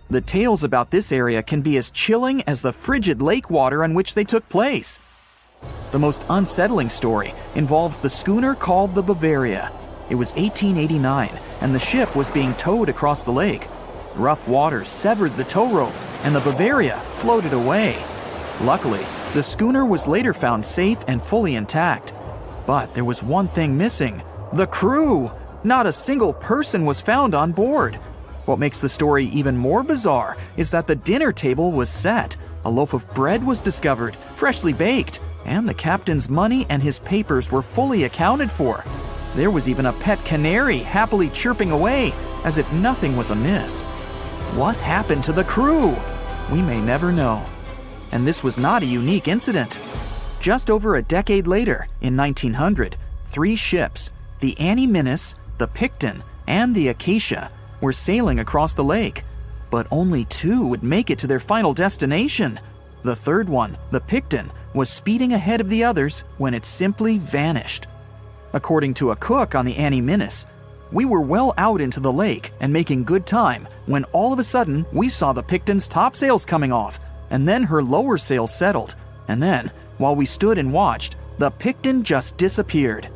The tales about this area can be as chilling as the frigid lake water on which they took place. The most unsettling story involves the schooner called the Bavaria. It was 1889 and the ship was being towed across the lake. Rough waters severed the tow rope and the Bavaria floated away. Luckily, the schooner was later found safe and fully intact. But there was one thing missing: the crew! Not a single person was found on board. What makes the story even more bizarre is that the dinner table was set, a loaf of bread was discovered, freshly baked, and the captain's money and his papers were fully accounted for. There was even a pet canary happily chirping away as if nothing was amiss. What happened to the crew? We may never know. And this was not a unique incident. Just over a decade later, in 1900, 3 ships, the Annie Minnis, the Picton, and the Acacia, were sailing across the lake. But only 2 would make it to their final destination. The third one, the Picton, was speeding ahead of the others when it simply vanished. According to a cook on the Annie Minnis, we were well out into the lake and making good time when all of a sudden we saw the Picton's topsails coming off, and then her lower sails settled, and then, while we stood and watched, the Picton just disappeared.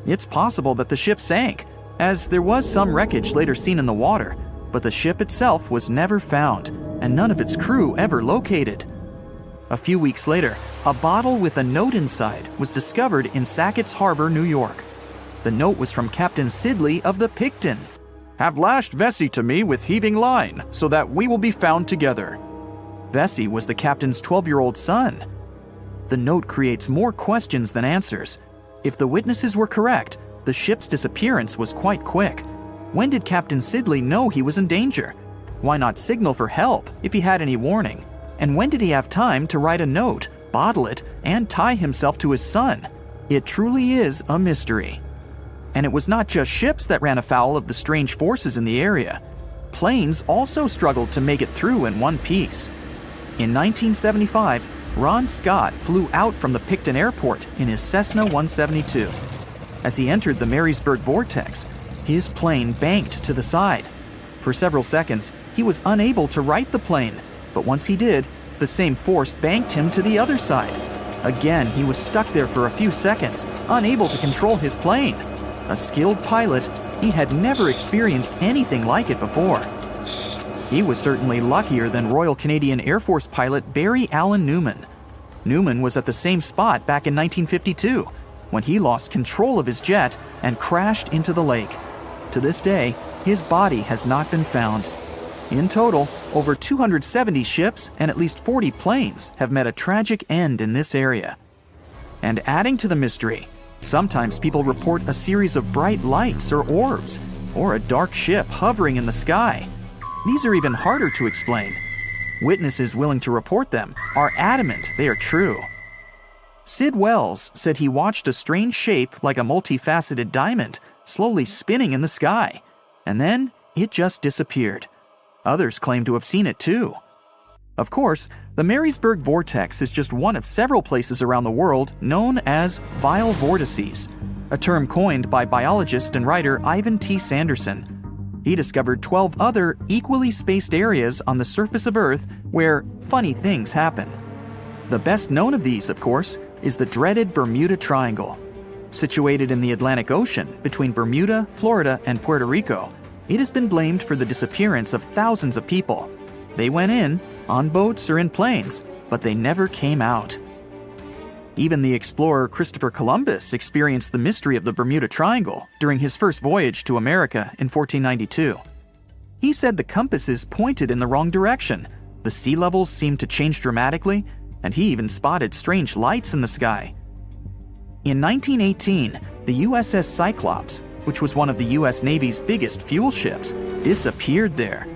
It's possible that the ship sank, as there was some wreckage later seen in the water, but the ship itself was never found, and none of its crew ever located. A few weeks later, a bottle with a note inside was discovered in Sackett's Harbor, New York. The note was from Captain Sidley of the Picton. "Have lashed Vesey to me with heaving line, so that we will be found together." Vesey was the captain's 12-year-old son. The note creates more questions than answers. If the witnesses were correct, the ship's disappearance was quite quick. When did Captain Sidley know he was in danger? Why not signal for help if he had any warning? And when did he have time to write a note, bottle it, and tie himself to his son? It truly is a mystery. And it was not just ships that ran afoul of the strange forces in the area. Planes also struggled to make it through in one piece. In 1975, Ron Scott flew out from the Picton Airport in his Cessna 172. As he entered the Marysburg Vortex, his plane banked to the side. For several seconds, he was unable to right the plane, but once he did, the same force banked him to the other side. Again, he was stuck there for a few seconds, unable to control his plane. A skilled pilot, he had never experienced anything like it before. He was certainly luckier than Royal Canadian Air Force pilot Barry Allen Newman. Newman was at the same spot back in 1952, when he lost control of his jet and crashed into the lake. To this day, his body has not been found. In total, over 270 ships and at least 40 planes have met a tragic end in this area. And adding to the mystery, sometimes people report a series of bright lights or orbs, or a dark ship hovering in the sky. These are even harder to explain. Witnesses willing to report them are adamant they are true. Sid Wells said he watched a strange shape like a multifaceted diamond slowly spinning in the sky, and then it just disappeared. Others claim to have seen it too. Of course, the Marysburg Vortex is just one of several places around the world known as vile vortices, a term coined by biologist and writer Ivan T. Sanderson. He discovered 12 other equally spaced areas on the surface of Earth where funny things happen. The best known of these, of course, is the dreaded Bermuda Triangle. Situated in the Atlantic Ocean between Bermuda, Florida, and Puerto Rico, it has been blamed for the disappearance of thousands of people. They went in, on boats or in planes, but they never came out. Even the explorer Christopher Columbus experienced the mystery of the Bermuda Triangle during his first voyage to America in 1492. He said the compasses pointed in the wrong direction, the sea levels seemed to change dramatically, and he even spotted strange lights in the sky. In 1918, the USS Cyclops, which was one of the US Navy's biggest fuel ships, disappeared there.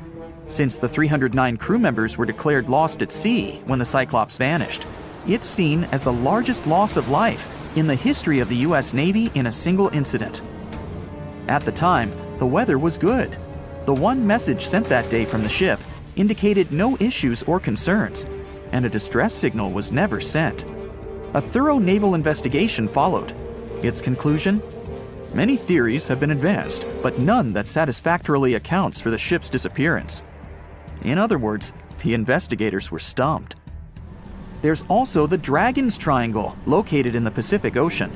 Since the 309 crew members were declared lost at sea when the Cyclops vanished, it's seen as the largest loss of life in the history of the US Navy in a single incident. At the time, the weather was good. The one message sent that day from the ship indicated no issues or concerns, and a distress signal was never sent. A thorough naval investigation followed. Its conclusion? Many theories have been advanced, but none that satisfactorily accounts for the ship's disappearance. In other words, the investigators were stumped. There's also the Dragon's Triangle, located in the Pacific Ocean.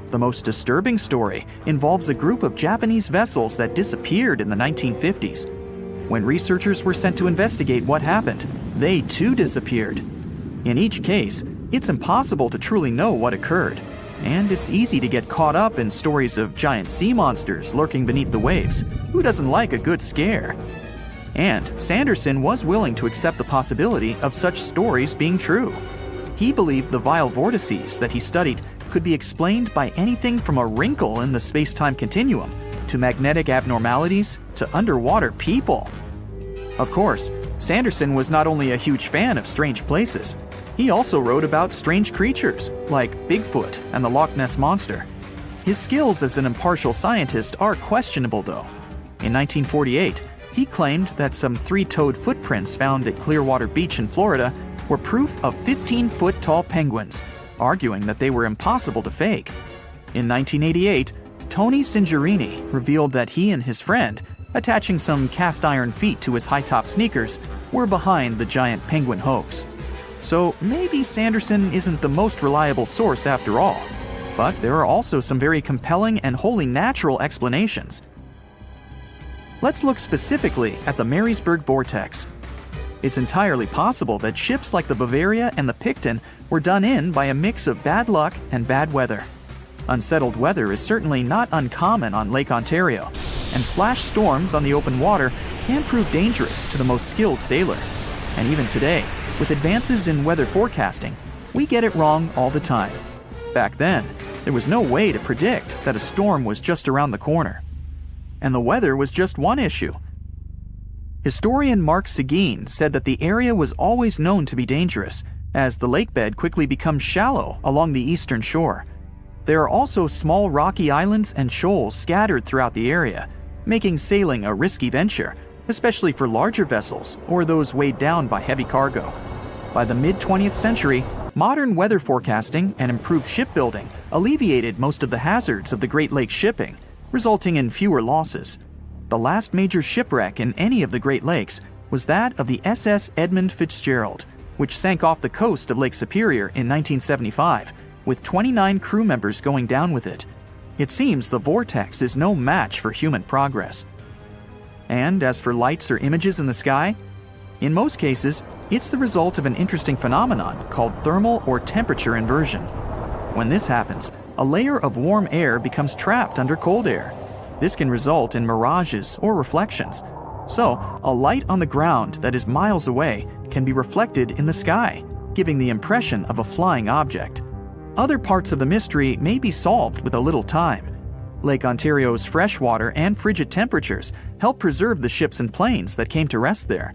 The most disturbing story involves a group of Japanese vessels that disappeared in the 1950s. When researchers were sent to investigate what happened, they too disappeared. In each case, it's impossible to truly know what occurred, and it's easy to get caught up in stories of giant sea monsters lurking beneath the waves. Who doesn't like a good scare? And Sanderson was willing to accept the possibility of such stories being true. He believed the vile vortices that he studied could be explained by anything from a wrinkle in the space-time continuum to magnetic abnormalities to underwater people. Of course, Sanderson was not only a huge fan of strange places, he also wrote about strange creatures like Bigfoot and the Loch Ness Monster. His skills as an impartial scientist are questionable, though. In 1948, he claimed that some 3-toed footprints found at Clearwater Beach in Florida were proof of 15-foot-tall penguins, arguing that they were impossible to fake. In 1988, Tony Singerini revealed that he and his friend, attaching some cast-iron feet to his high-top sneakers, were behind the giant penguin hoax. So maybe Sanderson isn't the most reliable source after all, but there are also some very compelling and wholly natural explanations. Let's look specifically at the Marysburg Vortex. It's entirely possible that ships like the Bavaria and the Picton were done in by a mix of bad luck and bad weather. Unsettled weather is certainly not uncommon on Lake Ontario, and flash storms on the open water can prove dangerous to the most skilled sailor. And even today, with advances in weather forecasting, we get it wrong all the time. Back then, there was no way to predict that a storm was just around the corner. And the weather was just one issue. Historian Mark Seguin said that the area was always known to be dangerous, as the lake bed quickly becomes shallow along the eastern shore. There are also small rocky islands and shoals scattered throughout the area, making sailing a risky venture, especially for larger vessels or those weighed down by heavy cargo. By the mid-20th century, modern weather forecasting and improved shipbuilding alleviated most of the hazards of the Great Lakes shipping, resulting in fewer losses. The last major shipwreck in any of the Great Lakes was that of the SS Edmund Fitzgerald, which sank off the coast of Lake Superior in 1975, with 29 crew members going down with it. It seems the vortex is no match for human progress. And as for lights or images in the sky, in most cases, it's the result of an interesting phenomenon called thermal or temperature inversion. When this happens, a layer of warm air becomes trapped under cold air. This can result in mirages or reflections. So, a light on the ground that is miles away can be reflected in the sky, giving the impression of a flying object. Other parts of the mystery may be solved with a little time. Lake Ontario's freshwater and frigid temperatures help preserve the ships and planes that came to rest there.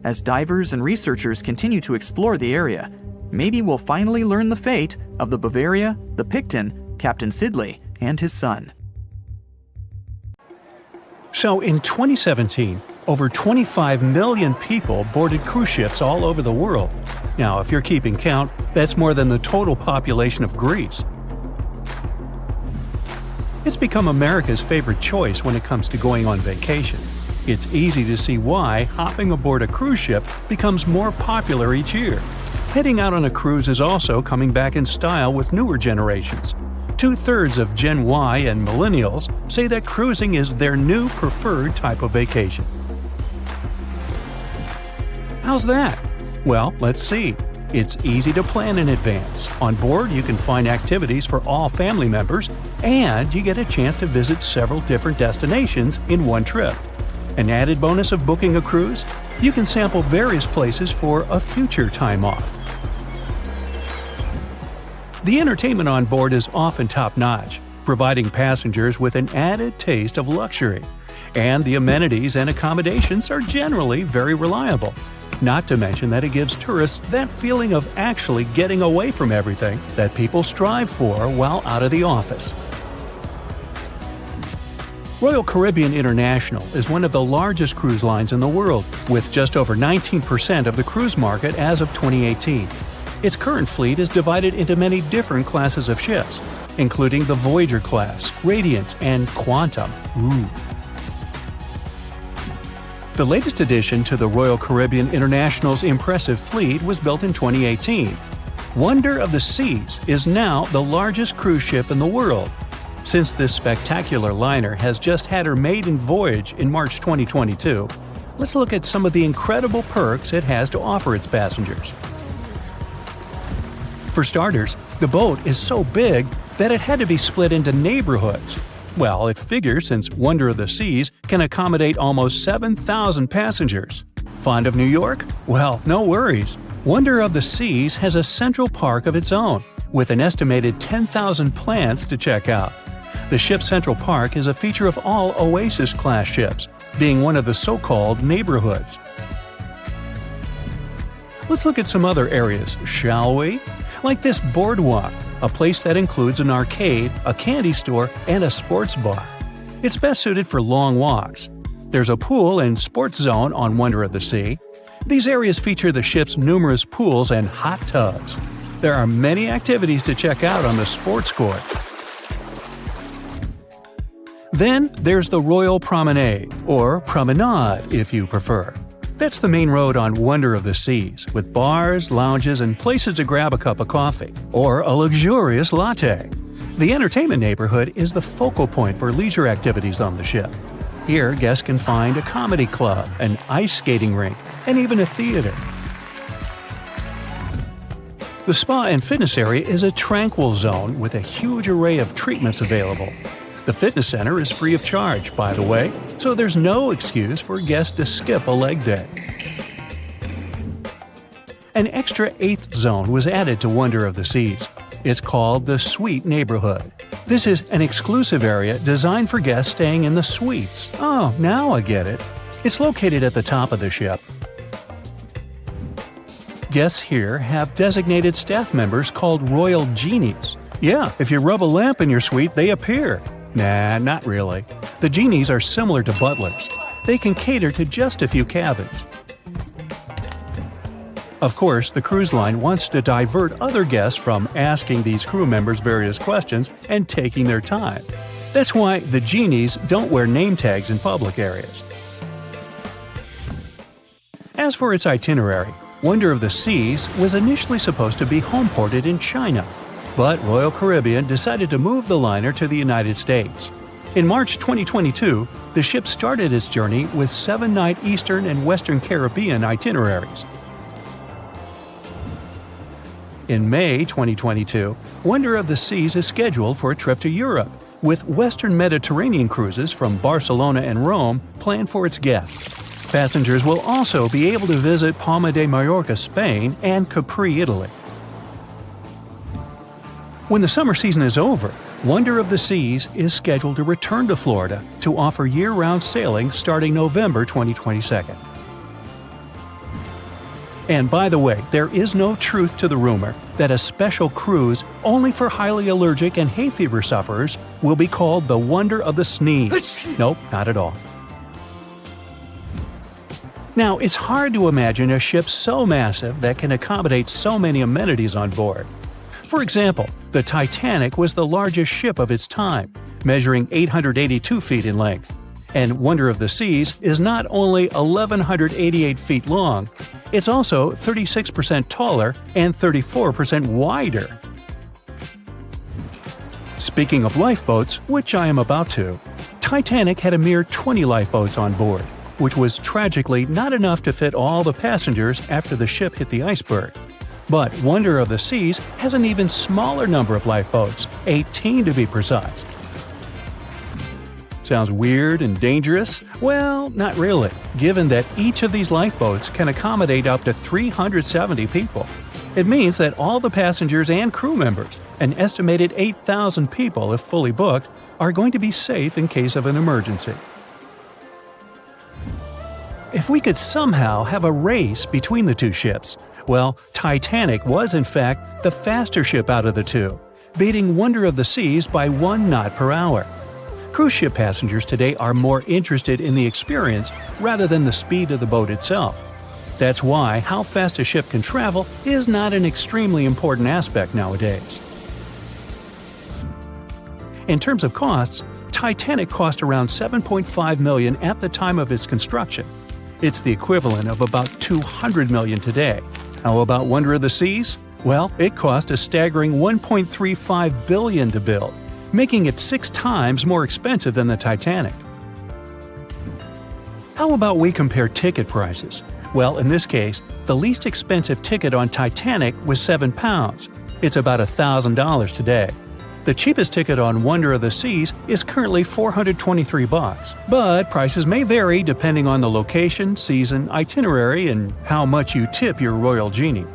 As divers and researchers continue to explore the area, maybe we'll finally learn the fate of the Bavaria, the Picton, Captain Sidley, and his son. So in 2017, over 25 million people boarded cruise ships all over the world. Now, if you're keeping count, that's more than the total population of Greece. It's become America's favorite choice when it comes to going on vacation. It's easy to see why hopping aboard a cruise ship becomes more popular each year. Heading out on a cruise is also coming back in style with newer generations. 2/3 of Gen Y and millennials say that cruising is their new preferred type of vacation. How's that? Well, let's see. It's easy to plan in advance. On board, you can find activities for all family members, and you get a chance to visit several different destinations in one trip. An added bonus of booking a cruise? You can sample various places for a future time off. The entertainment on board is often top-notch, providing passengers with an added taste of luxury. And the amenities and accommodations are generally very reliable. Not to mention that it gives tourists that feeling of actually getting away from everything that people strive for while out of the office. Royal Caribbean International is one of the largest cruise lines in the world, with just over 19% of the cruise market as of 2018. Its current fleet is divided into many different classes of ships, including the Voyager class, Radiance, and Quantum. The latest addition to the Royal Caribbean International's impressive fleet was built in 2018. Wonder of the Seas is now the largest cruise ship in the world. Since this spectacular liner has just had her maiden voyage in March 2022, let's look at some of the incredible perks it has to offer its passengers. For starters, the boat is so big that it had to be split into neighborhoods. Well, it figures since Wonder of the Seas can accommodate almost 7,000 passengers. Fond of New York? Well, no worries. Wonder of the Seas has a central park of its own, with an estimated 10,000 plants to check out. The ship's central park is a feature of all Oasis-class ships, being one of the so-called neighborhoods. Let's look at some other areas, shall we? Like this boardwalk, a place that includes an arcade, a candy store, and a sports bar. It's best suited for long walks. There's a pool and sports zone on Wonder of the Sea. These areas feature the ship's numerous pools and hot tubs. There are many activities to check out on the sports court. Then there's the Royal Promenade, or Promenade if you prefer. That's the main road on Wonder of the Seas, with bars, lounges, and places to grab a cup of coffee, or a luxurious latte. The entertainment neighborhood is the focal point for leisure activities on the ship. Here, guests can find a comedy club, an ice skating rink, and even a theater. The spa and fitness area is a tranquil zone with a huge array of treatments available. The fitness center is free of charge, by the way, so there's no excuse for guests to skip a leg day. An extra 8th zone was added to Wonder of the Seas. It's called the Suite Neighborhood. This is an exclusive area designed for guests staying in the suites. Oh, now I get it. It's located at the top of the ship. Guests here have designated staff members called Royal Genies. Yeah, if you rub a lamp in your suite, they appear. Nah, not really. The genies are similar to butlers. They can cater to just a few cabins. Of course, the cruise line wants to divert other guests from asking these crew members various questions and taking their time. That's why the genies don't wear name tags in public areas. As for its itinerary, Wonder of the Seas was initially supposed to be homeported in China. But Royal Caribbean decided to move the liner to the United States. In March 2022, the ship started its journey with 7-night Eastern and Western Caribbean itineraries. In May 2022, Wonder of the Seas is scheduled for a trip to Europe, with Western Mediterranean cruises from Barcelona and Rome planned for its guests. Passengers will also be able to visit Palma de Mallorca, Spain, and Capri, Italy. When the summer season is over, Wonder of the Seas is scheduled to return to Florida to offer year-round sailing starting November 2022. And by the way, there is no truth to the rumor that a special cruise only for highly allergic and hay fever sufferers will be called the Wonder of the Sneeze. Nope, not at all. Now, it's hard to imagine a ship so massive that can accommodate so many amenities on board. For example, the Titanic was the largest ship of its time, measuring 882 feet in length. And Wonder of the Seas is not only 1,188 feet long, it's also 36% taller and 34% wider. Speaking of lifeboats, which I am about to, Titanic had a mere 20 lifeboats on board, which was tragically not enough to fit all the passengers after the ship hit the iceberg. But Wonder of the Seas has an even smaller number of lifeboats, 18 to be precise. Sounds weird and dangerous? Well, not really, given that each of these lifeboats can accommodate up to 370 people. It means that all the passengers and crew members, an estimated 8,000 people if fully booked, are going to be safe in case of an emergency. If we could somehow have a race between the two ships, well, Titanic was in fact the faster ship out of the two, beating Wonder of the Seas by 1 knot per hour. Cruise ship passengers today are more interested in the experience rather than the speed of the boat itself. That's why how fast a ship can travel is not an extremely important aspect nowadays. In terms of costs, Titanic cost around $7.5 million at the time of its construction. It's the equivalent of about $200 million today. How about Wonder of the Seas? Well, it cost a staggering $1.35 billion to build, making it 6 times more expensive than the Titanic. How about we compare ticket prices? Well, in this case, the least expensive ticket on Titanic was £7. It's about $1,000 today. The cheapest ticket on Wonder of the Seas is currently $423, but prices may vary depending on the location, season, itinerary, and how much you tip your royal genie.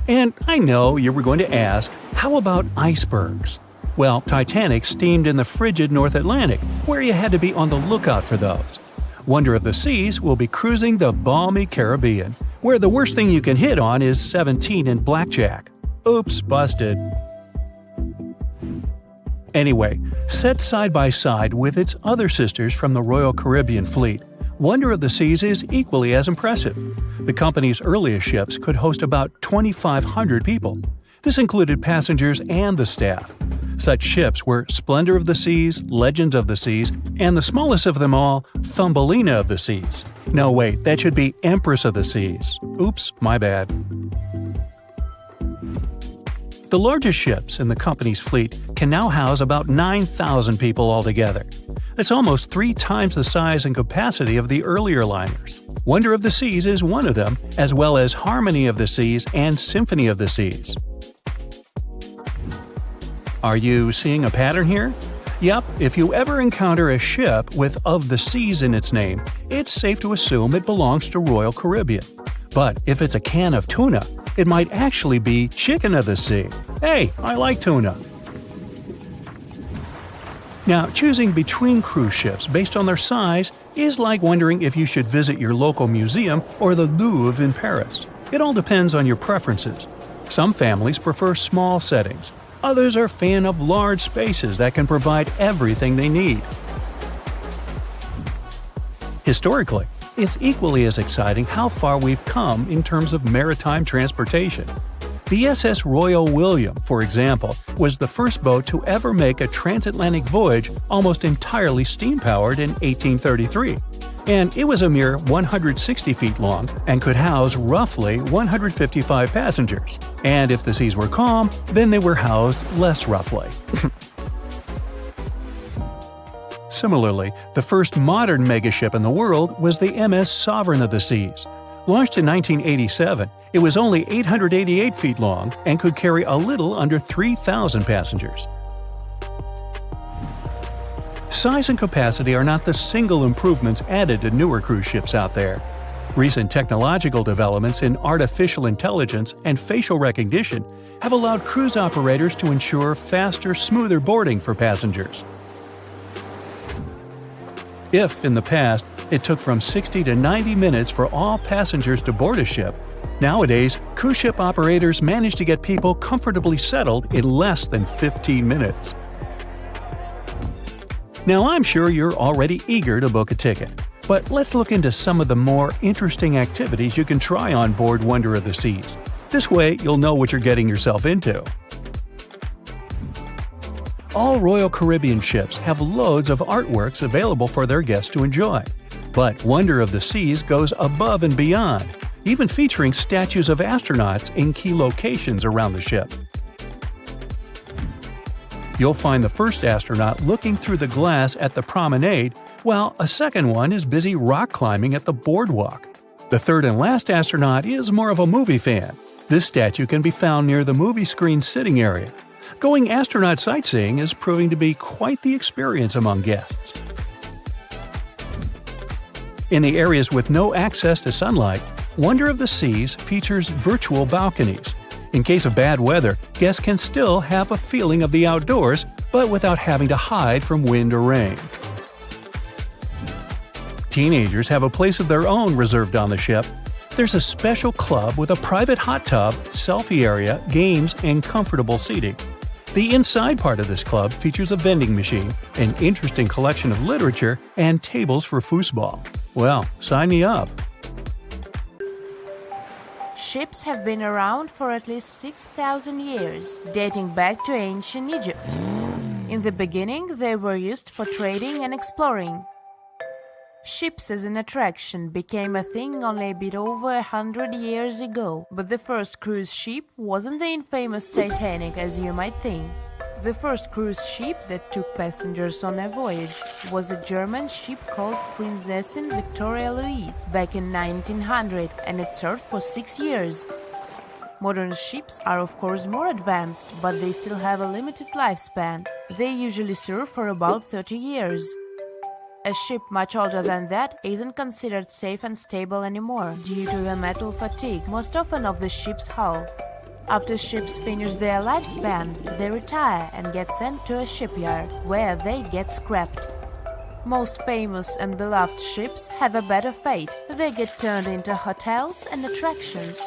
And I know you were going to ask, how about icebergs? Well, Titanic steamed in the frigid North Atlantic, where you had to be on the lookout for those. Wonder of the Seas will be cruising the balmy Caribbean, where the worst thing you can hit on is 17 and blackjack. Oops, busted. Anyway, set side by side with its other sisters from the Royal Caribbean Fleet, Wonder of the Seas is equally as impressive. The company's earliest ships could host about 2,500 people. This included passengers and the staff. Such ships were Splendor of the Seas, Legend of the Seas, and the smallest of them all, Thumbelina of the Seas. No, wait, that should be Empress of the Seas. Oops, my bad. The largest ships in the company's fleet can now house about 9,000 people altogether. That's almost 3 times the size and capacity of the earlier liners. Wonder of the Seas is one of them, as well as Harmony of the Seas and Symphony of the Seas. Are you seeing a pattern here? Yup, if you ever encounter a ship with Of the Seas in its name, it's safe to assume it belongs to Royal Caribbean. But if it's a can of tuna, it might actually be Chicken of the Sea. Hey, I like tuna. Now, choosing between cruise ships based on their size is like wondering if you should visit your local museum or the Louvre in Paris. It all depends on your preferences. Some families prefer small settings. Others are fan of large spaces that can provide everything they need. Historically, it's equally as exciting how far we've come in terms of maritime transportation. The SS Royal William, for example, was the first boat to ever make a transatlantic voyage almost entirely steam-powered in 1833. And it was a mere 160 feet long and could house roughly 155 passengers. And if the seas were calm, then they were housed less roughly. Similarly, the first modern megaship in the world was the MS Sovereign of the Seas. Launched in 1987, it was only 888 feet long and could carry a little under 3,000 passengers. size and capacity are not the single improvements added to newer cruise ships out there. Recent technological developments in artificial intelligence and facial recognition have allowed cruise operators to ensure faster, smoother boarding for passengers. If, in the past, it took from 60 to 90 minutes for all passengers to board a ship, nowadays, cruise ship operators manage to get people comfortably settled in less than 15 minutes. Now, I'm sure you're already eager to book a ticket, but let's look into some of the more interesting activities you can try on board Wonder of the Seas. This way, you'll know what you're getting yourself into. All Royal Caribbean ships have loads of artworks available for their guests to enjoy. But Wonder of the Seas goes above and beyond, even featuring statues of astronauts in key locations around the ship. You'll find the first astronaut looking through the glass at the promenade, while a second one is busy rock climbing at the boardwalk. The third and last astronaut is more of a movie fan. This statue can be found near the movie screen sitting area. Going astronaut sightseeing is proving to be quite the experience among guests. In the areas with no access to sunlight, Wonder of the Seas features virtual balconies. In case of bad weather, guests can still have a feeling of the outdoors, but without having to hide from wind or rain. Teenagers have a place of their own reserved on the ship. There's a special club with a private hot tub, selfie area, games, and comfortable seating. The inside part of this club features a vending machine, an interesting collection of literature, and tables for foosball. Well, sign me up! Ships have been around for at least 6,000 years, dating back to ancient Egypt. In the beginning, they were used for trading and exploring. Ships as an attraction became a thing only a bit over 100 years ago, but the first cruise ship wasn't the infamous Titanic as you might think. The first cruise ship that took passengers on a voyage was a German ship called Prinzessin Victoria Louise back in 1900, and it served for 6 years. Modern ships are of course more advanced, but they still have a limited lifespan. They usually serve for about 30 years. A ship much older than that isn't considered safe and stable anymore due to the metal fatigue, most often of the ship's hull. After ships finish their lifespan, they retire and get sent to a shipyard, where they get scrapped. Most famous and beloved ships have a better fate. They get turned into hotels and attractions.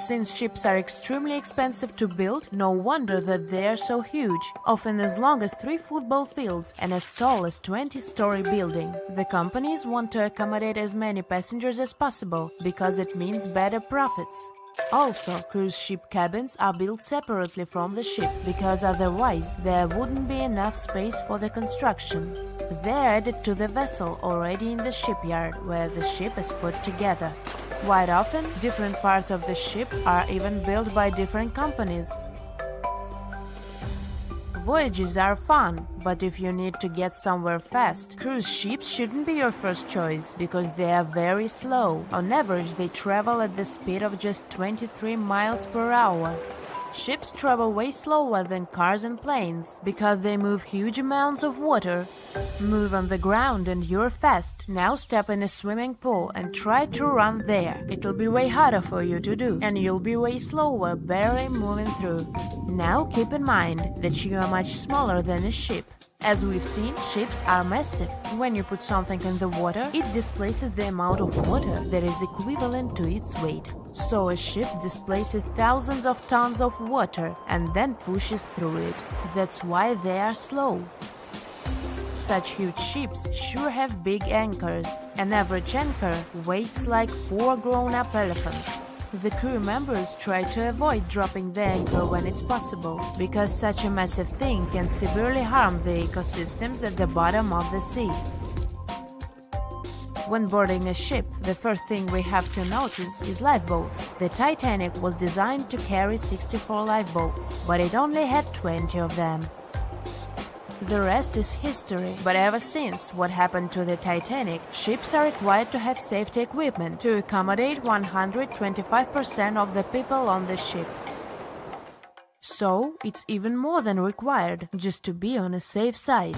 Since ships are extremely expensive to build, no wonder that they are so huge, often as long as 3 football fields and as tall as 20-story building. The companies want to accommodate as many passengers as possible, because it means better profits. Also, cruise ship cabins are built separately from the ship, because otherwise there wouldn't be enough space for the construction. They're added to the vessel already in the shipyard, where the ship is put together. Quite often, different parts of the ship are even built by different companies. Voyages are fun, but if you need to get somewhere fast, cruise ships shouldn't be your first choice, because they are very slow. On average, they travel at the speed of just 23 miles per hour. Ships travel way slower than cars and planes, because they move huge amounts of water. Move on the ground and you're fast. Now step in a swimming pool and try to run there. It'll be way harder for you to do, and you'll be way slower, barely moving through. Now keep in mind that you are much smaller than a ship. As we've seen, ships are massive. When you put something in the water, it displaces the amount of water that is equivalent to its weight. So a ship displaces thousands of tons of water and then pushes through it. That's why they are slow. Such huge ships sure have big anchors. An average anchor weighs like 4 grown-up elephants. The crew members try to avoid dropping the anchor when it's possible, because such a massive thing can severely harm the ecosystems at the bottom of the sea. When boarding a ship, the first thing we have to notice is lifeboats. The Titanic was designed to carry 64 lifeboats, but it only had 20 of them. The rest is history, but ever since what happened to the Titanic, ships are required to have safety equipment to accommodate 125% of the people on the ship. So, it's even more than required, just to be on a safe side.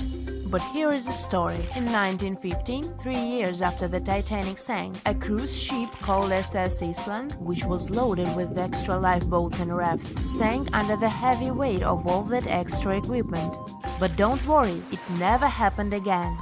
But here is the story. In 1915, 3 years after the Titanic sank, a cruise ship called SS Eastland, which was loaded with extra lifeboats and rafts, sank under the heavy weight of all that extra equipment. But don't worry, it never happened again.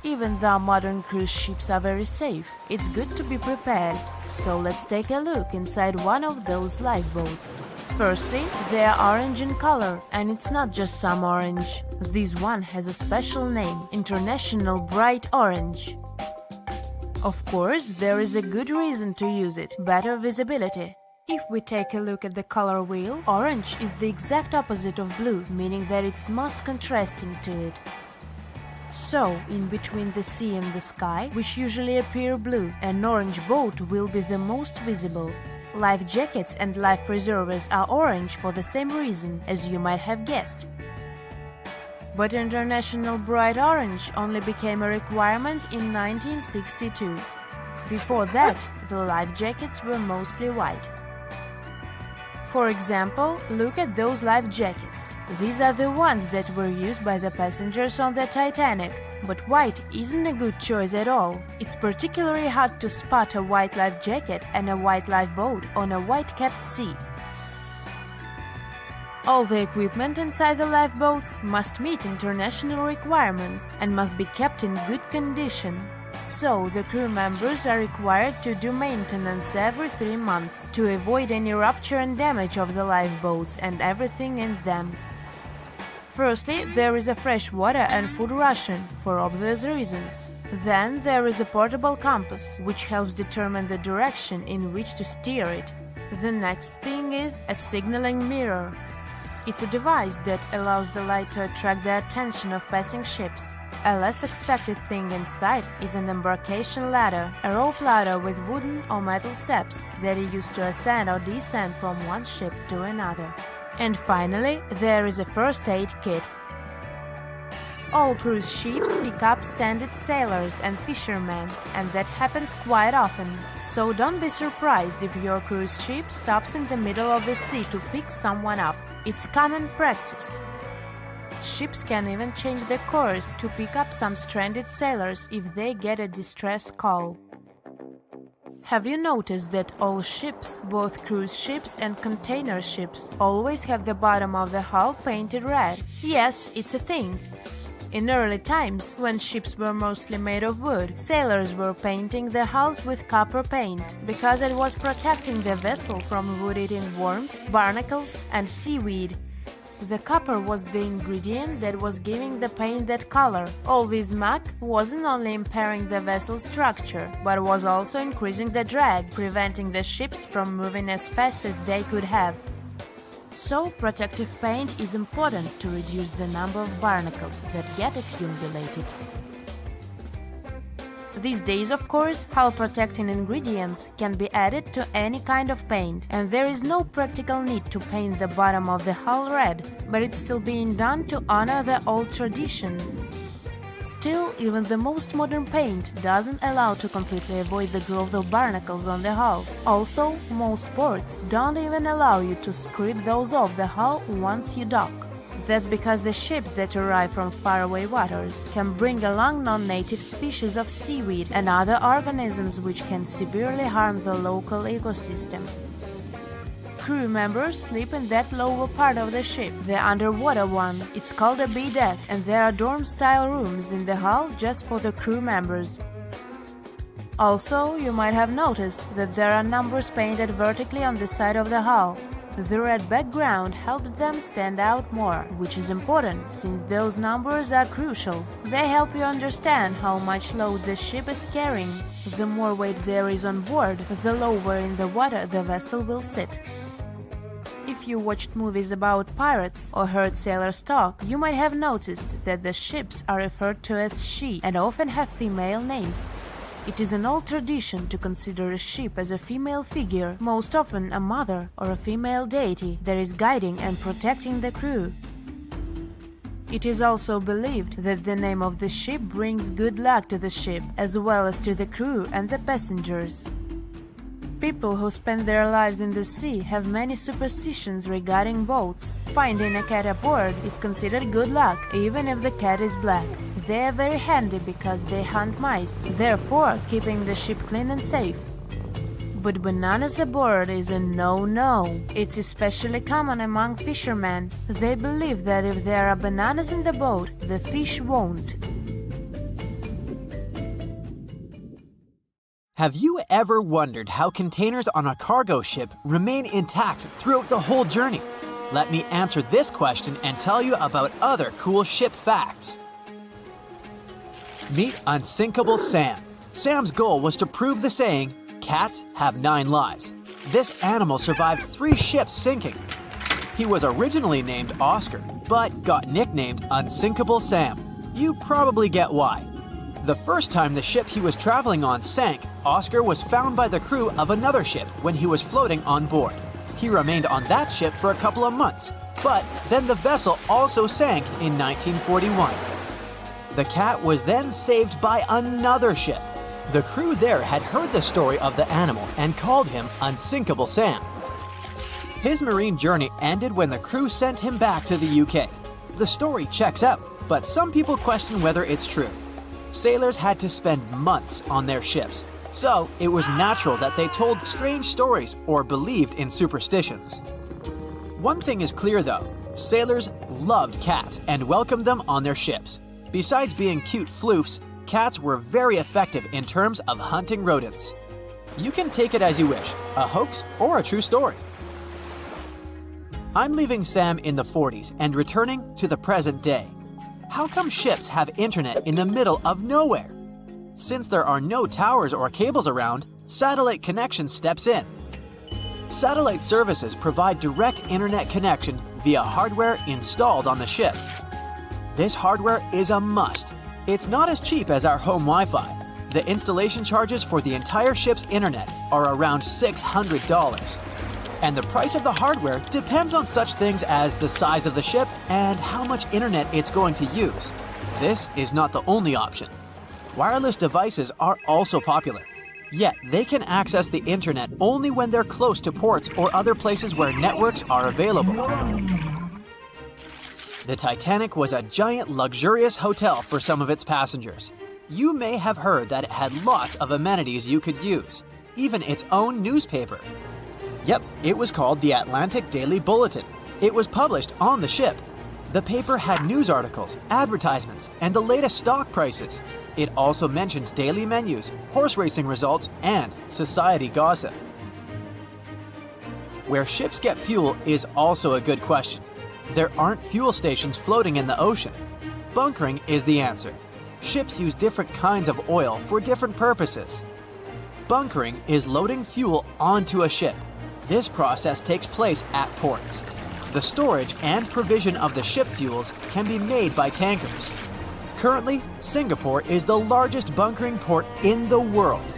Even though modern cruise ships are very safe, it's good to be prepared. So let's take a look inside one of those lifeboats. Firstly, they are orange in color, and it's not just some orange. This one has a special name, International Bright Orange. Of course, there is a good reason to use it, better visibility. If we take a look at the color wheel, orange is the exact opposite of blue, meaning that it's most contrasting to it. So, in between the sea and the sky, which usually appear blue, an orange boat will be the most visible. Life jackets and life preservers are orange for the same reason, as you might have guessed. But International Bright Orange only became a requirement in 1962. Before that, the life jackets were mostly white. For example, look at those life jackets. These are the ones that were used by the passengers on the Titanic. But white isn't a good choice at all. It's particularly hard to spot a white life jacket and a white lifeboat on a white-capped sea. All the equipment inside the lifeboats must meet international requirements and must be kept in good condition. So, the crew members are required to do maintenance every 3 months to avoid any rupture and damage of the lifeboats and everything in them. Firstly, there is a fresh water and food ration, for obvious reasons. Then there is a portable compass, which helps determine the direction in which to steer it. The next thing is a signaling mirror. It's a device that allows the light to attract the attention of passing ships. A less expected thing inside is an embarkation ladder, a rope ladder with wooden or metal steps that are used to ascend or descend from one ship to another. And finally, there is a first aid kit. All cruise ships pick up stranded sailors and fishermen, and that happens quite often. So don't be surprised if your cruise ship stops in the middle of the sea to pick someone up. It's common practice. Ships can even change their course to pick up some stranded sailors if they get a distress call. Have you noticed that all ships, both cruise ships and container ships, always have the bottom of the hull painted red? Yes, it's a thing. In early times, when ships were mostly made of wood, sailors were painting the hulls with copper paint, because it was protecting the vessel from wood-eating worms, barnacles, and seaweed. The copper was the ingredient that was giving the paint that color. All this muck wasn't only impairing the vessel's structure, but was also increasing the drag, preventing the ships from moving as fast as they could have. So, protective paint is important to reduce the number of barnacles that get accumulated. These days, of course, hull-protecting ingredients can be added to any kind of paint, and there is no practical need to paint the bottom of the hull red, but it's still being done to honor the old tradition. Still, even the most modern paint doesn't allow to completely avoid the growth of barnacles on the hull. Also, most ports don't even allow you to scrape those off the hull once you dock. That's because the ships that arrive from faraway waters can bring along non-native species of seaweed and other organisms which can severely harm the local ecosystem. Crew members sleep in that lower part of the ship, the underwater one. It's called a B-deck, and there are dorm-style rooms in the hull just for the crew members. Also, you might have noticed that there are numbers painted vertically on the side of the hull. The red background helps them stand out more, which is important since those numbers are crucial. They help you understand how much load the ship is carrying. The more weight there is on board, the lower in the water the vessel will sit. If you watched movies about pirates or heard sailors talk, you might have noticed that the ships are referred to as she and often have female names. It is an old tradition to consider a ship as a female figure, most often a mother or a female deity that is guiding and protecting the crew. It is also believed that the name of the ship brings good luck to the ship, as well as to the crew and the passengers. People who spend their lives in the sea have many superstitions regarding boats. Finding a cat aboard is considered good luck, even if the cat is black. They are very handy because they hunt mice, therefore keeping the ship clean and safe. But bananas aboard is a no-no. It's especially common among fishermen. They believe that if there are bananas in the boat, the fish won't. Have you ever wondered how containers on a cargo ship remain intact throughout the whole journey? Let me answer this question and tell you about other cool ship facts. Meet Unsinkable Sam. Sam's goal was to prove the saying, "Cats have 9 lives." This animal survived 3 ships sinking. He was originally named Oscar, but got nicknamed Unsinkable Sam. You probably get why. The first time the ship he was traveling on sank, Oscar was found by the crew of another ship when he was floating on board. He remained on that ship for a couple of months, but then the vessel also sank in 1941. The cat was then saved by another ship. The crew there had heard the story of the animal and called him Unsinkable Sam. His marine journey ended when the crew sent him back to the UK. The story checks out, but some people question whether it's true. Sailors had to spend months on their ships, so it was natural that they told strange stories or believed in superstitions. One thing is clear though, sailors loved cats and welcomed them on their ships. Besides being cute floofs, cats were very effective in terms of hunting rodents. You can take it as you wish, a hoax or a true story. I'm leaving Sam in the 40s and returning to the present day. How come ships have internet in the middle of nowhere? Since there are no towers or cables around, satellite connection steps in. Satellite services provide direct internet connection via hardware installed on the ship. This hardware is a must. It's not as cheap as our home Wi-Fi. The installation charges for the entire ship's internet are around $600. And the price of the hardware depends on such things as the size of the ship and how much internet it's going to use. This is not the only option. Wireless devices are also popular, yet they can access the internet only when they're close to ports or other places where networks are available. The Titanic was a giant luxurious hotel for some of its passengers. You may have heard that it had lots of amenities you could use, even its own newspaper. Yep, it was called the Atlantic Daily Bulletin. It was published on the ship. The paper had news articles, advertisements, and the latest stock prices. It also mentions daily menus, horse racing results, and society gossip. Where ships get fuel is also a good question. There aren't fuel stations floating in the ocean. Bunkering is the answer. Ships use different kinds of oil for different purposes. Bunkering is loading fuel onto a ship. This process takes place at ports. The storage and provision of the ship fuels can be made by tankers. Currently, Singapore is the largest bunkering port in the world.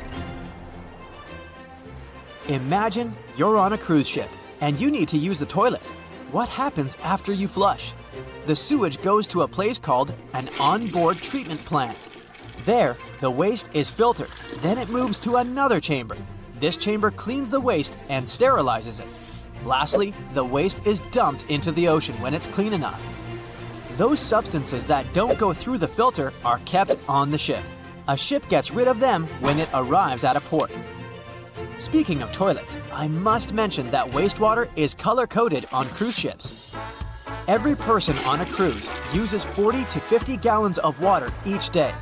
Imagine you're on a cruise ship and you need to use the toilet. What happens after you flush? The sewage goes to a place called an onboard treatment plant. There, the waste is filtered. Then it moves to another chamber. This chamber cleans the waste and sterilizes it. Lastly, the waste is dumped into the ocean when it's clean enough. Those substances that don't go through the filter are kept on the ship. A ship gets rid of them when it arrives at a port. Speaking of toilets, I must mention that wastewater is color-coded on cruise ships. Every person on a cruise uses 40 to 50 gallons of water each day.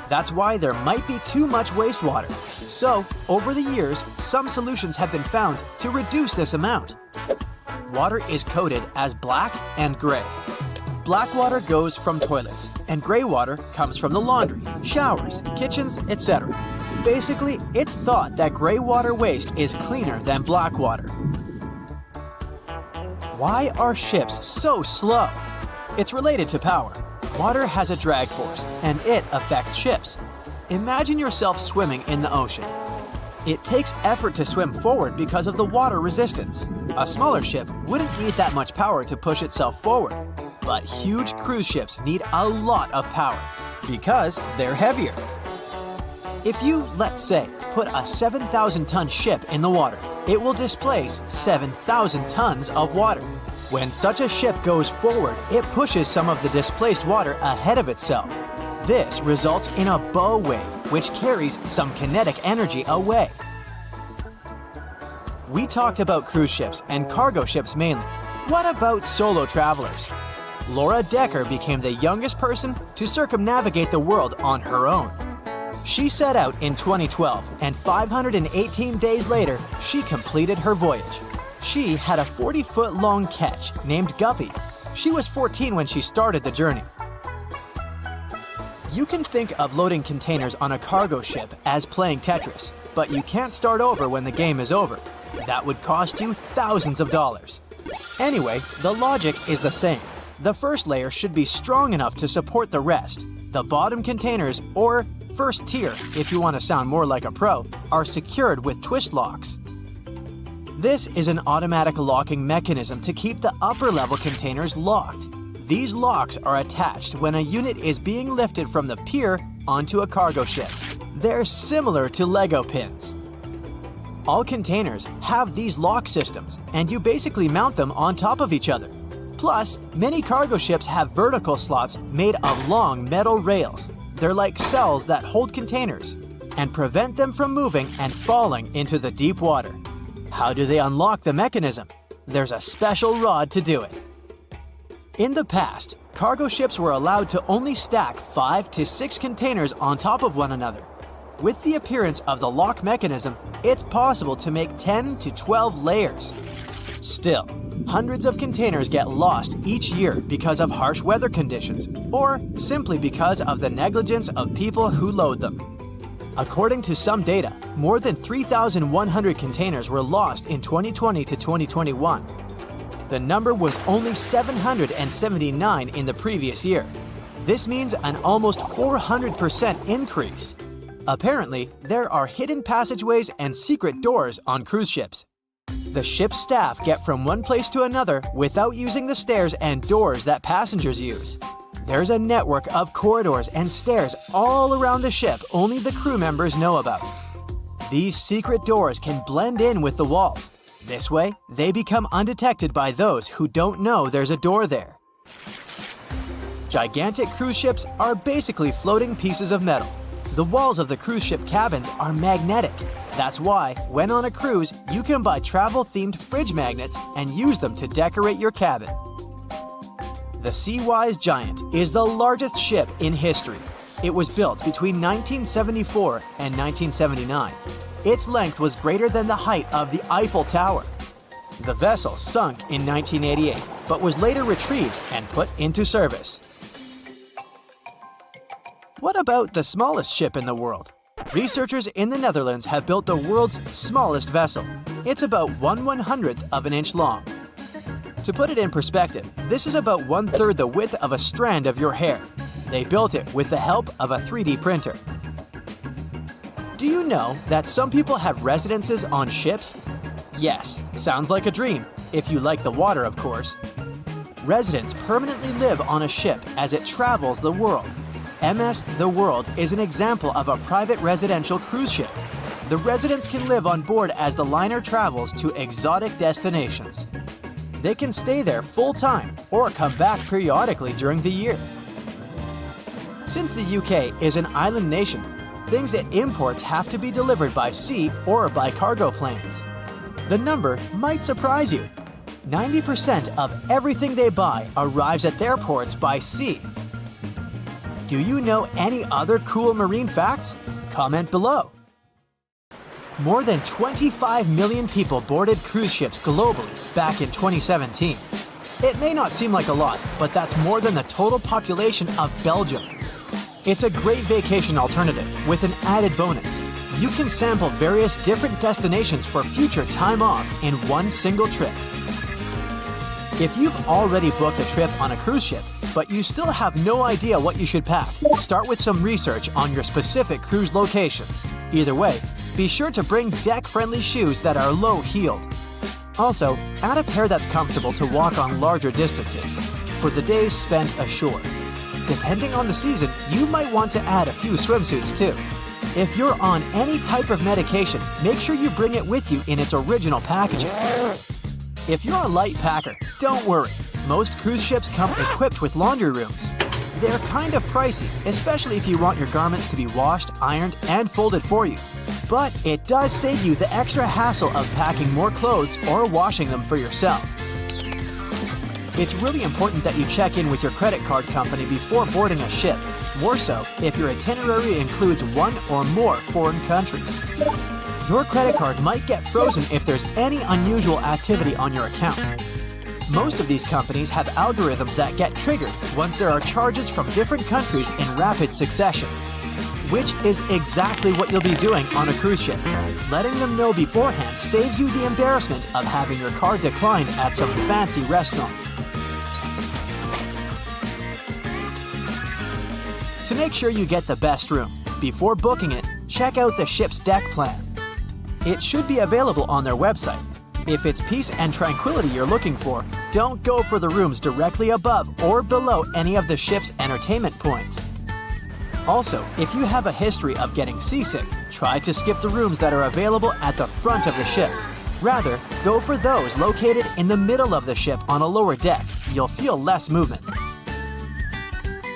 That's why there might be too much wastewater. So, over the years, some solutions have been found to reduce this amount. Water is coded as black and gray. Black water goes from toilets, and gray water comes from the laundry, showers, kitchens, etc. Basically, it's thought that gray water waste is cleaner than black water. Why are ships so slow? It's related to power. Water has a drag force, and it affects ships. Imagine yourself swimming in the ocean. It takes effort to swim forward because of the water resistance. A smaller ship wouldn't need that much power to push itself forward, but huge cruise ships need a lot of power because they're heavier. If you, let's say, put a 7,000-ton ship in the water, it will displace 7,000 tons of water. When such a ship goes forward, it pushes some of the displaced water ahead of itself. This results in a bow wave, which carries some kinetic energy away. We talked about cruise ships and cargo ships mainly. What about solo travelers? Laura Decker became the youngest person to circumnavigate the world on her own. She set out in 2012, and 518 days later, she completed her voyage. She had a 40-foot-long ketch named Guppy. She was 14 when she started the journey. You can think of loading containers on a cargo ship as playing Tetris, but you can't start over when the game is over. That would cost you thousands of dollars. Anyway, the logic is the same. The first layer should be strong enough to support the rest. The bottom containers, or first tier, if you want to sound more like a pro, are secured with twist locks. This is an automatic locking mechanism to keep the upper level containers locked. These locks are attached when a unit is being lifted from the pier onto a cargo ship. They're similar to Lego pins. All containers have these lock systems, and you basically mount them on top of each other. Plus, many cargo ships have vertical slots made of long metal rails. They're like cells that hold containers and prevent them from moving and falling into the deep water. How do they unlock the mechanism? There's a special rod to do it. In the past, cargo ships were allowed to only stack 5 to 6 containers on top of one another. With the appearance of the lock mechanism, it's possible to make 10 to 12 layers. Still, hundreds of containers get lost each year because of harsh weather conditions, or simply because of the negligence of people who load them. According to some data, more than 3,100 containers were lost in 2020 to 2021. The number was only 779 in the previous year. This means an almost 400% increase. Apparently, there are hidden passageways and secret doors on cruise ships. The ship's staff get from one place to another without using the stairs and doors that passengers use. There's a network of corridors and stairs all around the ship only the crew members know about. These secret doors can blend in with the walls. This way, they become undetected by those who don't know there's a door there. Gigantic cruise ships are basically floating pieces of metal. The walls of the cruise ship cabins are magnetic. That's why, when on a cruise, you can buy travel-themed fridge magnets and use them to decorate your cabin. The Seawise Giant is the largest ship in history. It was built between 1974 and 1979. Its length was greater than the height of the Eiffel Tower. The vessel sunk in 1988, but was later retrieved and put into service. What about the smallest ship in the world? Researchers in the Netherlands have built the world's smallest vessel. It's about 1/100th of an inch long. To put it in perspective, this is about 1/3 the width of a strand of your hair. They built it with the help of a 3D printer. Do you know that some people have residences on ships? Yes, sounds like a dream, if you like the water, of course. Residents permanently live on a ship as it travels the world. MS The World is an example of a private residential cruise ship. The residents can live on board as the liner travels to exotic destinations. They can stay there full-time or come back periodically during the year. Since the UK is an island nation, things it imports have to be delivered by sea or by cargo planes. The number might surprise you. 90% of everything they buy arrives at their ports by sea. Do you know any other cool marine facts? Comment below. More than 25 million people boarded cruise ships globally back in 2017. It may not seem like a lot, but that's more than the total population of Belgium. It's a great vacation alternative with an added bonus. You can sample various different destinations for future time off in one single trip. If you've already booked a trip on a cruise ship, but you still have no idea what you should pack, start with some research on your specific cruise location. Either way, be sure to bring deck-friendly shoes that are low-heeled. Also, add a pair that's comfortable to walk on larger distances for the days spent ashore. Depending on the season, you might want to add a few swimsuits too. If you're on any type of medication, make sure you bring it with you in its original packaging. If you're a light packer, don't worry. Most cruise ships come equipped with laundry rooms. They're kind of pricey, especially if you want your garments to be washed, ironed, and folded for you. But it does save you the extra hassle of packing more clothes or washing them for yourself. It's really important that you check in with your credit card company before boarding a ship, more so if your itinerary includes one or more foreign countries. Your credit card might get frozen if there's any unusual activity on your account. Most of these companies have algorithms that get triggered once there are charges from different countries in rapid succession, which is exactly what you'll be doing on a cruise ship. Letting them know beforehand saves you the embarrassment of having your card declined at some fancy restaurant. To make sure you get the best room, before booking it, check out the ship's deck plan. It should be available on their website. If it's peace and tranquility you're looking for, don't go for the rooms directly above or below any of the ship's entertainment points. Also, if you have a history of getting seasick, try to skip the rooms that are available at the front of the ship. Rather, go for those located in the middle of the ship on a lower deck. You'll feel less movement.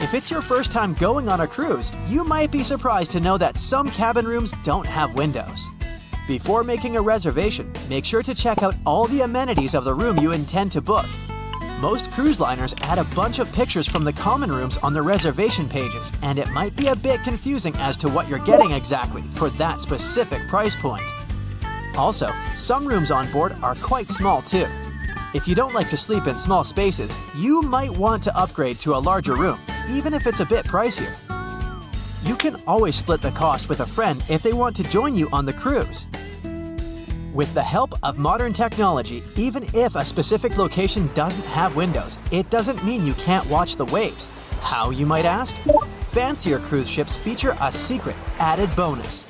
If it's your first time going on a cruise, you might be surprised to know that some cabin rooms don't have windows. Before making a reservation, make sure to check out all the amenities of the room you intend to book. Most cruise liners add a bunch of pictures from the common rooms on their reservation pages, and it might be a bit confusing as to what you're getting exactly for that specific price point. Also, some rooms on board are quite small too. If you don't like to sleep in small spaces, you might want to upgrade to a larger room, even if it's a bit pricier. You can always split the cost with a friend if they want to join you on the cruise. With the help of modern technology, even if a specific location doesn't have windows, it doesn't mean you can't watch the waves. How, you might ask? Fancier cruise ships feature a secret, added bonus.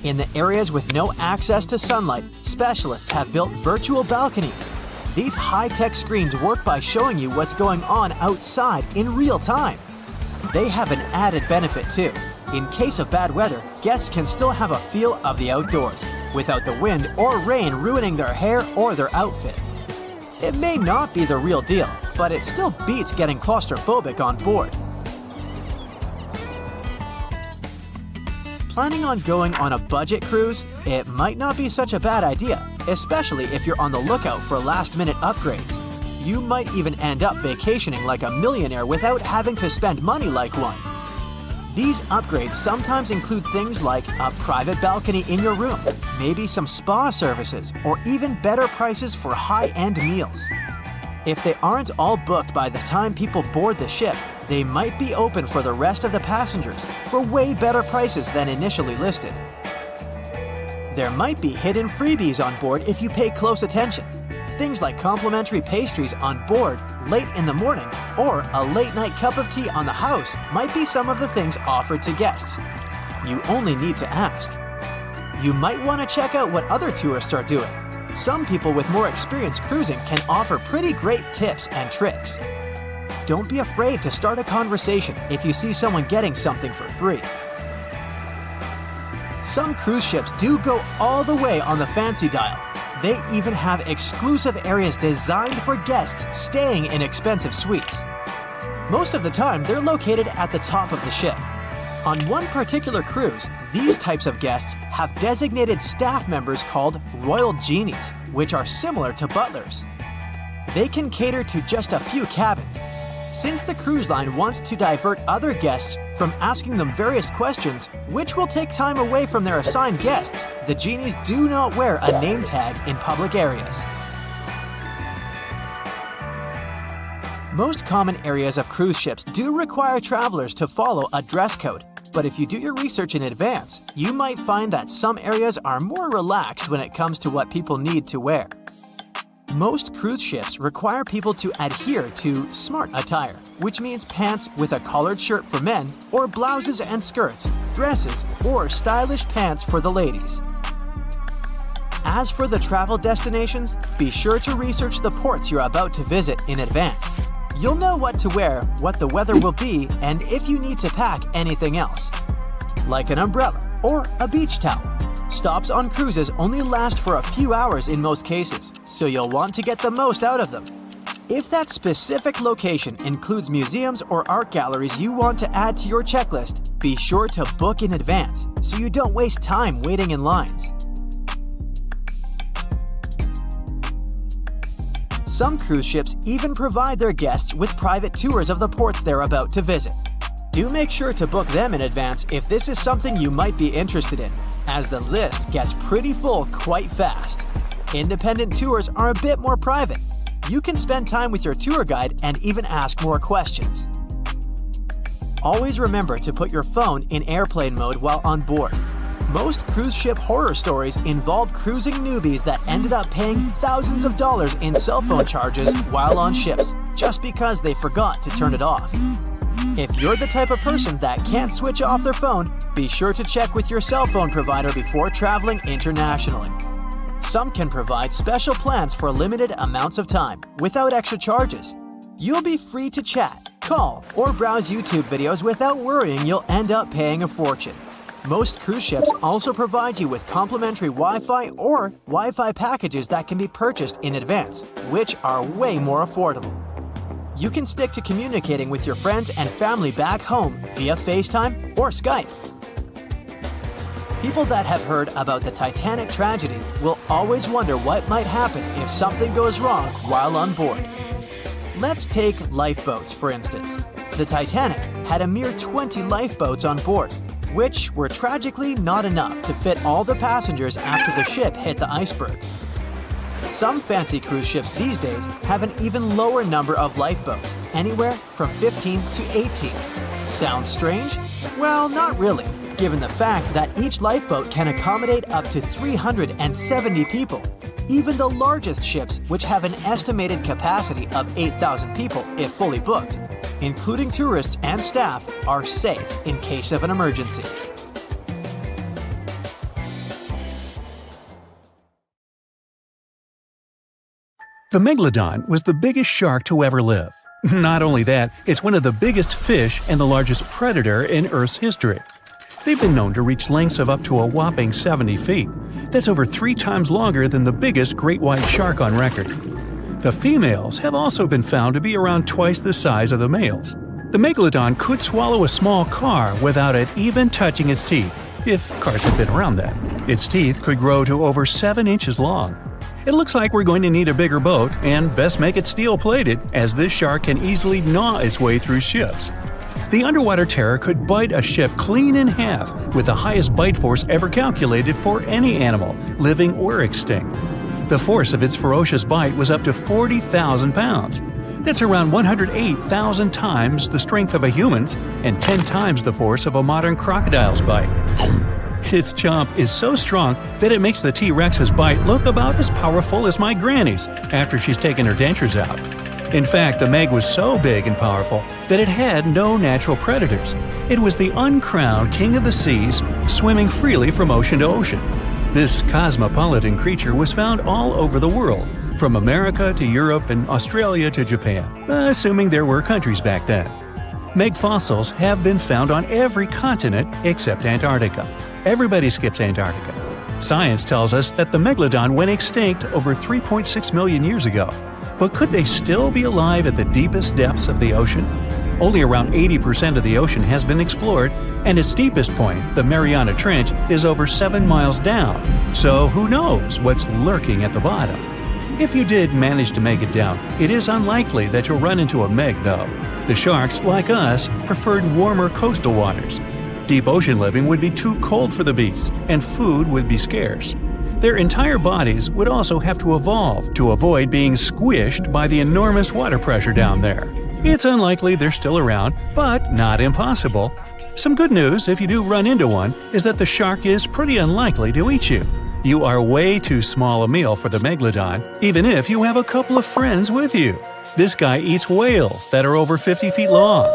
In the areas with no access to sunlight, specialists have built virtual balconies. These high-tech screens work by showing you what's going on outside in real time. They have an added benefit too. In case of bad weather, guests can still have a feel of the outdoors, without the wind or rain ruining their hair or their outfit. It may not be the real deal, but it still beats getting claustrophobic on board. Planning on going on a budget cruise? It might not be such a bad idea, especially if you're on the lookout for last-minute upgrades. You might even end up vacationing like a millionaire without having to spend money like one. These upgrades sometimes include things like a private balcony in your room, maybe some spa services, or even better prices for high-end meals. If they aren't all booked by the time people board the ship, they might be open for the rest of the passengers for way better prices than initially listed. There might be hidden freebies on board if you pay close attention. Things like complimentary pastries on board late in the morning or a late-night cup of tea on the house might be some of the things offered to guests. You only need to ask. You might want to check out what other tourists are doing. Some people with more experience cruising can offer pretty great tips and tricks. Don't be afraid to start a conversation if you see someone getting something for free. Some cruise ships do go all the way on the fancy dial. They even have exclusive areas designed for guests staying in expensive suites. Most of the time, they're located at the top of the ship. On one particular cruise, these types of guests have designated staff members called Royal Genies, which are similar to butlers. They can cater to just a few cabins. Since the cruise line wants to divert other guests from asking them various questions, which will take time away from their assigned guests, the genies do not wear a name tag in public areas. Most common areas of cruise ships do require travelers to follow a dress code, but if you do your research in advance, you might find that some areas are more relaxed when it comes to what people need to wear. Most cruise ships require people to adhere to smart attire, which means pants with a collared shirt for men, or blouses and skirts, dresses, or stylish pants for the ladies. As for the travel destinations, be sure to research the ports you're about to visit in advance. You'll know what to wear, what the weather will be, and if you need to pack anything else, like an umbrella, or a beach towel. Stops on cruises only last for a few hours in most cases, so you'll want to get the most out of them. If that specific location includes museums or art galleries you want to add to your checklist, be sure to book in advance so you don't waste time waiting in lines. Some cruise ships even provide their guests with private tours of the ports they're about to visit. Do make sure to book them in advance if this is something you might be interested in, as the list gets pretty full quite fast. Independent tours are a bit more private. You can spend time with your tour guide and even ask more questions. Always remember to put your phone in airplane mode while on board. Most cruise ship horror stories involve cruising newbies that ended up paying thousands of dollars in cell phone charges while on ships, just because they forgot to turn it off. If you're the type of person that can't switch off their phone, be sure to check with your cell phone provider before traveling internationally. Some can provide special plans for limited amounts of time, without extra charges. You'll be free to chat, call, or browse YouTube videos without worrying you'll end up paying a fortune. Most cruise ships also provide you with complimentary Wi-Fi or Wi-Fi packages that can be purchased in advance, which are way more affordable. You can stick to communicating with your friends and family back home via FaceTime or Skype. People that have heard about the Titanic tragedy will always wonder what might happen if something goes wrong while on board. Let's take lifeboats, for instance. The Titanic had a mere 20 lifeboats on board, which were tragically not enough to fit all the passengers after the ship hit the iceberg. Some fancy cruise ships these days have an even lower number of lifeboats, anywhere from 15 to 18. Sounds strange? Well, not really, given the fact that each lifeboat can accommodate up to 370 people. Even the largest ships, which have an estimated capacity of 8,000 people if fully booked, including tourists and staff, are safe in case of an emergency. The megalodon was the biggest shark to ever live. Not only that, it's one of the biggest fish and the largest predator in Earth's history. They've been known to reach lengths of up to a whopping 70 feet. That's over 3 times longer than the biggest great white shark on record. The females have also been found to be around twice the size of the males. The megalodon could swallow a small car without it even touching its teeth, if cars had been around then. Its teeth could grow to over 7 inches long. It looks like we're going to need a bigger boat, and best make it steel-plated, as this shark can easily gnaw its way through ships. The underwater terror could bite a ship clean in half, with the highest bite force ever calculated for any animal, living or extinct. The force of its ferocious bite was up to 40,000 pounds. That's around 108,000 times the strength of a human's and 10 times the force of a modern crocodile's bite. Its chomp is so strong that it makes the T-Rex's bite look about as powerful as my granny's after she's taken her dentures out. In fact, the Meg was so big and powerful that it had no natural predators. It was the uncrowned king of the seas, swimming freely from ocean to ocean. This cosmopolitan creature was found all over the world, from America to Europe and Australia to Japan, assuming there were countries back then. Meg fossils have been found on every continent except Antarctica. Everybody skips Antarctica. Science tells us that the megalodon went extinct over 3.6 million years ago. But could they still be alive at the deepest depths of the ocean? Only around 80% of the ocean has been explored, and its deepest point, the Mariana Trench, is over 7 miles down. So who knows what's lurking at the bottom? If you did manage to make it down, it is unlikely that you'll run into a Meg, though. The sharks, like us, preferred warmer coastal waters. Deep ocean living would be too cold for the beasts, and food would be scarce. Their entire bodies would also have to evolve to avoid being squished by the enormous water pressure down there. It's unlikely they're still around, but not impossible. Some good news, if you do run into one, is that the shark is pretty unlikely to eat you. You are way too small a meal for the megalodon, even if you have a couple of friends with you. This guy eats whales that are over 50 feet long.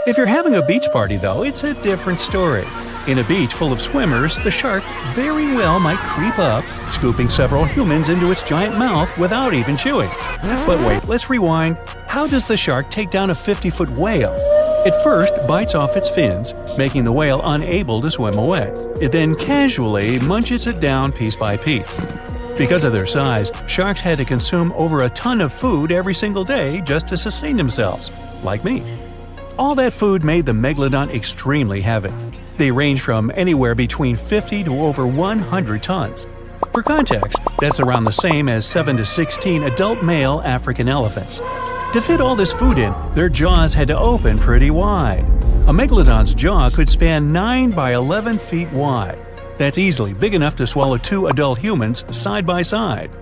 If you're having a beach party, though, it's a different story. In a beach full of swimmers, the shark very well might creep up, scooping several humans into its giant mouth without even chewing. But wait, let's rewind. How does the shark take down a 50-foot whale? It first bites off its fins, making the whale unable to swim away. It then casually munches it down piece by piece. Because of their size, sharks had to consume over a ton of food every single day just to sustain themselves, like me. All that food made the megalodon extremely heavy. They range from anywhere between 50 to over 100 tons. For context, that's around the same as 7 to 16 adult male African elephants. To fit all this food in, their jaws had to open pretty wide. A megalodon's jaw could span 9 by 11 feet wide. That's easily big enough to swallow 2 adult humans side by side.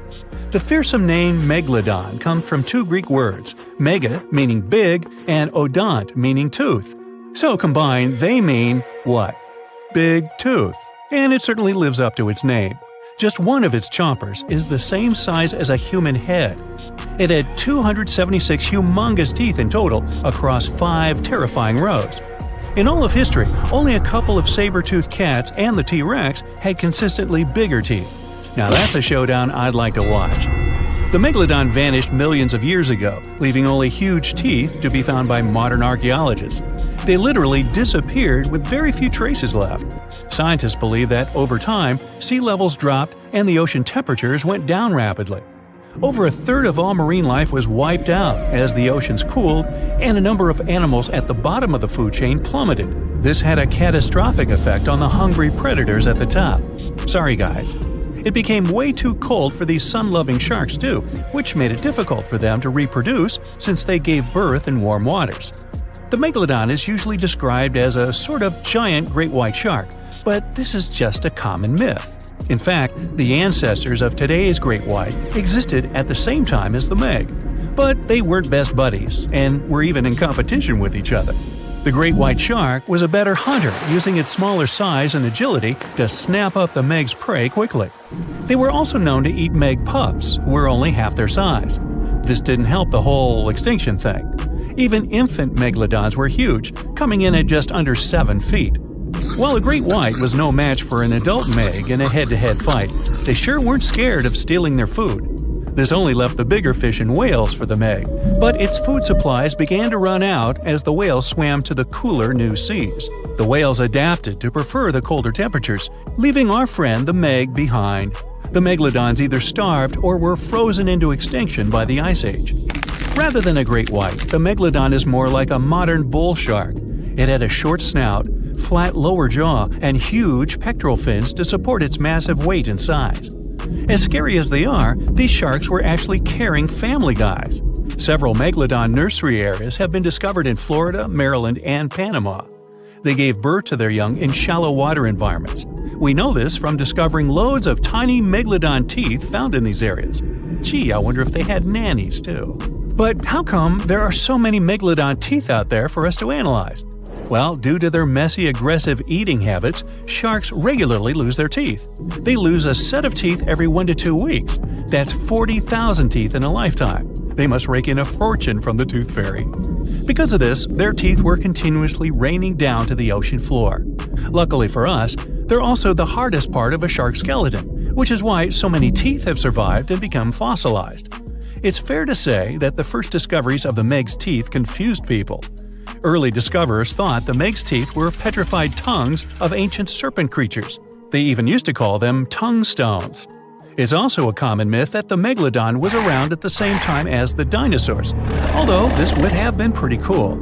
The fearsome name megalodon comes from 2 Greek words, mega meaning big and odont meaning tooth. So combined, they mean what? Big tooth. And it certainly lives up to its name. Just one of its chompers is the same size as a human head. It had 276 humongous teeth in total across 5 terrifying rows. In all of history, only a couple of saber-toothed cats and the T-Rex had consistently bigger teeth. Now that's a showdown I'd like to watch. The megalodon vanished millions of years ago, leaving only huge teeth to be found by modern archaeologists. They literally disappeared with very few traces left. Scientists believe that over time, sea levels dropped and the ocean temperatures went down rapidly. Over a third of all marine life was wiped out as the oceans cooled, and a number of animals at the bottom of the food chain plummeted. This had a catastrophic effect on the hungry predators at the top. Sorry guys. It became way too cold for these sun-loving sharks too, which made it difficult for them to reproduce since they gave birth in warm waters. The megalodon is usually described as a sort of giant great white shark, but this is just a common myth. In fact, the ancestors of today's great white existed at the same time as the meg. But they weren't best buddies, and were even in competition with each other. The great white shark was a better hunter, using its smaller size and agility to snap up the meg's prey quickly. They were also known to eat meg pups, who were only half their size. This didn't help the whole extinction thing. Even infant megalodons were huge, coming in at just under 7 feet. While a great white was no match for an adult meg in a head-to-head fight, they sure weren't scared of stealing their food. This only left the bigger fish and whales for the meg, but its food supplies began to run out as the whales swam to the cooler new seas. The whales adapted to prefer the colder temperatures, leaving our friend the meg behind. The megalodons either starved or were frozen into extinction by the Ice Age. Rather than a great white, the megalodon is more like a modern bull shark. It had a short snout, flat lower jaw, and huge pectoral fins to support its massive weight and size. As scary as they are, these sharks were actually caring family guys. Several megalodon nursery areas have been discovered in Florida, Maryland, and Panama. They gave birth to their young in shallow water environments. We know this from discovering loads of tiny megalodon teeth found in these areas. Gee, I wonder if they had nannies too. But how come there are so many megalodon teeth out there for us to analyze? Well, due to their messy, aggressive eating habits, sharks regularly lose their teeth. They lose a set of teeth every 1 to 2 weeks. That's 40,000 teeth in a lifetime. They must rake in a fortune from the tooth fairy. Because of this, their teeth were continuously raining down to the ocean floor. Luckily for us, they're also the hardest part of a shark's skeleton, which is why so many teeth have survived and become fossilized. It's fair to say that the first discoveries of the meg's teeth confused people. Early discoverers thought the meg's teeth were petrified tongues of ancient serpent creatures. They even used to call them tongue stones. It's also a common myth that the megalodon was around at the same time as the dinosaurs, although this would have been pretty cool.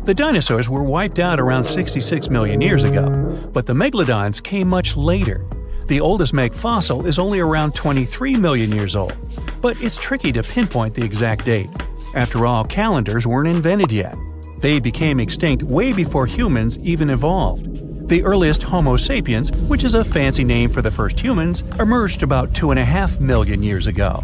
The dinosaurs were wiped out around 66 million years ago, but the megalodons came much later. The oldest meg fossil is only around 23 million years old, but it's tricky to pinpoint the exact date. After all, calendars weren't invented yet. They became extinct way before humans even evolved. The earliest Homo sapiens, which is a fancy name for the first humans, emerged about 2.5 million years ago.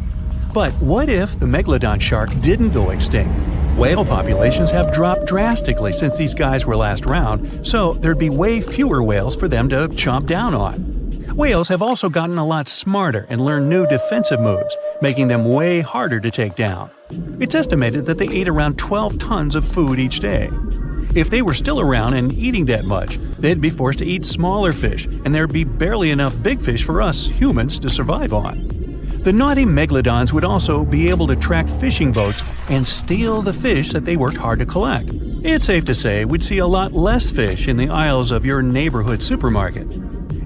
But what if the megalodon shark didn't go extinct? Whale populations have dropped drastically since these guys were last around, so there'd be way fewer whales for them to chomp down on. Whales have also gotten a lot smarter and learned new defensive moves, making them way harder to take down. It's estimated that they ate around 12 tons of food each day. If they were still around and eating that much, they'd be forced to eat smaller fish, and there'd be barely enough big fish for us humans to survive on. The naughty megalodons would also be able to track fishing boats and steal the fish that they worked hard to collect. It's safe to say we'd see a lot less fish in the aisles of your neighborhood supermarket.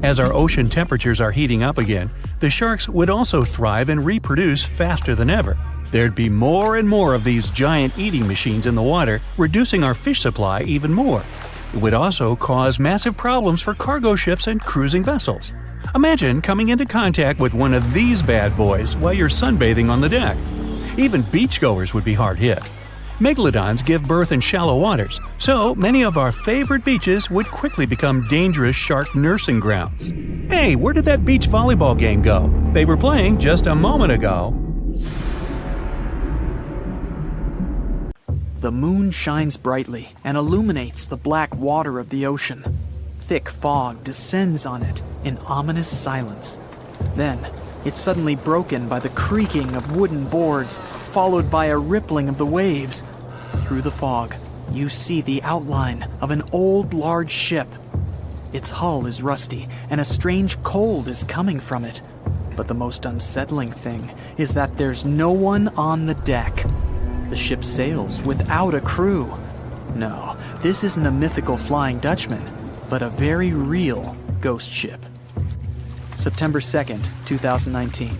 As our ocean temperatures are heating up again, the sharks would also thrive and reproduce faster than ever. There'd be more and more of these giant eating machines in the water, reducing our fish supply even more. It would also cause massive problems for cargo ships and cruising vessels. Imagine coming into contact with one of these bad boys while you're sunbathing on the deck. Even beachgoers would be hard hit. Megalodons give birth in shallow waters, so many of our favorite beaches would quickly become dangerous shark nursing grounds. Hey, where did that beach volleyball game go? They were playing just a moment ago. The moon shines brightly and illuminates the black water of the ocean. Thick fog descends on it in ominous silence. Then, it's suddenly broken by the creaking of wooden boards, followed by a rippling of the waves. Through the fog, you see the outline of an old, large ship. Its hull is rusty, and a strange cold is coming from it. But the most unsettling thing is that there's no one on the deck. The ship sails without a crew. No, this isn't a mythical Flying Dutchman, but a very real ghost ship. September 2nd, 2019.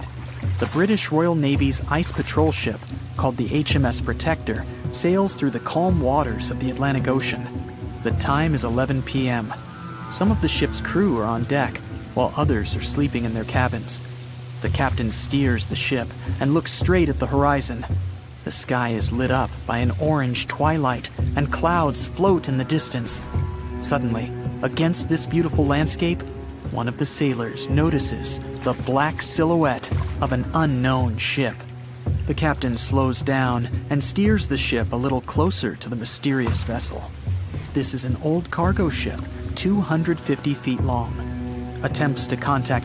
The British Royal Navy's ice patrol ship, called the HMS Protector, sails through the calm waters of the Atlantic Ocean. The time is 11 p.m. Some of the ship's crew are on deck, while others are sleeping in their cabins. The captain steers the ship and looks straight at the horizon. The sky is lit up by an orange twilight, and clouds float in the distance. Suddenly, against this beautiful landscape, one of the sailors notices the black silhouette of an unknown ship. The captain slows down and steers the ship a little closer to the mysterious vessel. This is an old cargo ship, 250 feet long. Attempts to contact